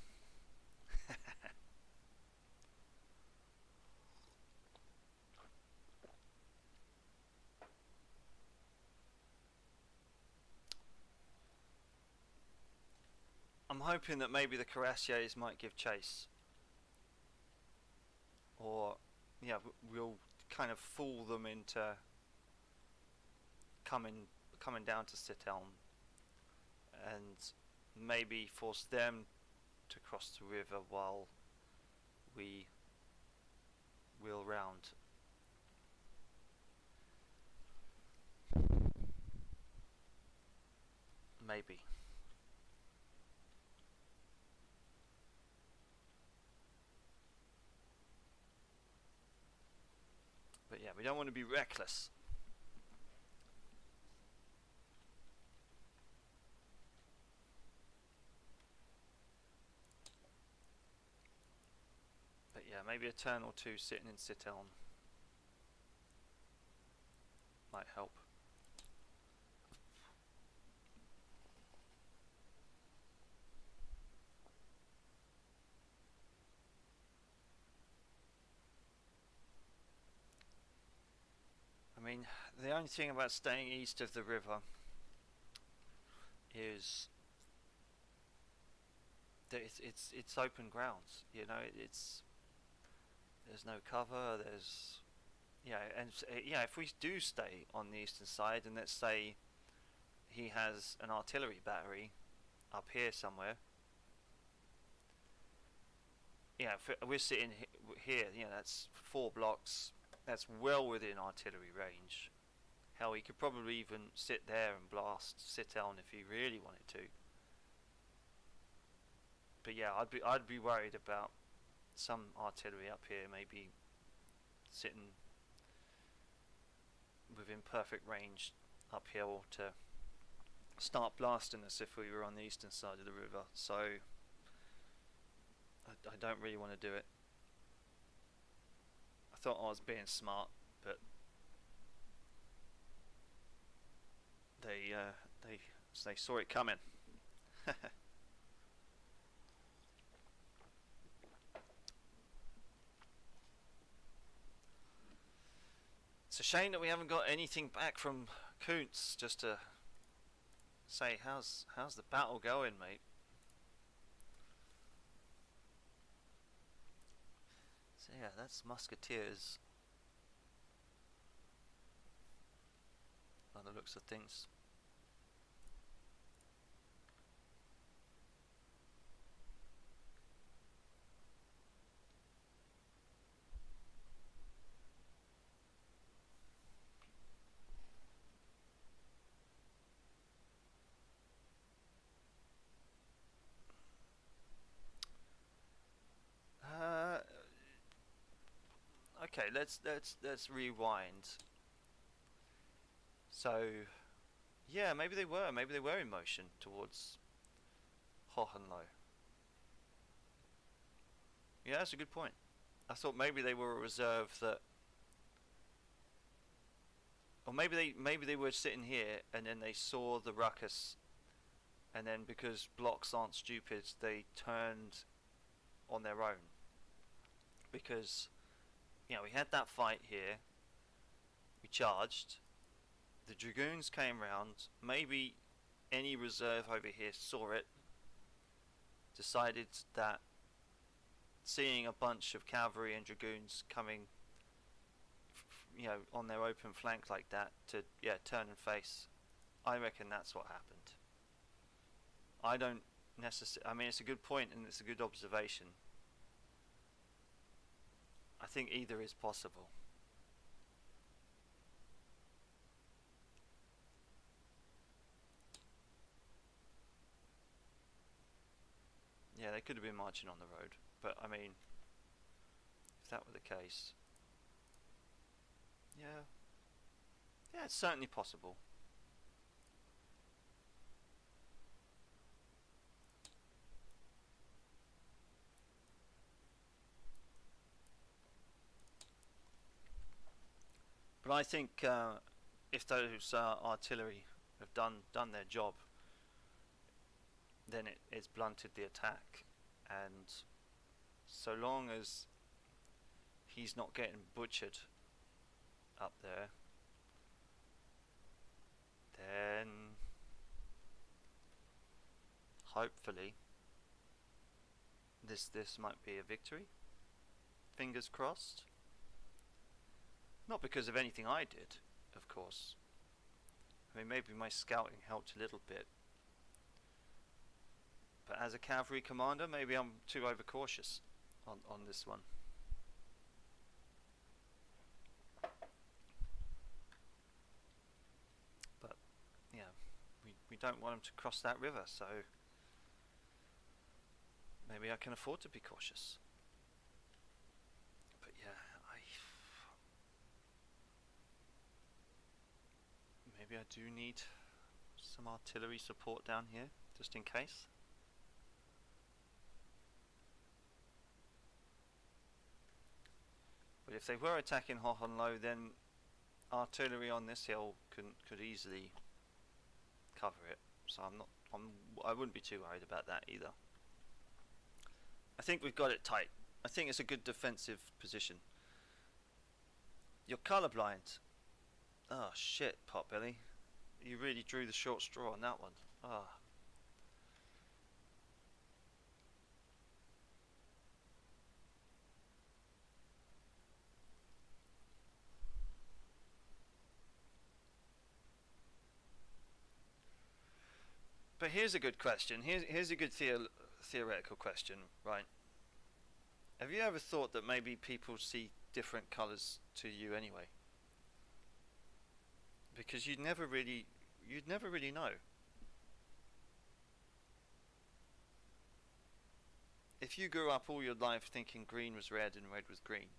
hoping that maybe the cuirassiers might give chase, or yeah, we'll kind of fool them into coming down to Sithelm, and maybe force them to cross the river while we wheel round. Maybe. But yeah, we don't want to be reckless. But yeah, maybe a turn or two sitting in Sithelm might help. I mean, the only thing about staying east of the river is that it's open grounds. You know, there's no cover. There's yeah, if we do stay on the eastern side, and let's say he has an artillery battery up here somewhere. Yeah, if we're sitting here, you know, that's 4 blocks. That's well within artillery range. Hell, he could probably even sit there and blast Sithelm if he really wanted to. But yeah, I'd be worried about some artillery up here, maybe sitting within perfect range uphill to start blasting us if we were on the eastern side of the river. So I don't really want to do it. I thought I was being smart, but they saw it coming. It's a shame that we haven't got anything back from Kuntz just to say how's the battle going, mate. So yeah, that's musketeers by the looks of things. Okay, let's rewind. So, yeah, maybe they were in motion towards Hohenlohe. Yeah, that's a good point. I thought maybe they were a reserve that, or maybe they were sitting here and then they saw the ruckus, and then because blocks aren't stupid, they turned on their own. Because, you know, we had that fight here. We charged. The dragoons came round. Maybe any reserve over here saw it. Decided that seeing a bunch of cavalry and dragoons coming, you know, on their open flank like that, to turn and face. I reckon that's what happened. I don't necessarily. I mean, it's a good point and it's a good observation. I think either is possible. Yeah, they could have been marching on the road, but I mean, if that were the case, yeah, it's certainly possible. But I think if those artillery have done their job, then it's blunted the attack, and so long as he's not getting butchered up there, then hopefully this might be a victory. Fingers crossed. Not because of anything I did, of course. I mean, maybe my scouting helped a little bit. But as a cavalry commander, maybe I'm too overcautious on this one. But, yeah, we don't want them to cross that river, so maybe I can afford to be cautious. But yeah, maybe I do need some artillery support down here, just in case. But if they were attacking Hohenlohe, then artillery on this hill could easily cover it. So I wouldn't be too worried about that either. I think we've got it tight. I think it's a good defensive position. You're colourblind. Oh shit, Potbelly. You really drew the short straw on that one. Ah. But here's a good question. Here's a good theoretical question, right? Have you ever thought that maybe people see different colours to you anyway? Because you'd never really know. If you grew up all your life thinking green was red and red was green,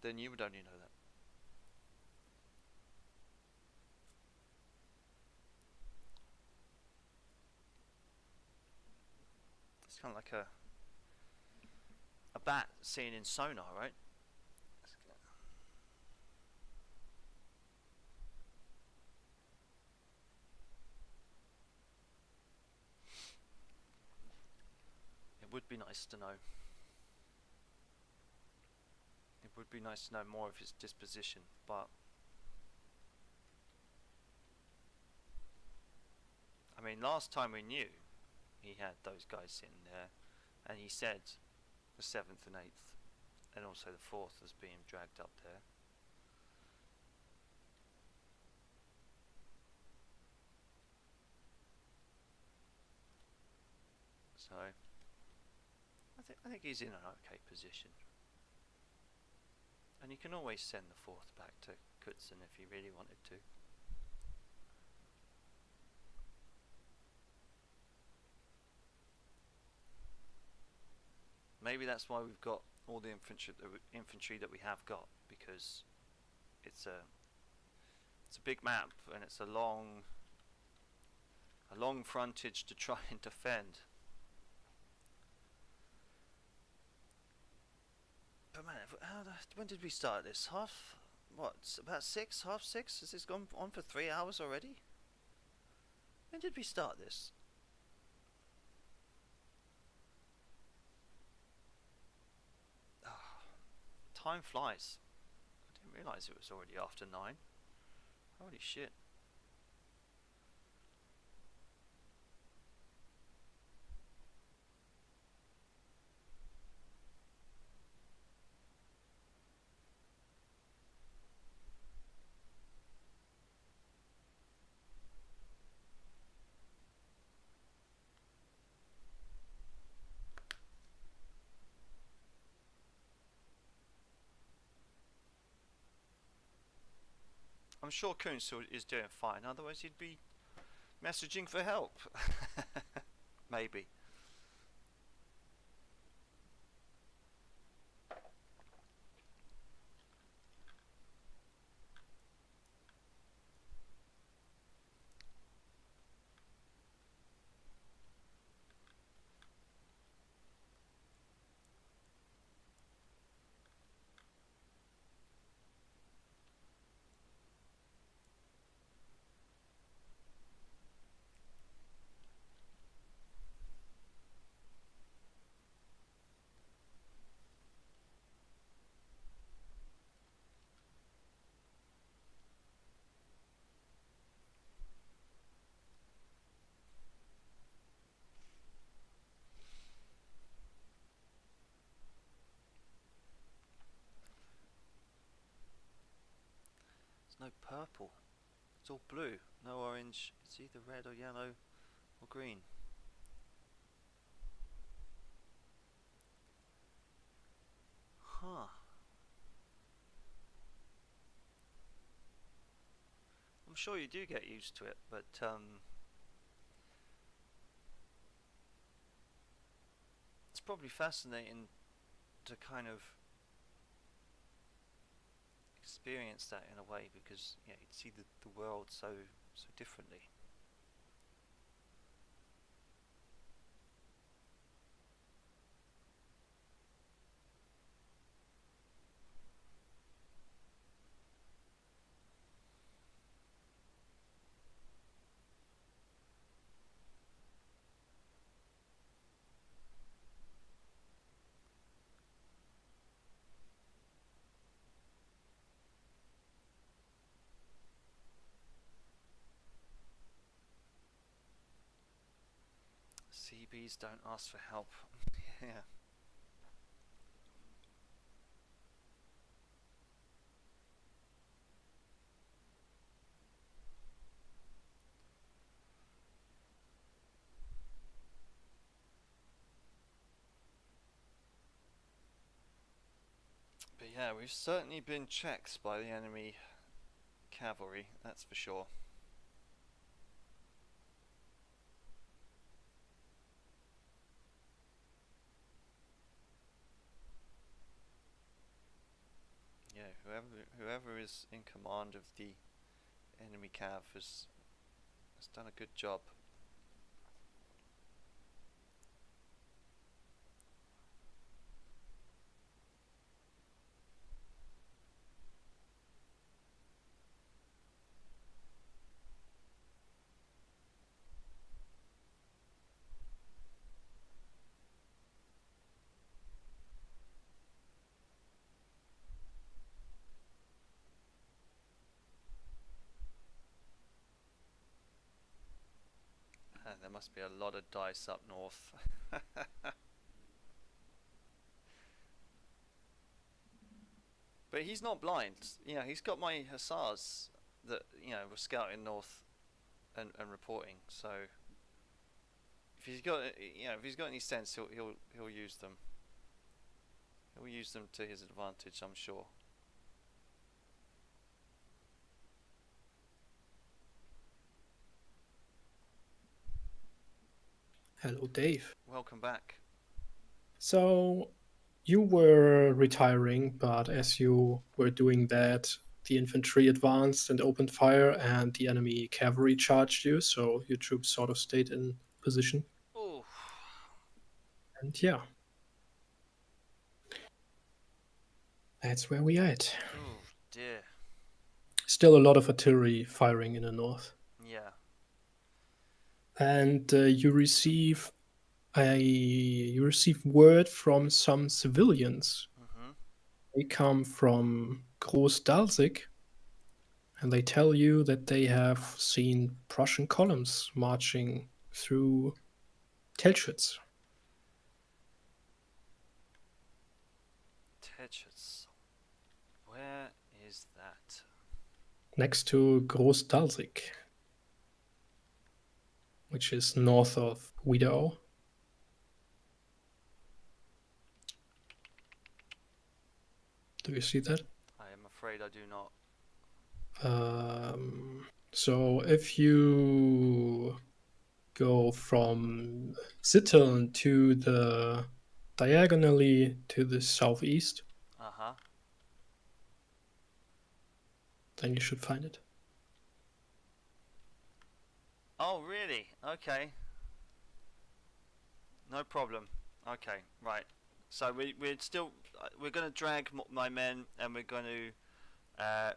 then you would only know that. It's kind of like a bat seen in sonar, right? It would be nice to know. It would be nice to know more of his disposition, but I mean, last time we knew, he had those guys sitting there, and he said the 7th and 8th, and also the 4th was being dragged up there. So I think he's in an okay position, and he can always send the 4th back to Kutzen if he really wanted to. Maybe that's why we've got all the infantry that we have got, because it's a big map and it's a long frontage to try and defend. But man, when did we start this? About 6? Half 6? Has this gone on for 3 hours already? When did we start this? Time flies. I didn't realise it was already after 9. Holy shit. I'm sure Kuntz is doing fine, otherwise he'd be messaging for help. Maybe. no purple. It's all blue. No orange. It's either red or yellow or green. Huh. I'm sure you do get used to it, but it's probably fascinating to kind of experience that in a way, because yeah, you'd see the world so differently. CBs don't ask for help. Yeah. But yeah, we've certainly been checked by the enemy cavalry, that's for sure. Yeah, whoever is in command of the enemy cav has done a good job. And there must be a lot of dice up north. But he's not blind. You know, he's got my hussars that, you know, were scouting north and reporting. So if he's got, you know, if he's got any sense, he'll use them. He'll use them to his advantage, I'm sure. Hello, Dave. Welcome back. So you were retiring, but as you were doing that, the infantry advanced and opened fire, and the enemy cavalry charged you, so your troops sort of stayed in position. Oh, And yeah, that's where we at. oh dear. Still a lot of artillery firing in the north. Yeah. And you receive word from some civilians. Mm-hmm. They come from Groß Dalzig, and they tell you that they have seen Prussian columns marching through Telschitz. Tetschitz. Where is that? Next to Groß Dalzig, which is north of Wiedau. Do you see that? I am afraid I do not. So if you go from Sitteln to the diagonally to the southeast, Uh-huh. then you should find it. Oh, really? Okay. No problem. Okay, right. So we're going to drag my men, and we're going to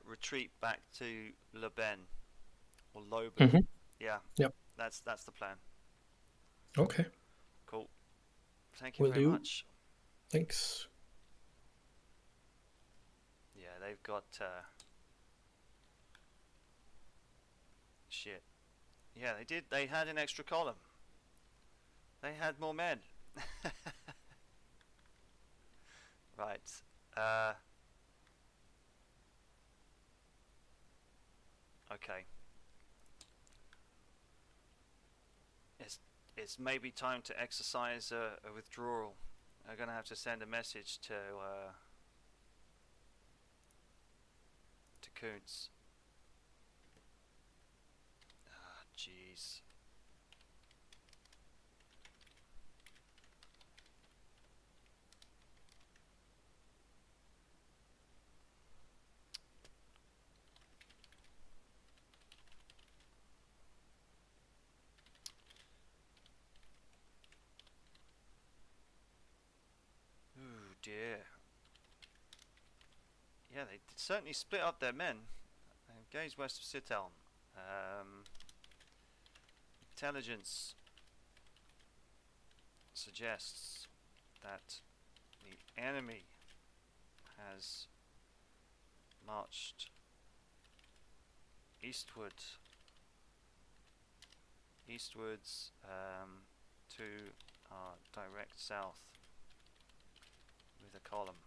retreat back to Leben or Loben. Mm-hmm. Yeah. Yep. That's the plan. Okay. Cool. Thank you Will very do. much. Thanks. Yeah, they've got shit. Yeah, they did. They had an extra column. They had more men. Right. Okay. It's maybe time to exercise a withdrawal. I'm gonna have to send a message to Kuntz. Ah, jeez. Ooh, dear. Yeah, they certainly split up their men. Engaged west of Sitteln. Intelligence suggests that the enemy has marched eastwards to our direct south with a column.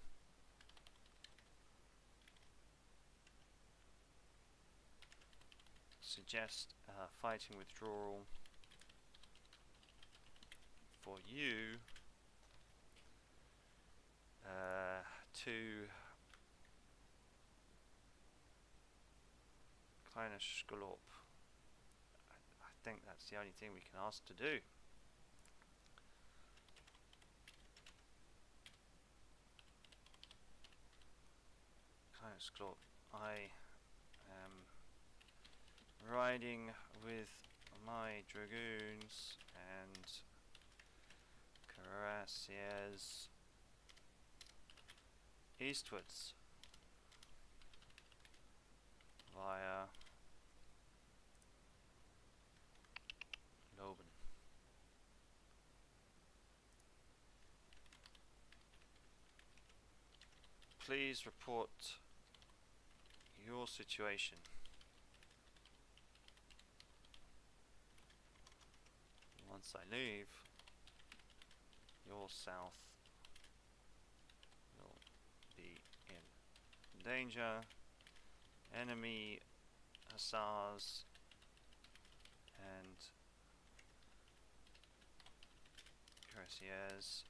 Suggest fighting withdrawal for you to Kleiner Schlop. I think that's the only thing we can ask to do. Kleiner Schlop, I am riding with my dragoons and cuirassiers eastwards via Loben. Please report your situation. Once I leave, your south will be in danger. Enemy hussars and cuirassiers,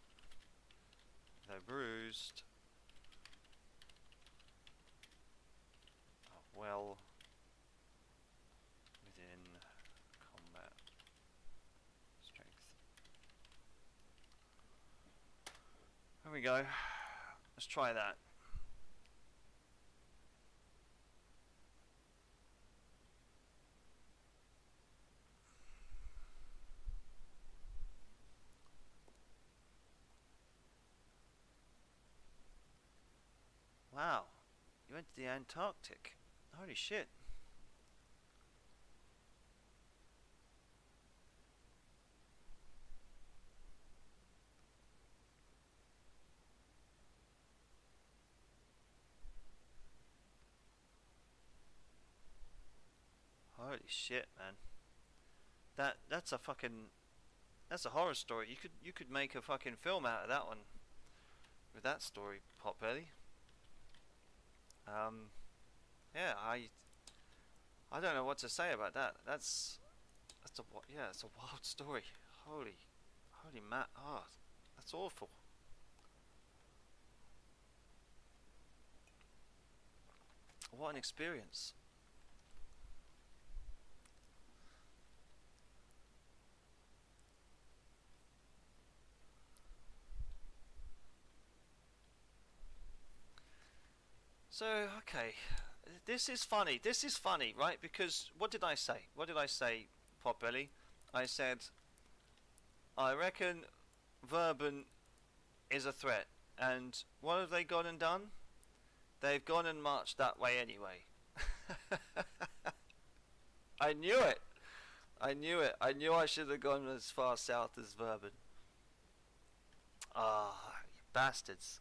though bruised, are well within combat strength. There we go. Let's try that. Wow, you went to the Antarctic. Holy shit. Holy shit, man. That's a horror story. You could make a fucking film out of that one. With that story, Potbelly. Yeah, I don't know what to say about that. That's it's a wild story. Holy that's awful. What an experience. So, okay, this is funny, right? Because what did I say? Potbelly? I said, I reckon Verben is a threat. And what have they gone and done? They've gone and marched that way anyway. I knew it. I knew I should have gone as far south as Verben. Ah, you bastards.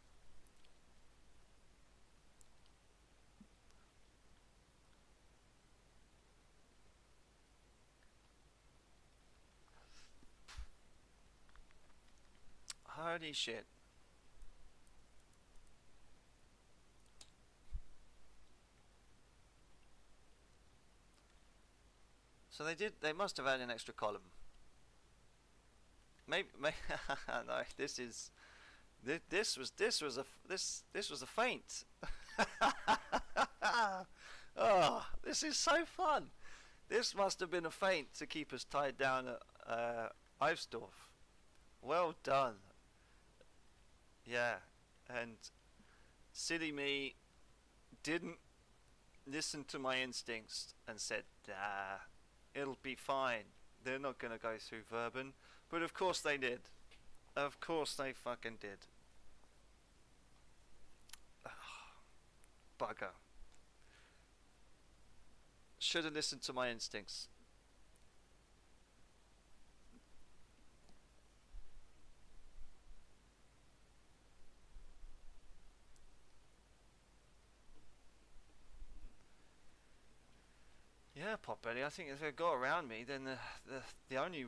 Holy shit. So they did. They must have had an extra column. Maybe no. This was a feint. Oh, this is so fun. This must have been a feint to keep us tied down at Eivsdorf. Well done. Yeah, and silly me didn't listen to my instincts and said, "Ah, it'll be fine. They're not gonna go through Verben." But of course they did. Of course they fucking did. Bugger. Should have listened to my instincts. Yeah, Potbelly, I think if they got around me, then the only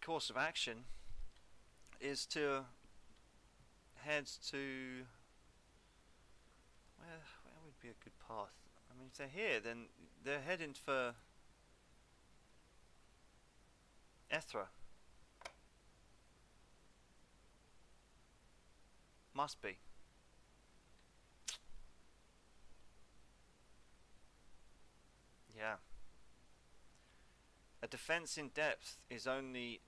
course of action is to head to where would be a good path? I mean, if they're here, then they're heading for Ethra. Must be. Yeah. A defense in depth is only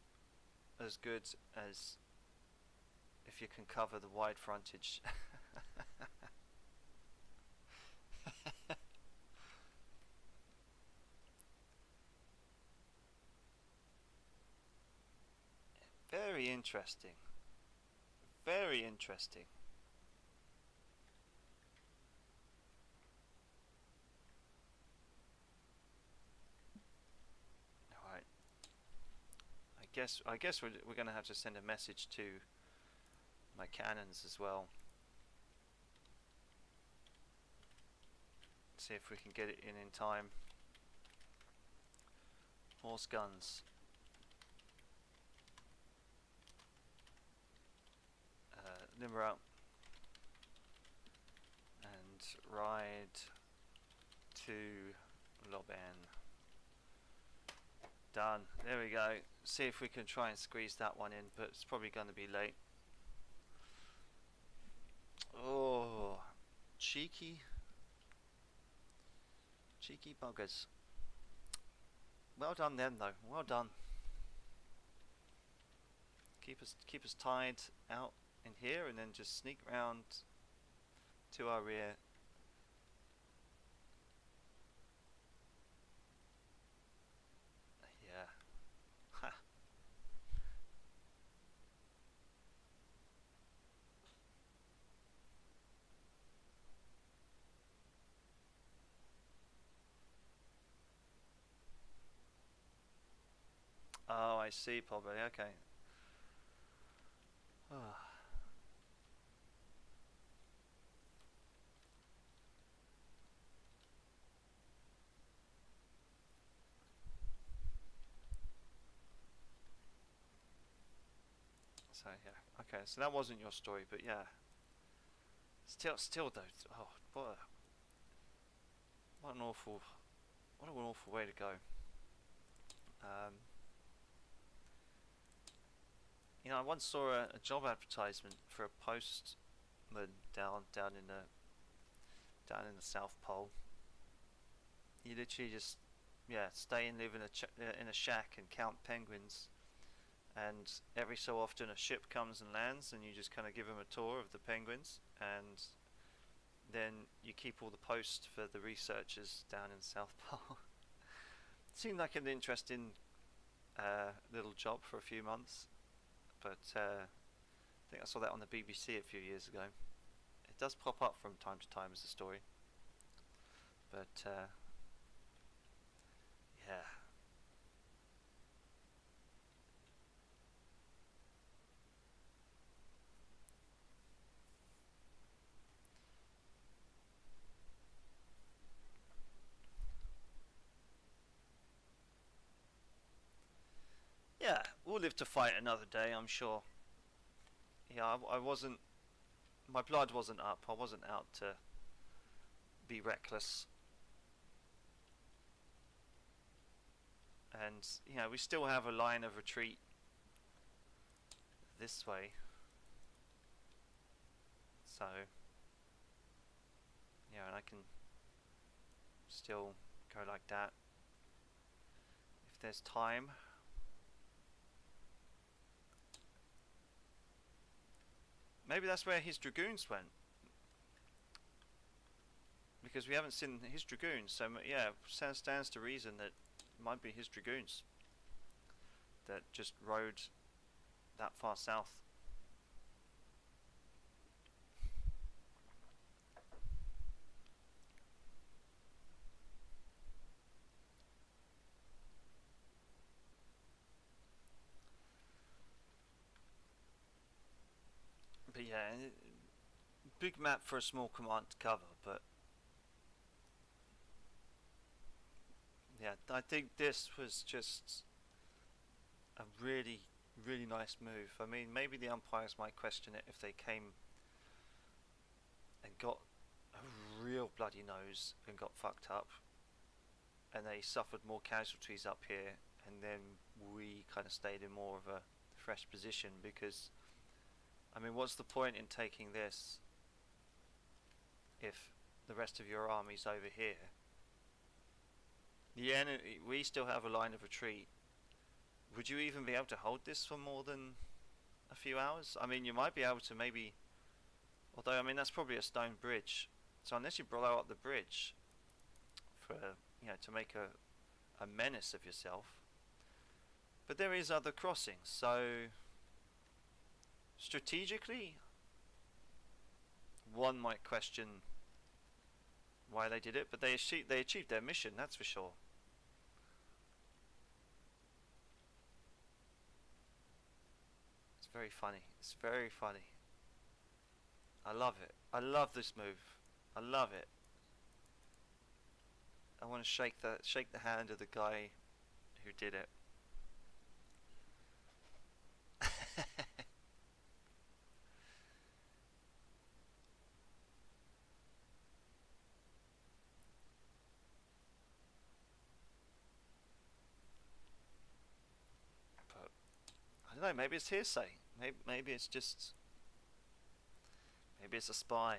as good as if you can cover the wide frontage. Very interesting. Very interesting. Alright. I guess we're going to have to send a message to my cannons as well. See if we can get it in time. Horse guns. Limber up and ride to Loban. Done. There we go. See if we can try and squeeze that one in, but it's probably going to be late. Oh, cheeky buggers. Well done them though. Well done. Keep us tied out in here and then just sneak round to our rear. Yeah. Ha. Oh, I see, probably. Okay. So yeah, okay. So that wasn't your story, but yeah. Still though. Oh, what an awful way to go. You know, I once saw a job advertisement for a postman down in the South Pole. You literally just stay and live in a shack and count penguins. And every so often a ship comes and lands and you just kind of give them a tour of the penguins, and then you keep all the posts for the researchers down in South Pole. Seemed like an interesting little job for a few months, but I think I saw that on the BBC a few years ago. It does pop up from time to time as a story, but yeah. Yeah, we'll live to fight another day, I'm sure. Yeah, I wasn't... My blood wasn't up. I wasn't out to be reckless. and you know we still have a line of retreat this way. So yeah, and I can still go like that if there's time. Maybe that's where his dragoons went, because we haven't seen his dragoons. So yeah, stands to reason that it might be his dragoons that just rode that far south. But yeah, big map for a small command to cover, but yeah, I think this was just a really, really nice move. I mean, maybe the umpires might question it if they came and got a real bloody nose and got fucked up, and they suffered more casualties up here, and then we kind of stayed in more of a fresh position, because I mean, what's the point in taking this if the rest of your army's over here? The enemy, we still have a line of retreat. Would you even be able to hold this for more than a few hours? I mean, you might be able to maybe, although I mean that's probably a stone bridge, so unless you blow up the bridge for, you know, to make a menace of yourself. But there is other crossings, so strategically one might question why they did it, but they achieved their mission, that's for sure. It's very funny. It's very funny. I love it. I love this move. I love it. I want to shake the hand of the guy who did it. But I don't know. Maybe it's hearsay. Maybe it's just. Maybe it's a spy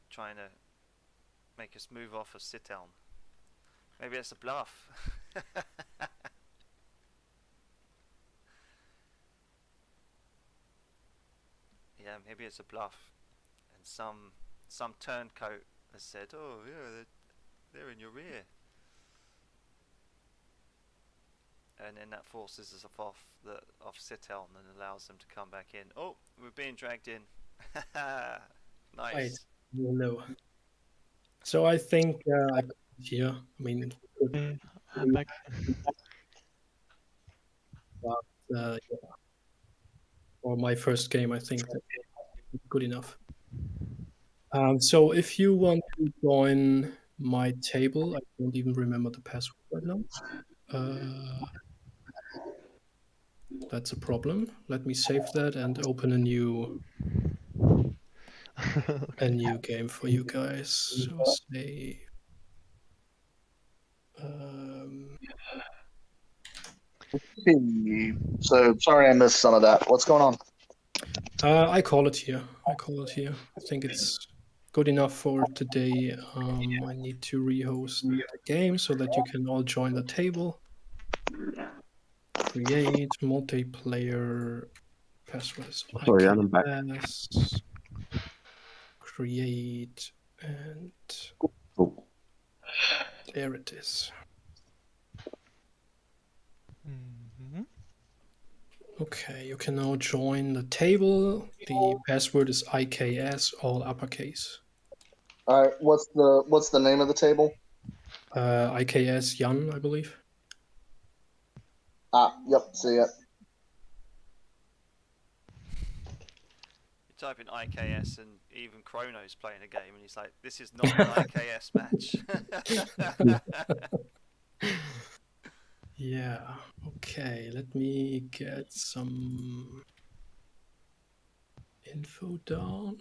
trying to make us move off of Sit-Elm. Maybe it's a bluff. Yeah, maybe it's a bluff, and some turncoat has said, "Oh yeah, they're in your rear," and then that forces us off Sit-Elm and allows them to come back in. Oh, we're being dragged in. Nice. Right. No. So I think I here. I mean, I'm back. yeah. For my first game, I think that's good enough. So if you want to join my table, I don't even remember the password right now. That's a problem. Let me save that and open a new game for you guys. So say So sorry I missed some of that. What's going on? I call it here. I think it's good enough for today. I need to rehost the game so that you can all join the table. Create multiplayer passwords. Sorry, I'm back. Create, and Oh. there it is. Mm-hmm. Okay, you can now join the table. The password is IKS, all uppercase. All right, what's the name of the table? IKS Jan, I believe. Yep, see it. You type in IKS and even Chrono's playing a game and he's like, this is not an IKS match. Yeah, okay, let me get some info down.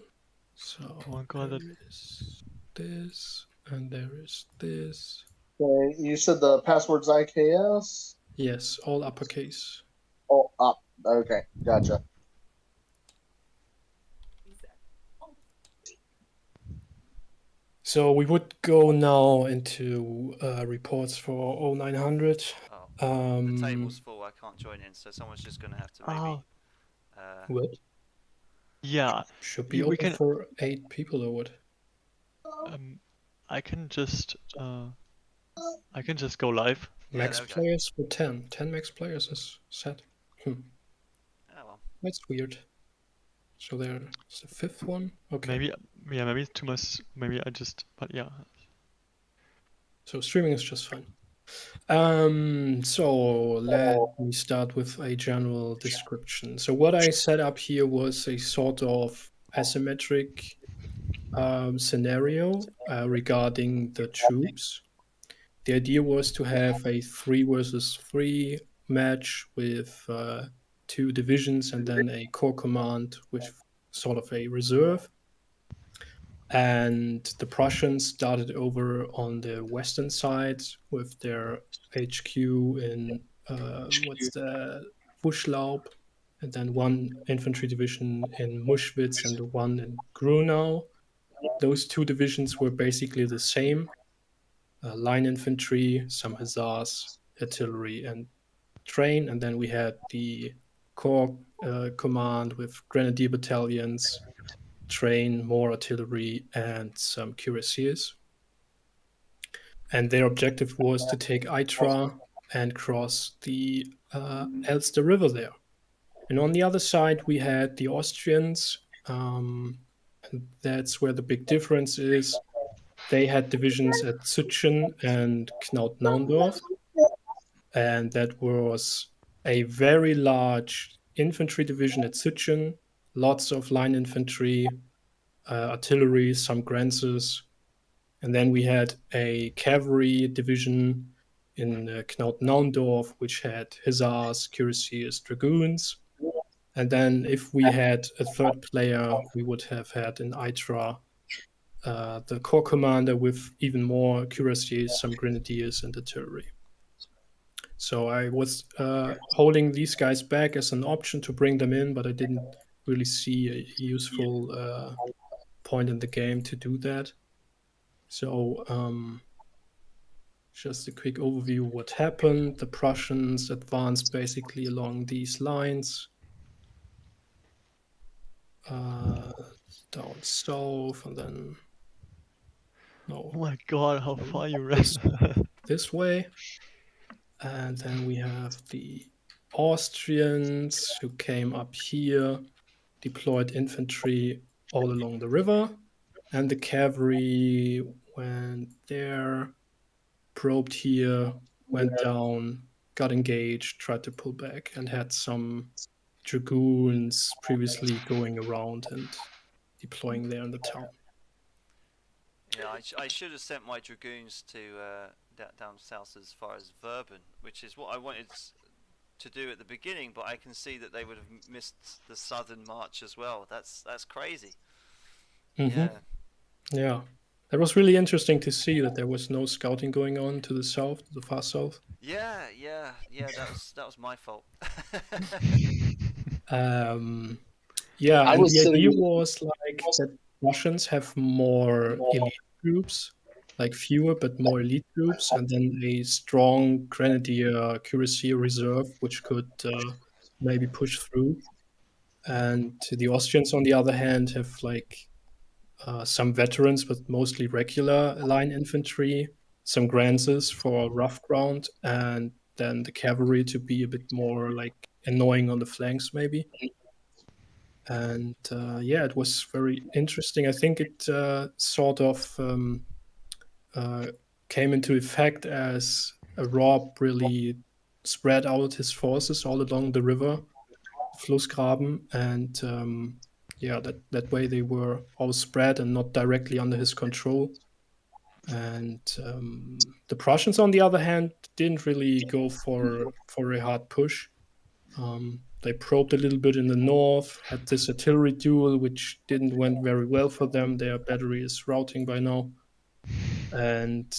So Oh, God, there is this, and there is this. Okay, you said the password's IKS? Yes, all uppercase. Oh, up. Okay, gotcha. So we would go now into reports for 0900. Oh, the table's full. I can't join in, so someone's just going to have to maybe. Oh, What? yeah. Should be We open can. for 8 people or what? I can just go live. Yeah, Max there we go. players for 10. 10 max players is set. Oh well. That's weird. So there's the 5th one. Okay. Maybe, yeah, maybe it's too much. Maybe I just, but yeah. So streaming is just fine. So let me start with a general description. So what I set up here was a sort of asymmetric scenario regarding the troops. The idea was to have a 3 versus 3 match with 2 divisions and then a core command with sort of a reserve. And the Prussians started over on the western side with their HQ in what's the Buschlaub, and then 1 infantry division in Muschwitz and 1 in Grunau. Those 2 divisions were basically the same: line infantry, some hussars, artillery, and train. And then we had the corps command with grenadier battalions, train, more artillery, and some cuirassiers. And their objective was to take Itra and cross the Elster River there. And on the other side, we had the Austrians. And that's where the big difference is. They had divisions at Zutschen and Knaut-Naundorf. And that was a very large infantry division at Zutschen, lots of line infantry, artillery, some Grenzes. And then we had a cavalry division in Knaut-Naundorf, which had hussars, cuirassiers, dragoons. And then if we had a third player, we would have had in Itra the corps commander with even more cuirassiers, some grenadiers, and artillery. So I was holding these guys back as an option to bring them in, but I didn't really see a useful point in the game to do that. So just a quick overview of what happened. The Prussians advanced basically along these lines. Down south, and then Oh my god, how far you ran! this way. And then we have the Austrians who came up here, deployed infantry all along the river, and the cavalry went there, probed here, went down, got engaged, tried to pull back, and had some dragoons previously going around and deploying there in the town. Yeah, I should have sent my dragoons to down south as far as Verben, which is what I wanted to do at the beginning, but I can see that they would have missed the southern march as well. That's crazy. Mm-hmm. Yeah. That was really interesting to see that there was no scouting going on to the south, to the far south. Yeah. That was my fault. Yeah, I and was the idea sitting- was like that Russians have more elite groups, like fewer but more elite groups, and then a strong grenadier cuirassier reserve, which could maybe push through. And the Austrians, on the other hand, have like some veterans, but mostly regular line infantry, some Granzes for rough ground, and then the cavalry to be a bit more like annoying on the flanks, maybe. And yeah, it was very interesting. I think it sort of came into effect as Rob really spread out his forces all along the river, Flussgraben, and yeah, that way they were all spread and not directly under his control. And the Prussians, on the other hand, didn't really go for a hard push. They probed a little bit in the north, had this artillery duel, which didn't went very well for them. Their battery is routing by now. and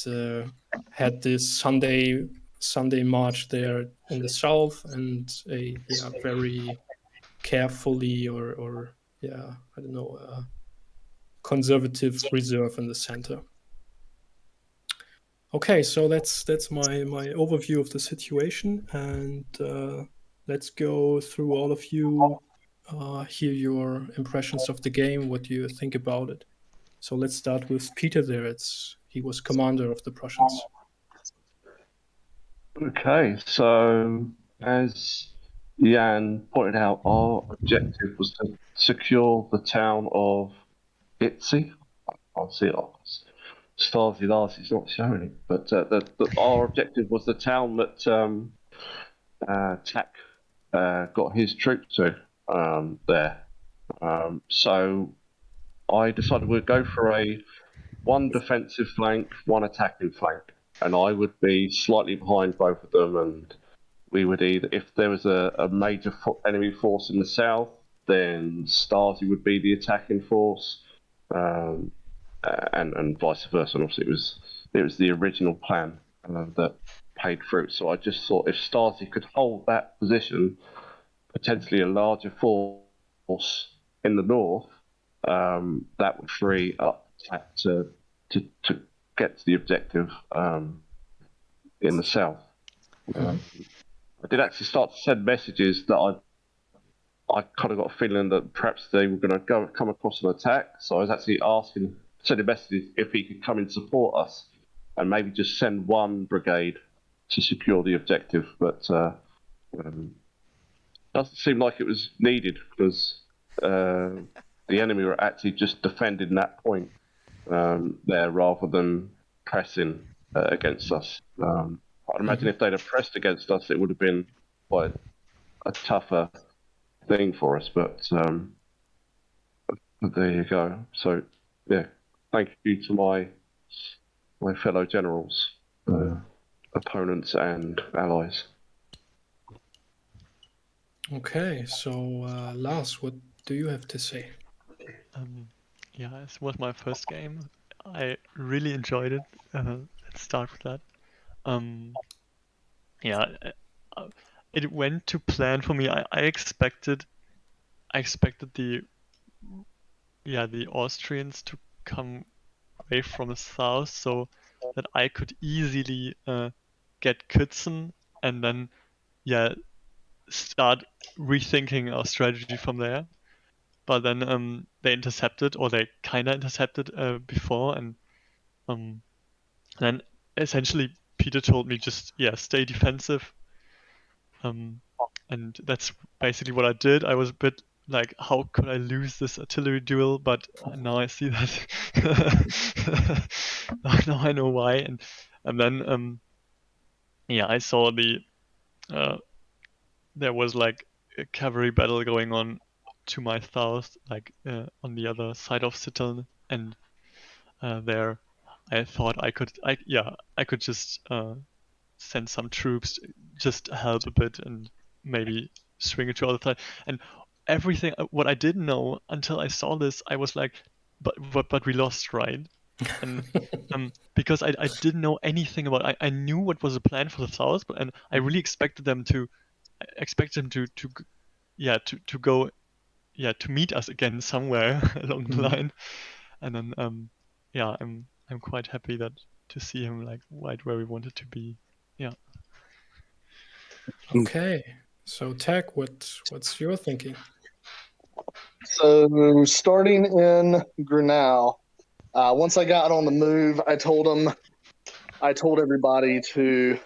had this Sunday march there in the south, and a very carefully or I don't know, conservative reserve in the center. Okay, so that's my overview of the situation, and let's go through all of you, hear your impressions of the game. What do you think about it? So let's start with Peter there. He was commander of the Prussians. Okay, so as Jan pointed out, our objective was to secure the town of Itzy. I'll see it. Stasi Lars is not showing it, but our objective was the town that Tak got his troops to there. So I decided we'd go for one defensive flank, one attacking flank, and I would be slightly behind both of them, and we would either, if there was a major enemy force in the south, then Stasi would be the attacking force, and vice versa. And obviously, it was the original plan that paid fruit. So I just thought if Stasi could hold that position, potentially a larger force in the north, that would free up to get to the objective in the south. I did actually start to send messages that I kind of got a feeling that perhaps they were going to come across an attack. So I was actually sending messages if he could come and support us, and maybe just send one brigade to secure the objective. But doesn't seem like it was needed, because the enemy were actually just defending that point there rather than pressing against us. I'd imagine if they'd have pressed against us, it would have been quite a tougher thing for us. But there you go. So yeah, thank you to my fellow generals, opponents and allies. Okay, so Lars, what do you have to say? Yeah, this was my first game. I really enjoyed it. Let's start with that. Yeah, it went to plan for me. I expected the Austrians to come away from the south, so that I could easily get Kützen and then start rethinking our strategy from there. But then they intercepted, or they kinda intercepted before, and then essentially Peter told me just stay defensive. And that's basically what I did. I was a bit like, how could I lose this artillery duel? But now I see that. Now I know why. And then I saw there was like a cavalry battle going on to my south, like on the other side of Sitteln, and there I thought I could just send some troops, just help a bit, and maybe swing it to the other side. And everything, what I didn't know until I saw this, I was like, but we lost, right? And because I didn't know anything about. I knew what was the plan for the south, and I really expected them to go to meet us again somewhere along the line. And then I'm quite happy to see him like right where we wanted to be. Yeah. Okay, so Tak, what's your thinking? So starting in Grinnell, once I got on the move, I told everybody to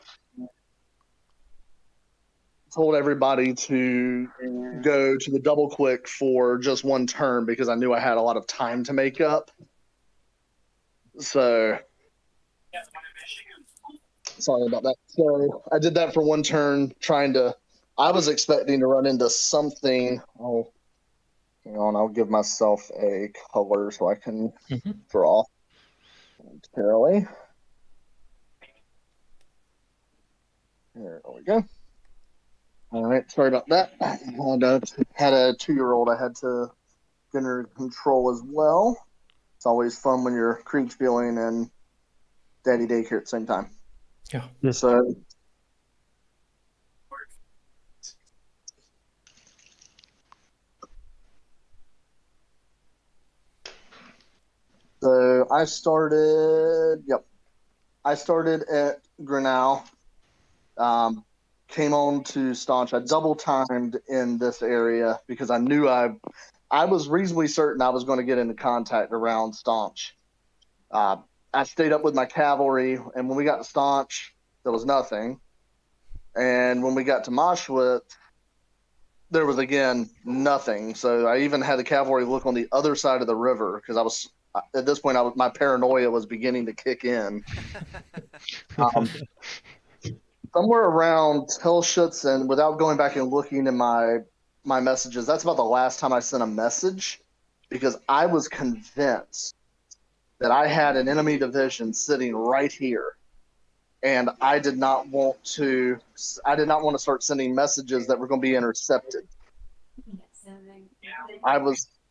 go to the double quick for just one turn, because I knew I had a lot of time to make up. So sorry about that. So I did that for one turn, I was expecting to run into something. Oh, hang on, I'll give myself a color so I can draw momentarily. There we go. All right, sorry about that. I had a 2-year-old I had to get under control as well. It's always fun when you're Kriegsspieling and daddy daycare at the same time. Yeah. So I started. Yep, I started at Grinnell. Came on to Staunch. I double timed in this area because I knew I was reasonably certain I was going to get into contact around Staunch. I stayed up with my cavalry, and when we got to Staunch, there was nothing. And when we got to Moshwit, there was again nothing. So I even had the cavalry look on the other side of the river because I was at this point my paranoia was beginning to kick in. Somewhere around Telschutz, and without going back and looking in my messages, that's about the last time I sent a message because I was convinced that I had an enemy division sitting right here. And I did not want to start sending messages that were going to be intercepted.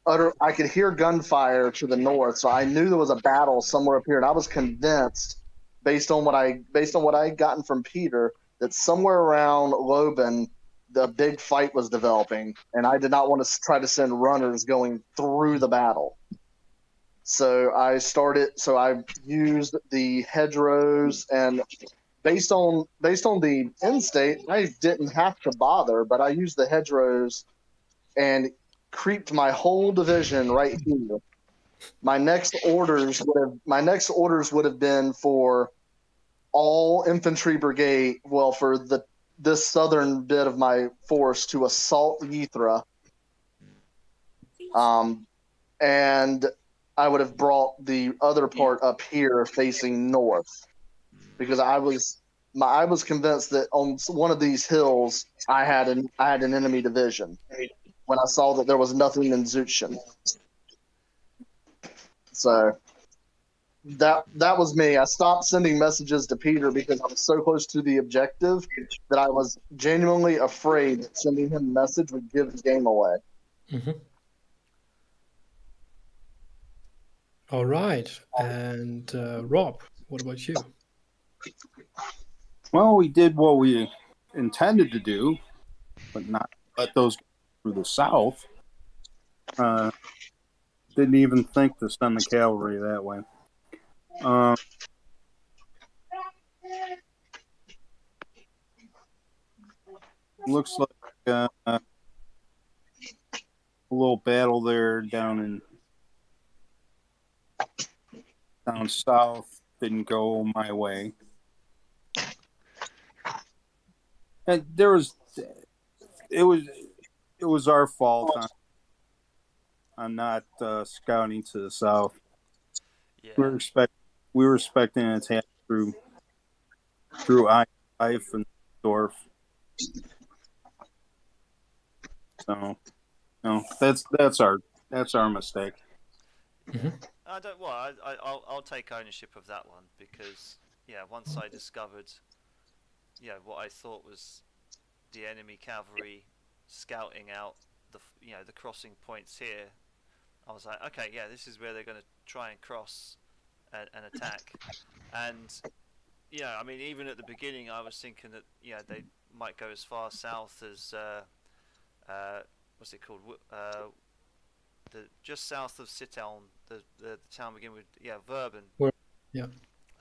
I could hear gunfire to the north, so I knew there was a battle somewhere up here, and I was convinced, based on what I had gotten from Peter, that somewhere around Loban, the big fight was developing, and I did not want to try to send runners going through the battle. So I used the hedgerows, and based on the end state, I didn't have to bother, but I used the hedgerows and creeped my whole division right here. My next orders would have been for all infantry brigade, for this southern bit of my force to assault Ythra. And I would have brought the other part up here facing north, because I was convinced that on one of these hills I had an enemy division when I saw that there was nothing in Zutschen. So that was me. I stopped sending messages to Peter because I was so close to the objective that I was genuinely afraid that sending him a message would give the game away. Mm-hmm. All right. And Rob, what about you? Well, we did what we intended to do, but not let those go through the south. Didn't even think to send the cavalry that way. Looks like a little battle there down south didn't go my way. And it was our fault on not scouting to the south. Yeah. We were expecting an attack through Eifendorf. So, no, that's our mistake. Mm-hmm. I'll take ownership of that one, because once I discovered what I thought was the enemy cavalry scouting out the crossing points here, I was like, okay, this is where they're going to try and cross and attack. And I mean, even at the beginning I was thinking that they might go as far south as what's it called, just south of Sitteln, the town begin with Verben. Yeah.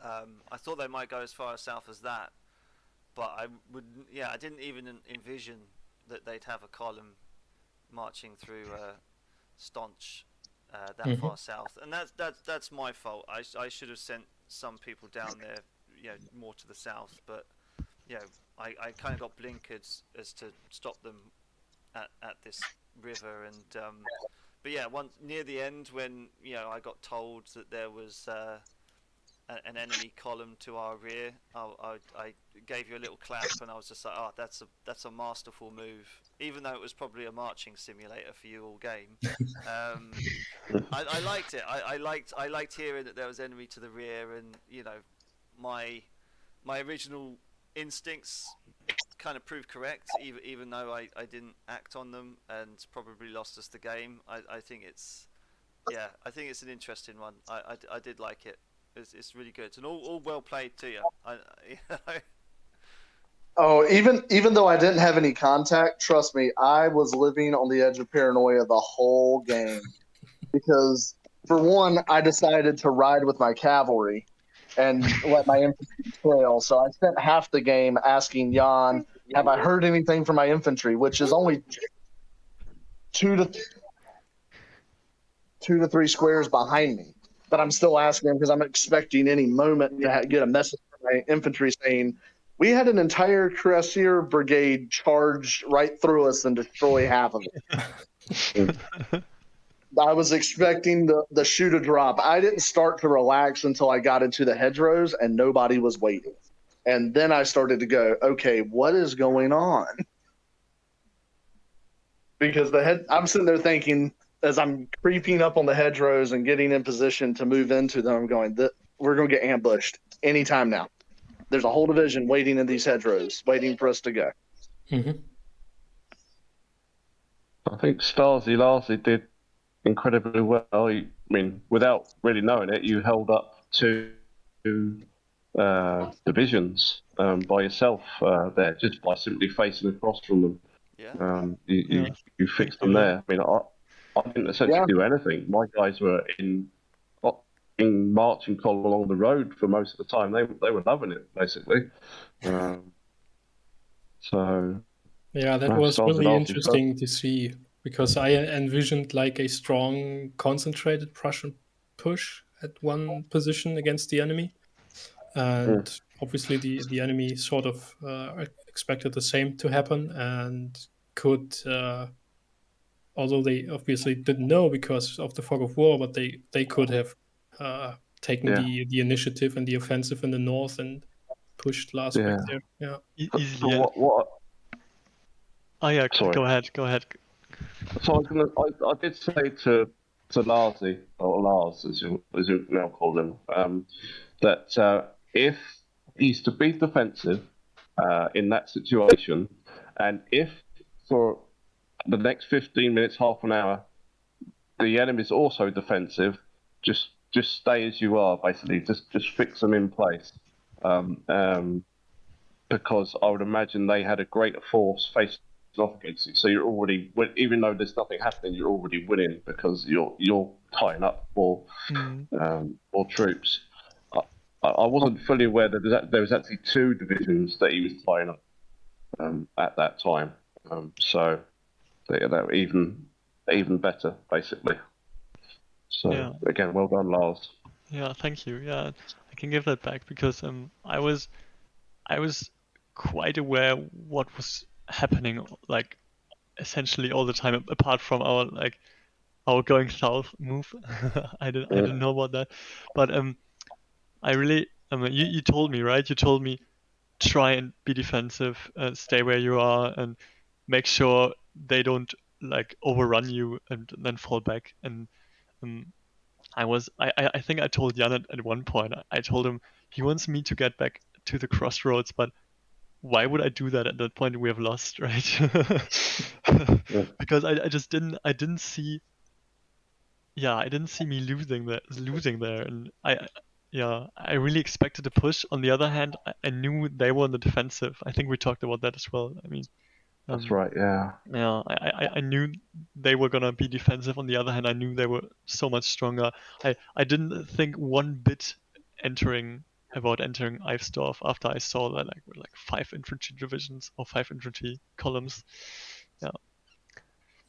I thought they might go as far south as that, but I didn't even envision that they'd have a column marching through Staunch that far south, and that's my fault. I should have sent some people down there, more to the south, but I kind of got blinkered as to stop them at this river, and but once near the end, when I got told that there was an enemy column to our rear, I gave you a little clap, and I was just like, oh, that's a masterful move, even though it was probably a marching simulator for you all game. I liked it. I liked hearing that there was enemy to the rear, and my original instincts kind of proved correct, even though I didn't act on them and probably lost us the game. I think it's an interesting one. I did like it. It's really good and all well played to you. You know. Oh, even though I didn't have any contact, trust me, I was living on the edge of paranoia the whole game. Because, for one, I decided to ride with my cavalry and let my infantry trail. So I spent half the game asking Jan, have I heard anything from my infantry, which is only 2 to 3 squares behind me. But I'm still asking him because I'm expecting any moment to get a message from my infantry saying, we had an entire cuirassier brigade charge right through us and destroy half of it. I was expecting the shoe to drop. I didn't start to relax until I got into the hedgerows and nobody was waiting. And then I started to go, okay, what is going on? Because I'm sitting there thinking, as I'm creeping up on the hedgerows and getting in position to move into them, I'm going, we're going to get ambushed anytime now. There's a whole division waiting in these hedgerows, waiting for us to go. Mm-hmm. I think Stasi largely did incredibly well. I mean, without really knowing it, you held up 2 divisions by yourself there, just by simply facing across from them. Yeah. You fixed them there. I mean, I didn't essentially do anything. My guys were in marching column along the road for most of the time. They were loving it, basically. So yeah, that was really interesting to see, because I envisioned like a strong, concentrated Prussian push at one position against the enemy, and obviously the enemy sort of expected the same to happen and could. Although they obviously didn't know because of the fog of war, but they could have taken the initiative and the offensive in the north and pushed last back there. Yeah, easily. What? Oh yeah, sorry. Go ahead. So I did say to Larsie, or Lars as you now call him, that if he's to be defensive in that situation, and if for the next 15 minutes, half an hour, the enemy's also defensive, just stay as you are, basically. Just fix them in place. Because I would imagine they had a greater force facing off against you. So you're already, even though there's nothing happening, you're already winning because you're tying up more troops. I wasn't fully aware that there was actually 2 divisions that he was tying up at that time. So that were even better, basically. So again, well done, Lars. Yeah, thank you. Yeah, I can give that back because I was quite aware what was happening, like essentially all the time, apart from our going south move. I didn't know about that, but I really you told me, right? You told me try and be defensive, stay where you are, and make sure they don't like overrun you and then fall back. And I think I told Jan at one point, I told him he wants me to get back to the crossroads, but why would I do that at that point? We have lost, right? Because I just didn't see me losing there, and I really expected a push. On the other hand, I knew they were on the defensive. I think we talked about that as well. I mean, that's right. Yeah. Yeah, I knew they were gonna be defensive. On the other hand, I knew they were so much stronger. I didn't think one bit about entering Eivsdorf after I saw that like 5 infantry divisions or 5 infantry columns. Yeah.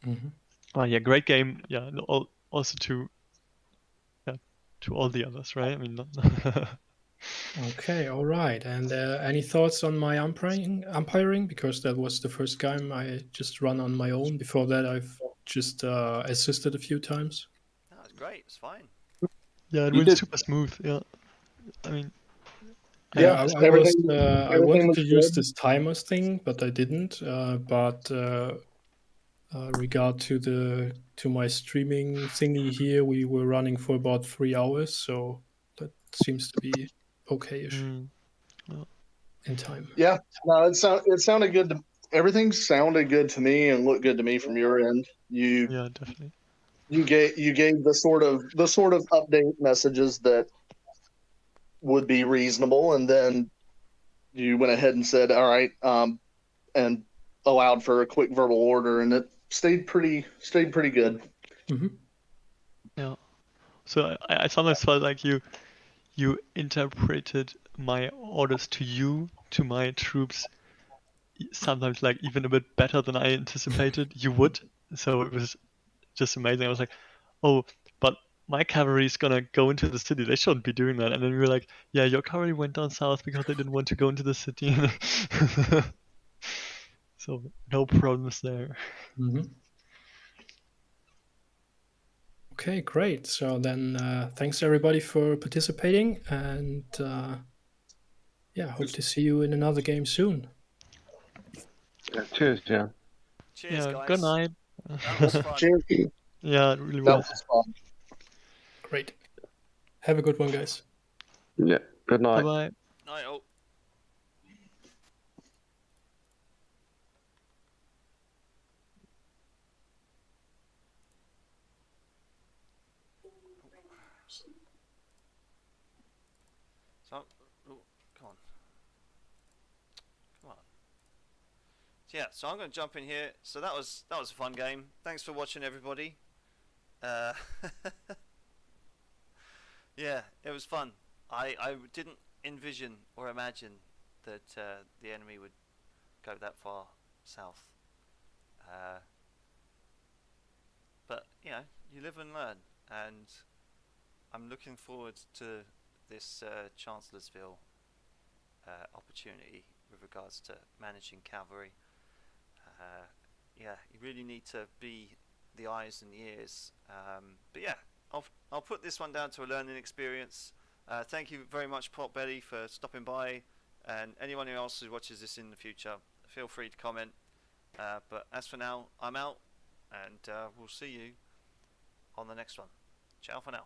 Mm-hmm. Yeah, great game. Yeah, also to all the others, right? I mean, Okay, all right. And any thoughts on my umpiring? Because that was the first game I just run on my own. Before that, I've just assisted a few times. No, it's great. It's fine. Yeah, it went super smooth. Yeah, I mean, I wanted to use this timers thing, but I didn't. Regard to my streaming thingy here, we were running for about 3 hours, so that seems to be okay-ish in time. Yeah, no, it sounded good. Everything sounded good to me and looked good to me from your end. Yeah, definitely. You gave the sort of update messages that would be reasonable, and then you went ahead and said, all right, and allowed for a quick verbal order, and it stayed pretty good. Hmm. Yeah. So I sometimes felt like you interpreted my orders to you, to my troops, sometimes like even a bit better than I anticipated you would. So it was just amazing. I was like, oh, but my cavalry is gonna go into the city. They shouldn't be doing that. And then we were like, yeah, your cavalry went down south because they didn't want to go into the city. So no problems there. Hmm. Okay, great. So then, thanks everybody for participating, and yeah, hope to see you in another game soon. Yeah, cheers, yeah. Cheers, Yeah, guys. good night. That was fun. Cheers. Yeah, it really That was. was fun. Great. Have a good one, guys. Yeah. Good Bye night. bye. Night all. So, oh, come on. Come on. So yeah, so I'm going to jump in here. So that was a fun game. Thanks for watching, everybody. Yeah, it was fun. I didn't envision or imagine that the enemy would go that far south. But you know, you live and learn, and I'm looking forward to this Chancellorsville opportunity with regards to managing cavalry. Yeah, you really need to be the eyes and the ears. But yeah, I'll put this one down to a learning experience. Thank you very much, Potbelly, for stopping by, and anyone else who watches this in the future, feel free to comment. But as for now, I'm out, and we'll see you on the next one. Ciao for now.